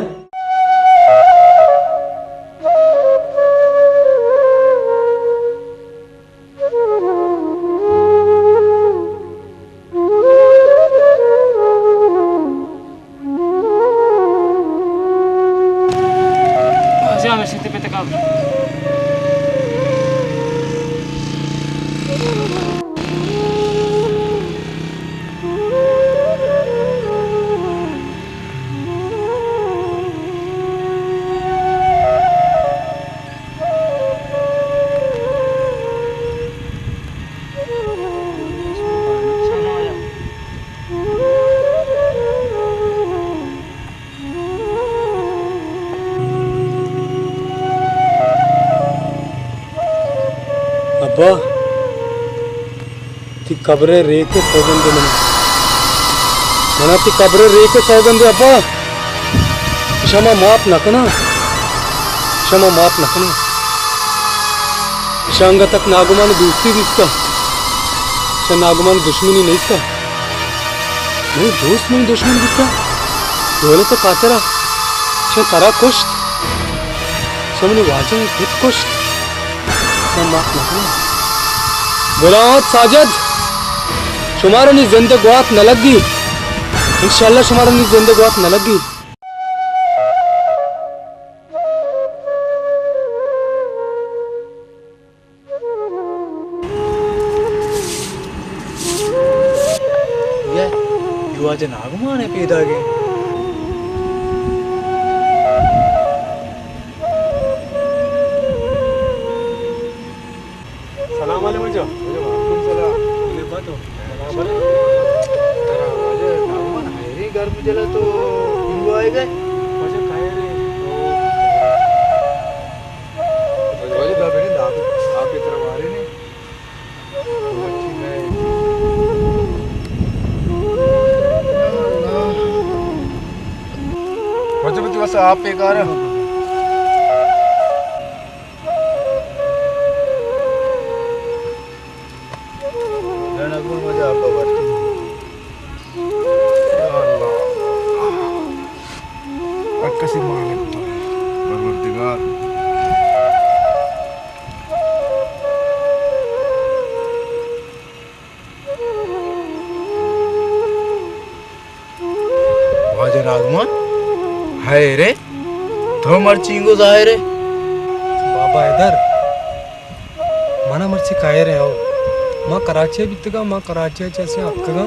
Speaker 2: अब्बा ती कब्रे रेके सौगंध मना ती कब्रे रेके सौगंध अब्बा क्षमा माफ नकना शांगा तक नागुमान दोस्ती दिसता नागुमान दुश्मनी नहीं इसका नहीं दोस्त नहीं दुश्मन दिसता बोले तो कातरा तारा कुश्त समने वाजे खुद कुश्त गुलामत साजिद शुमारा नी जिंदगी वात न लगी इंशाल्लाह शुमारा नी जिंदगी वात न लगी
Speaker 14: ये युवा जन आगमाने पैदा गए
Speaker 17: सलाम वाले मुझे वालेकुम सलाम बोले बात हो तेरा आज नागमन हैरी घर में जला तो हिंदू आए गए मुझे कहे रे तो वाले बाबे ने दाग आप की तरफ आ रहे ने अच्छी मैं मुझे बस आप पे आ रहे हो हाय रे तो मर्चिंगो जाए रे
Speaker 2: बाबा इधर मना मर्ची काहे रे आओ मां कराची बितगा मां कराची जैसे आपका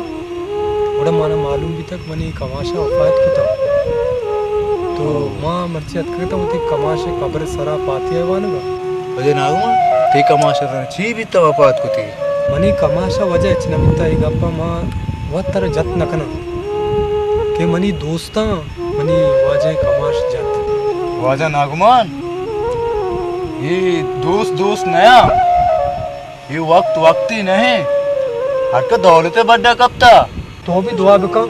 Speaker 2: बड़ा माना मालूम भी तक मनी कमाशा वफात को था तो माँ मर्ची अतकता होती कमाशे कब्र सरा पाती है वानगा
Speaker 17: अजे नागमा ते कमाशा ची बित्ता वापात कुती
Speaker 2: मनी कमाशा वजह इचना बित्ता ही गप्पा माँ वत्तर जत नकना के मनी दोस्ता मनी वाजे कमाश जत
Speaker 17: वाजा नागमान ये दोस्त नया ये वक्ती नहीं हटका दौलते बड्डा कब था
Speaker 2: तो भी दुआ बिका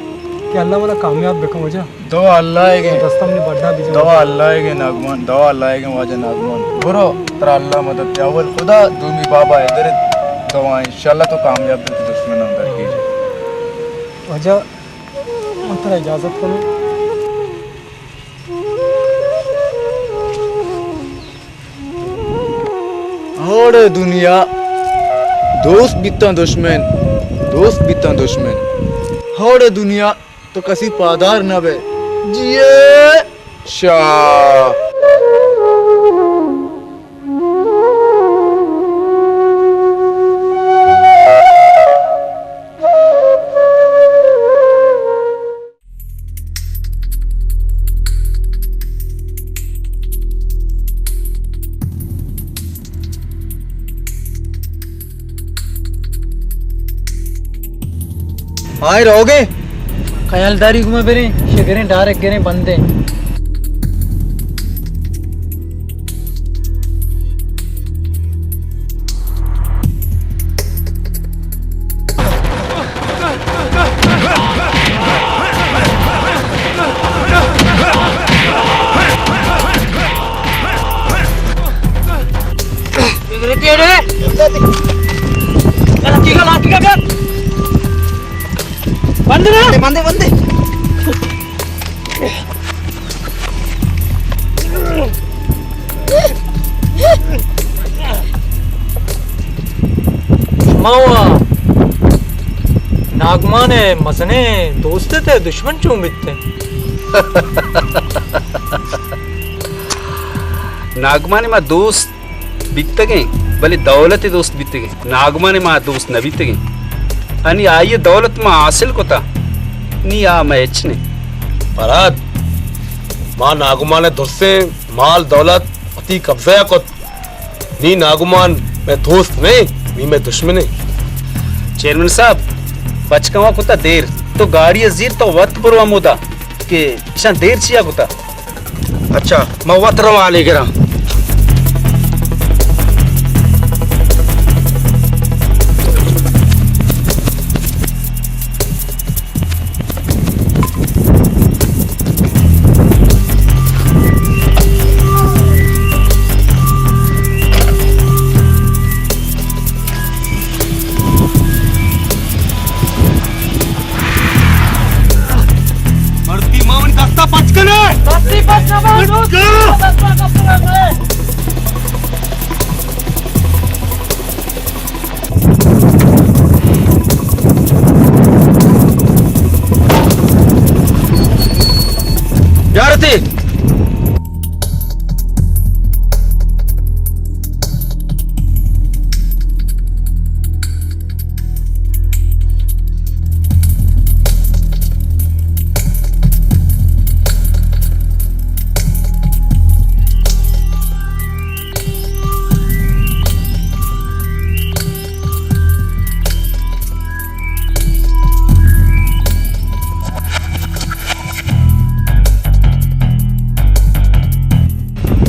Speaker 2: कि अल्लाह वाला कामयाब बिका वजह
Speaker 17: दवा अल्लाह के
Speaker 2: दस्ता में बड्डा भी
Speaker 17: दवा अल्लाह के नागमान दवा अल्लाह के वाजा नागमान बुरो तेरा अल्लाह मदद अव्वल खुदा दूमी बाबा इधर दवा इंशाल्लाह तो कामयाब भी दुश्मन अंदर की
Speaker 2: वजह मतलब इजाजत करो
Speaker 17: और दुनिया दोस्त बित्ता दुश्मन और दुनिया तो कसी पादार न बे जिए शाह
Speaker 15: आए रहोगे
Speaker 14: ख्यालदारी घूमे फिरे शिकरें डायरेक्ट गिरे बंदे
Speaker 15: बंदे
Speaker 14: मावा नागमा ने मसने दोस्त थे दुश्मन क्यों बिकते
Speaker 3: नागमा ने माँ दोस्त बिकते गए भले दौलत दोस्त बिकते गए नागमा ने माँ दोस्त न बिकते गए अनि आइए दौलत माँ हासिल को था नी आ मैच ने
Speaker 20: फराद माँ नागुमान दुस्से माल दौलत अति कब्जा को नी नागुमान मैं दोस्त नहीं नी मैं दुश्मन है
Speaker 3: चेयरमैन साहब बचकवा कुता देर तो गाड़ी अजीर तो वक्त पुरवा मुदा के शान देर चिया कुता
Speaker 20: अच्छा मैं वक्त रवा ले गिरा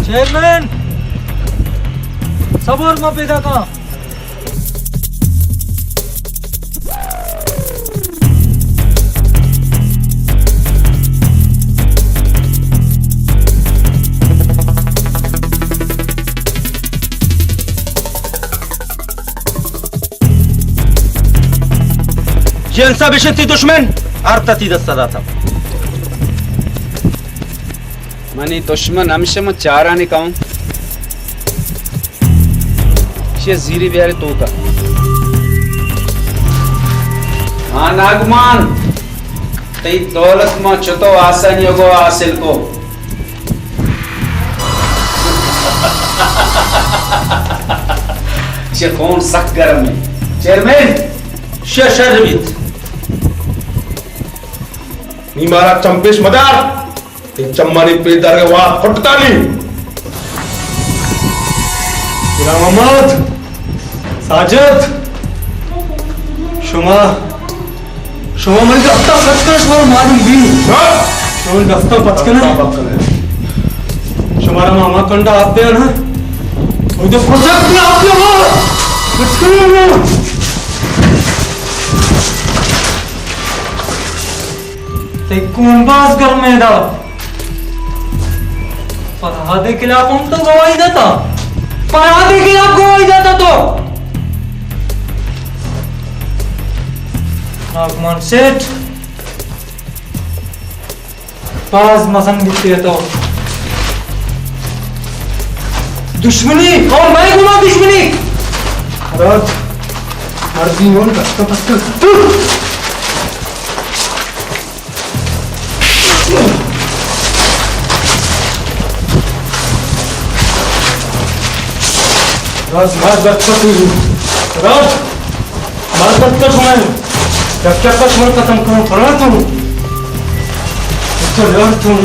Speaker 14: चेयरमैन सबर मा पैदा का
Speaker 15: जेंसा बिशती दुश्मन आरती दस्ता था
Speaker 3: मनी दुश्मन हमसे मैं चार आने का हूँ ये जीरी बिहारी तोता हाँ नागमान तई दौलत में चतो आसानी होगो हासिल को ये कौन सख्त गर्म है चेयरमैन
Speaker 20: नी मारा चंपेश मदार ये चम्मानी पेदार के वहां फटता नहीं।
Speaker 2: गुलाम मोहम्मद, साजिद, शुमा मैं दफ्तर पचकन शुमा मालूम भी शुमा दफ्तर पचकन शुमारा मामा कंडा आप दे ना मुझे प्रोजेक्ट में आप दे पचकन ते कौन बात कर में दा फरहाद के खिलाफ हम तो गवाही देता, फरहाद के खिलाफ गवाही देता तो नागमान सेठ पास मसन गिरते तो दुश्मनी और मैं गुमा दुश्मनी राज मर्दी होन कष्ट पस्त राज मार बच्चा तू राज मार बच्चा सुनाए जब तक मैं खत्म करूं पड़ा तुम तो लड़ तुम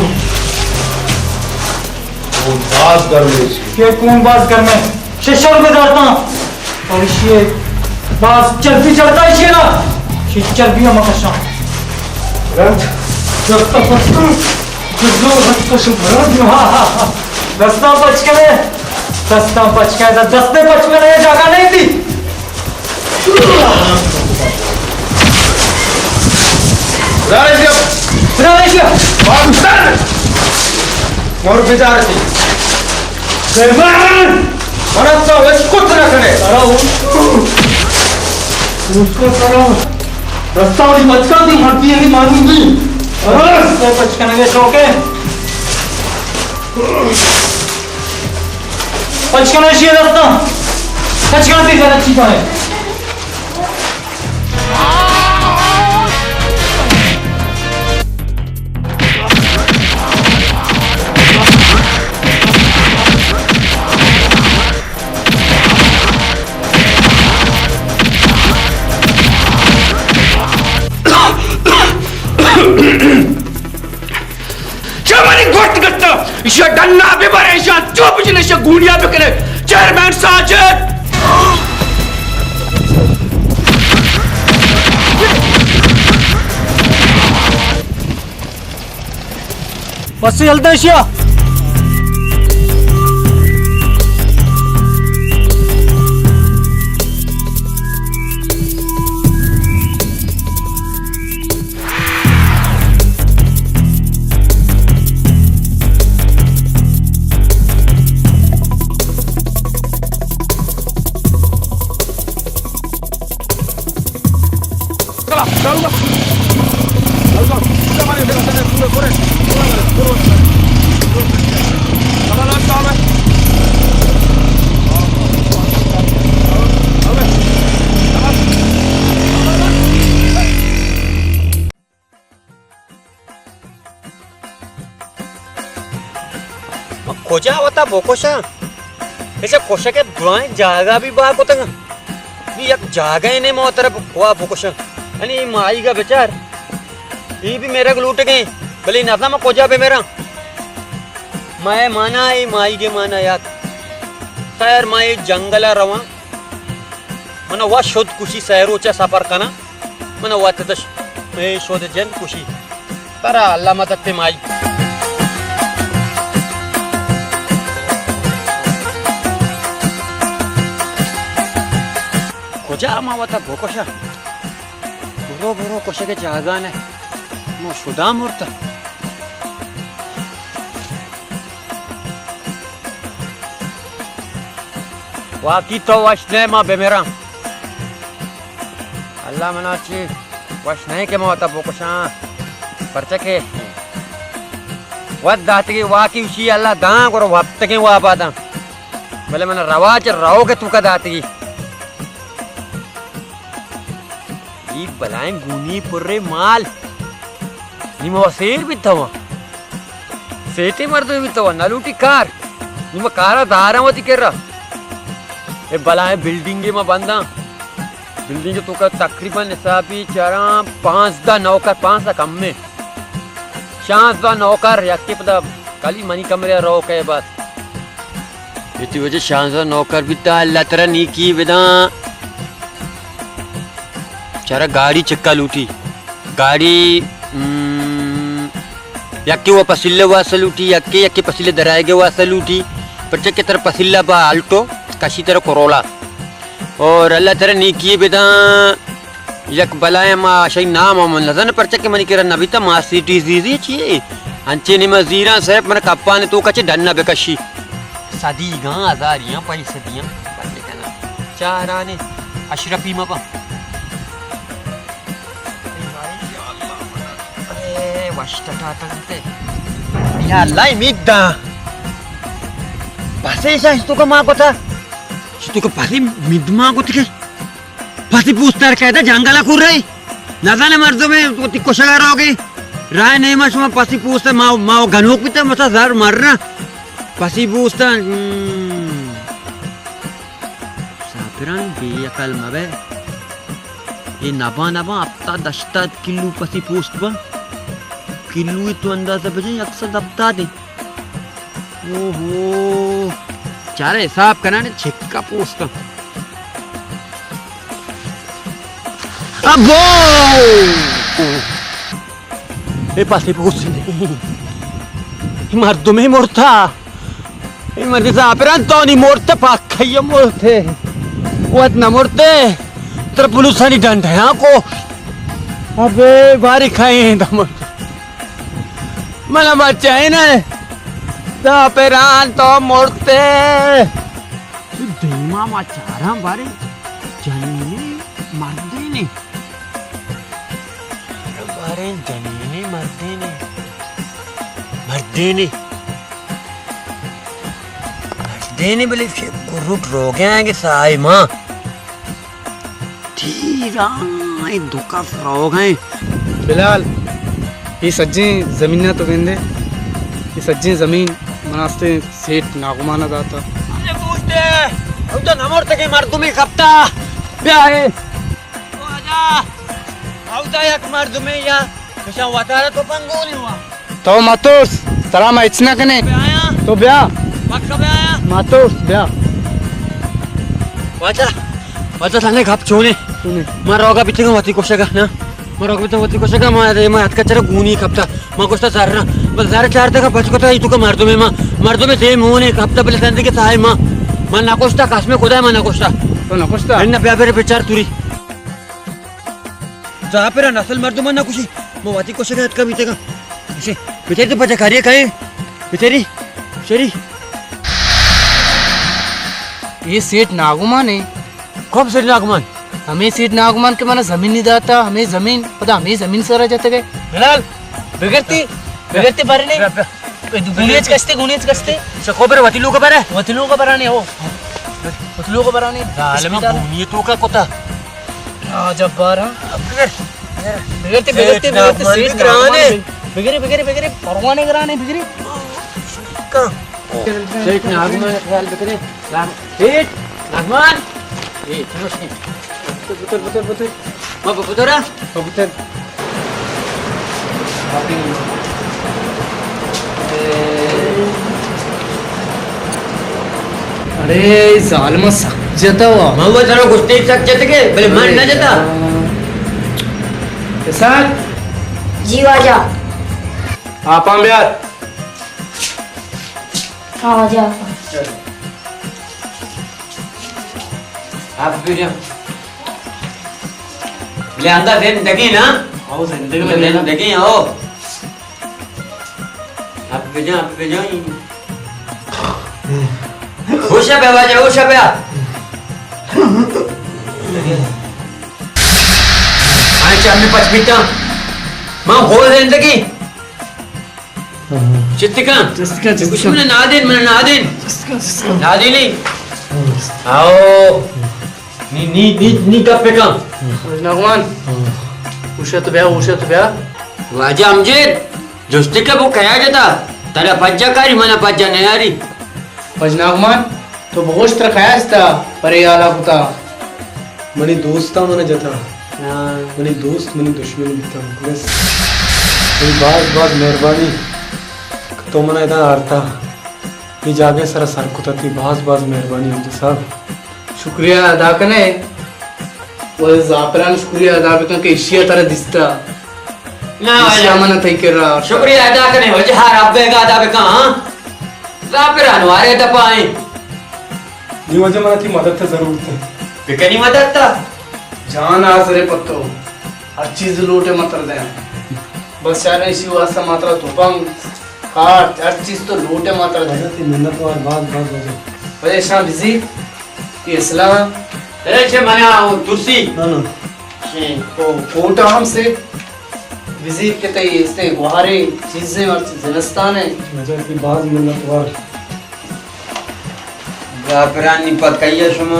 Speaker 20: वो बात कर ले
Speaker 2: के कौन बात कर मैं शिशर में जाता और ये बात चलती चलता है ना शिशर भी हम कशा रंग जब तक तुम जो रक्त से भरा दिया रास्ता बच गए दस्ते बच गए जगह नहीं थी
Speaker 20: और बेजार थी कुछ न करे
Speaker 2: उसको करो रास्ता वाली बचका थी मरती है मारूंगी अरे बचकन के शौक है बचकन है रास्ता बचकन भी ज्यादा चीज है
Speaker 3: डन्ना भी बरे जो बिजनेस गुंडिया भी करे चेयरमैन साजिद
Speaker 14: बस चलता है
Speaker 10: खोजा होता बोकोशा ऐसे कोशा के दुआएं जागा भी बाग होता है भी एक जागा ही नहीं मो तरफ हुआ बोकोशा अनी माई का बेचार ये भी मेरे को लूट गए भले ना मैं खोजा पे मेरा मैं माना ही माई के माना याद खैर माई जंगला रवा मना वह शोध कुशी सहरोचा सफर करना मना वह तदश मैं शोध जन कुशी तारा अल्लाह मदद ते माई खोजा मावता भोकोशा बुरो बुरो कोशे के जागान है मो शुदा मुर्ता वाकी तो वशने मा बेमेरा अल्लाह मनाची वशने के मावता भोकोशा परचे के वद दात की वाकी उसी अल्लाह दां करो वक्त के वा पादा भले मन रवाच रहो के तू का दात की बलाएं गुनी पुर्रे माल निम वसेर भी था सेते मर्द भी था नलूटी कार निम कारा धारावती कर रहा ए बलाएं बिल्डिंग में बंदा बिल्डिंग तो का तकरीबन हिसाबी चारा 5 दा 9 का 5 दा कम में शांत बा नौकर यक्के पदा काली मनी कमरे रो के बस इतनी वजह शांत बा नौकर भी ता अल्लाह तेरा नी की विदा चारा गाड़ी चक्का लूटी गाड़ी यक्के वो पसिल्ले वासा लूटी यक्के पसिल्ले दराएगे वासा लूटी पर चक्के तेरा पसिल्ला बा आल्टो कशी तेरा कोरोला और अल्लाह तेरा नी की विदा यक बलाय मा शै नाम अमन लजन पर चक्के मनी केरा नबीता मा सिटी जीजी छी अंचे ने मजीरा साहब मन कप्पाने तो कचे डन्ना बेकशी सदी गा हजारियां पैसे दियां बल्ले कना चाराने अशरफी मा पा ए वष्टटा तंते या लाई मिगदा पासे सा तो का मा कोता तो का पासे मिदमा को तिके पासे पूछतार कहता जंगला खुर रही नजाने मर्दों में तो तिको शगार हो गई राय नहीं मशमा पासी पूछता माओ गनोक भी तो मसा जार मरना पासी पूछता साफिरान बेअकल मबे ये नबा अपता दश्ता किल्लू पासी पूछत बा किल्लू तो अंदाजा बजे अक्सर दबता दे ओहो चारे हिसाब करना ने छिक्का पूछता अबो ये पासे पूछ नहीं मर्दों में मोड़ता ये मर्द साफिरान तो नहीं मोड़ते पाखिया मोड़ते वो इतना मोड़ते तेरा पुलिस नहीं डंड है को अबे बारी खाए दम मला बच्चा है ना साफिरान तो मोड़ते धीमा माचारा बारे जनीने मर्दे ने बारे जनीने मर्दे ने बोले गुरुट रो गया है कि साई माँ ठीक है दुका रोग है
Speaker 18: बिलाल ये सज्जे जमीन तो गेंदे ये सज्जे जमीन मनास्ते सेठ नागुमाना दाता
Speaker 10: अरे पूछते अब तो नमोर तक मर्दों में कपता ब्याह है तो आजा अब तो एक मर्दों में या कैसा वातावरण तो पंगो नहीं हुआ
Speaker 18: तो मातोस सलाम इतना कने तो ब्याह
Speaker 10: वक्त कब आया
Speaker 18: मातोस ब्याह
Speaker 10: वाचा थाने घाप छोने मारोगा पीछे का मती कोशेगा ना मारोगा पीछे मती कोशेगा मैं हाथ का चरा गुनी खपता मैं कोस्ता चार ना बस ज़ारे चार तक बच को था इतु का मर्दों में से मुँह ने खपता पहले संदे के साहे माँ नाकोस्ता काश में खुदा है माँ नाकोस्ता
Speaker 18: तो नाकोस्ता
Speaker 10: अन्ना प्यार पे बेचार तुरी जहाँ पे नस्ल मर्दों में ना कुछ मैं वाती कोशेगा हाथ का बीतेगा इसे बेचारी तो बचा खारिए खाए बेचारी बेचारी
Speaker 18: ये सेठ नागुमान है
Speaker 10: कब सेठ नागुमान
Speaker 18: हमें सेठ नागुमान के माना जमीन नहीं दाता हमें जमीन पता हमें जमीन से रह जाते गए बिलाल बिगड़ती बारे नहीं गुनेज कस्ते
Speaker 10: सकोबर वतीलू का बारे
Speaker 18: नहीं हो वतीलू का बराने
Speaker 10: जालमा गुनी तो का कोता
Speaker 18: जब्बार बिगड़ती सेठ ग्राने बिगड़े परवाने ग्राने बिगड़े
Speaker 10: का सेठ नागुमान ख्याल बिगड़े सेठ नागुमान ए चलो से पुतर मां पुतरा पुतर
Speaker 18: अरे जालमा सक जाता हुआ
Speaker 10: मैं वो जरा गुस्से सक जाते के भले मान ना जाता
Speaker 18: कैसा
Speaker 13: जी आजा
Speaker 18: आप आम यार
Speaker 13: आजा
Speaker 10: आप भी जा ले अंदर जिंदगी ना
Speaker 18: आओ जिंदगी में
Speaker 10: जिंदगी आओ आप भी जा होशा पे आए चार में 5 मिनट मां हो जिंदगी चित्तिका कुछ मैंने नादिन आओ नी कब पे काम
Speaker 18: नागुमान उषा तो ब्याह
Speaker 10: वाजा अमजेद जोस्तिका वो कहा जाता तारा पज्जा कारी मना पज्जा नहीं आ रही
Speaker 18: नागुमान तो बहुत तरह खाया था परे आला पुता
Speaker 2: मनी दोस्त था मना जता मनी दोस्त मनी दुश्मन भी था बस बहुत मेहरबानी तो मना इधर आरता ये जागे सर कुतती बहुत मेहरबानी हमसे साहब
Speaker 18: शुक्रिया अदा कने वो जाफरान शुक्रिया अदा करके के इशिया तरह दिसता
Speaker 10: ना
Speaker 18: इशिया मन थई कर रहा
Speaker 10: शुक्रिया अदा कने हो जहार अब्बे का अदा बेका हां जाफरान वारे तपाई
Speaker 2: ये वजह मना की मदद की जरूरत है
Speaker 10: बेकनी मदद था
Speaker 18: जान आसरे पत्तो हर चीज लूटे मत दे बस यार इसी वास्ता मात्रा तुपंग काट हर चीज तो लूटे मात्रा दे
Speaker 2: मेहनत और बहुत
Speaker 18: वजह शाम बिजी ये इस्लाम
Speaker 10: ऐसे मना तुलसी
Speaker 2: ना
Speaker 18: तो कोटा हमसे बिजी के ते इसने गुहारे चीजें और जिलस्तान है
Speaker 2: वजह की बहुत मेहनत और
Speaker 10: जाफरान नि पकैया शुम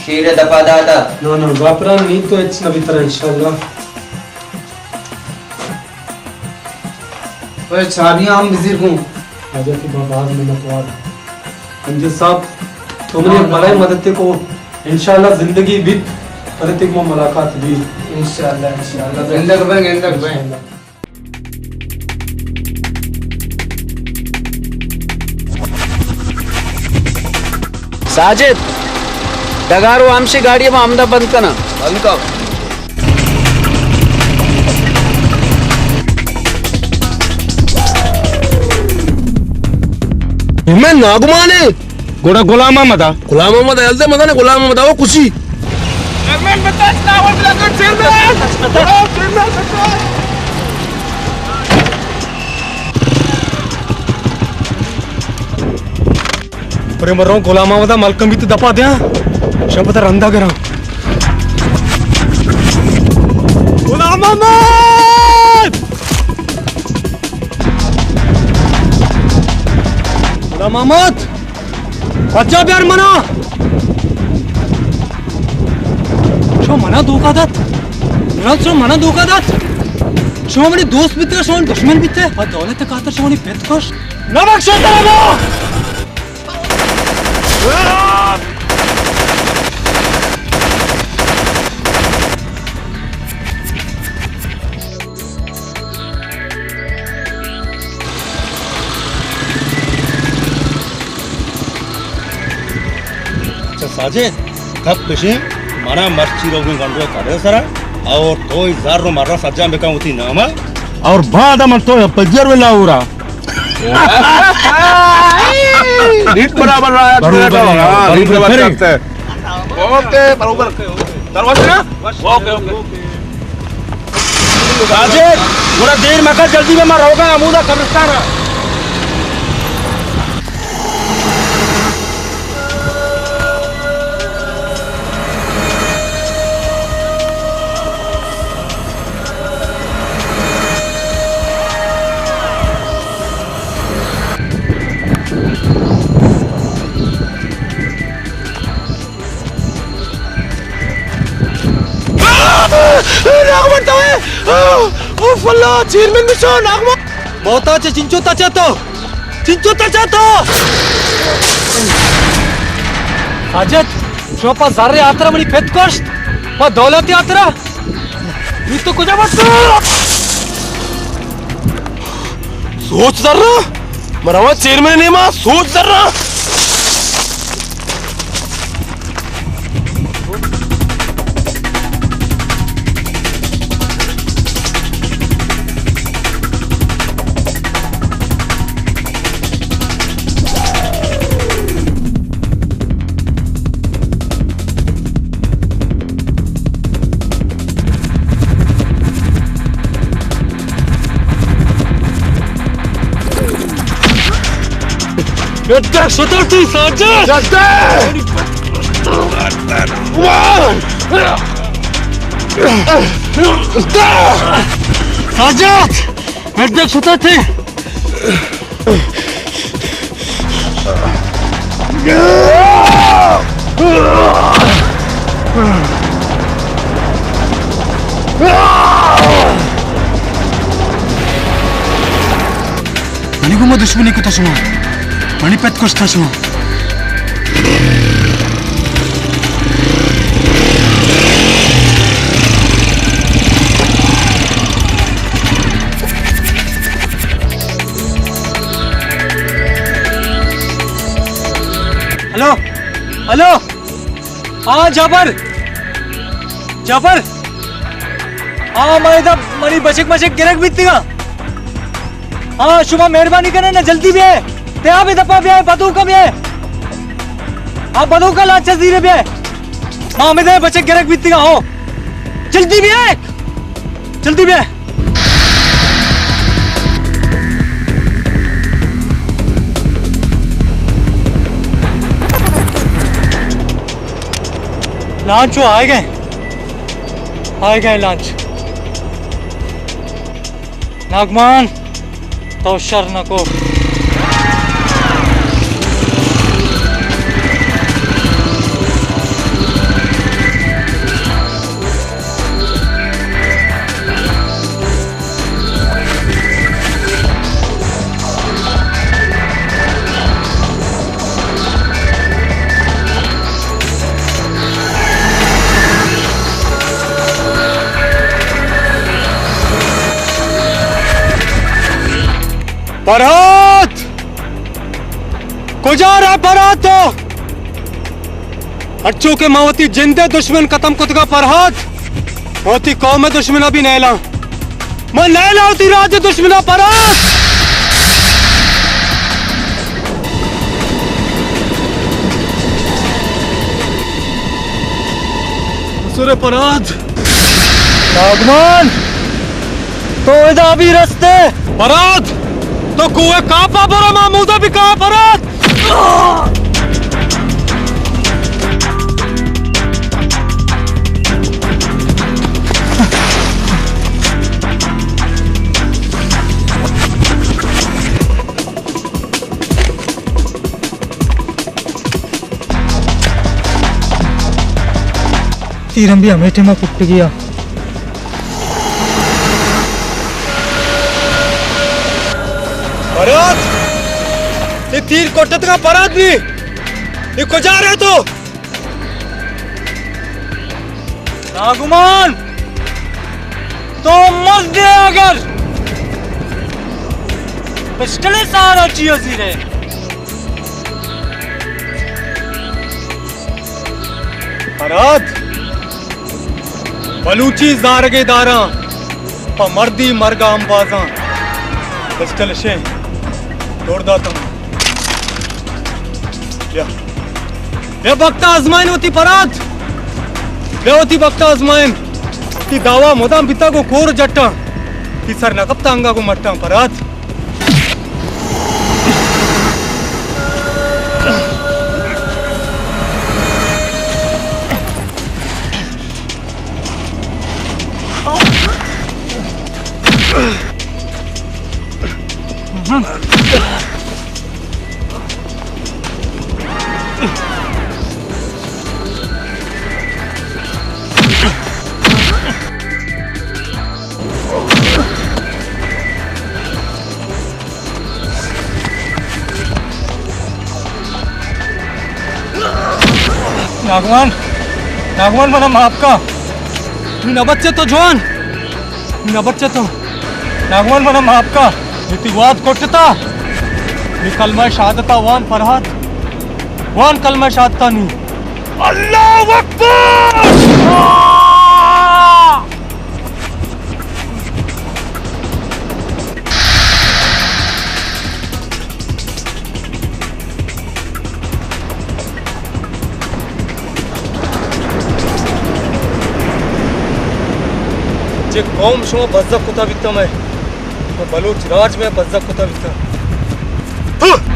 Speaker 10: शेर दपा दादा
Speaker 2: ना जाफरान नहीं तो इट्स नबी तरह इंशाल्लाह
Speaker 18: ओए चाबियां हम बिजी हूं
Speaker 2: वजह की बहुत मेहनत और अंजू साहब तुमने मलाई मदद को इंशाल्लाह जिंदगी भी मदद को मुलाकात भी
Speaker 18: इंशाल्लाह जिंदगी बन
Speaker 3: साजिद डगारो आमशी गाड़ी में आमदा बंद करना बंद कर
Speaker 20: मैं नागुमान है गोड़ा गुलाम अहमद एल्दे मदा ने गुलाम अहमद वो खुशी मैं बता ना वो ब्लैक
Speaker 2: पर मर रहा हूँ गुलाम अहमद मलकम भी तो दपा दिया शब्द रंदा करा गुलाम अहमद गुलाम अहमद अच्छा प्यार मना शो मना धोखा दात शो मना धोखा दात शो हमारे दोस्त भी थे शो दुश्मन भी थे और दौलत खातर शो हमारी पेट खुश न बख्शो तेरा
Speaker 11: साजिद थक पेशे माना मर्ची रोग में गंडो करे सरा और तो जार रो मारा सज्जा में काउती नामा और बाद मन तो पजर वेला उरा रीट बराबर रहा है रीट बराबर करते हैं ओके बराबर दरवाजा ना ओके साजिद थोड़ा देर में कर जल्दी में मार होगा अमूदा कब्रिस्तान
Speaker 20: नागमन तो है ओ फल्ला चेयरमैन मिशो नागमन
Speaker 2: मोता चे चिंचो ताचा तो हाजत शोपा जारे आतरा मनी फेत कोश पा दौलत आतरा ये तो कुछ मत
Speaker 20: सोच जरा मरावा चेयरमैन ने मां सोच जरा
Speaker 2: Yedek seterti saja. Sajat, yedek seterti. Ani ko mo dushmani ko ta semua. मणिपत कुछ था सुनो
Speaker 14: हेलो हाँ जाबर जाबर हाँ मैं इधर मरी बचक बचक गिरक बीतती का हाँ शुभा मेहरबानी करे ना जल्दी भी है ते आप दफा भी है बदू का भी है हाँ बदू का लाचा धीरे भी है हाँ मैं इधर बचक गिरक बीतती का हो जल्दी भी है जल्दी भी है लॉन्च आए गए लॉन्च नागमान तो शर न को फरहाद को जा रहा है फरहाद तो अच्छों के मावती जिंदे दुश्मन खत्म कुतगा फरहाद होती कौम दुश्मन अभी नैला मैं नैला होती राज्य दुश्मना फरहाद सुरे फरहाद नागमान तो इधर अभी रास्ते फरहाद तो कुएं कहां पा बोरा महमूदा भी कहां फरहाद तीरम भी अमेठे में फुट गया फरहाद ये तीर कोटत का फरहाद भी ये को जा रहे तो नागुमान तो मर दे अगर पिस्टले सारा चियो सीरे फरहाद बलूची जारगे दारा पर मर्दी मरगा अंबाजा पिस्टल शे तोड़दा तुम या वक्ता आजमाइन होती फरहाद या होती वक्ता आजमाइन कि दावा मोदाम पिता को कोर जट्टा कि सर नकब तांगा को मट्टा फरहाद नागवान नागवान मना आपका मीना बच्चे तो जवान मीना बच्चे तो नागवान मना आपका इतिवाद कोटता ये कलमा शहादता वान फरहाद वान कलमा शहादता नहीं अल्लाह अकबर जे कौम शो बज्जक कुता विकता मैं बलूच राज में बज्जक कुता विकता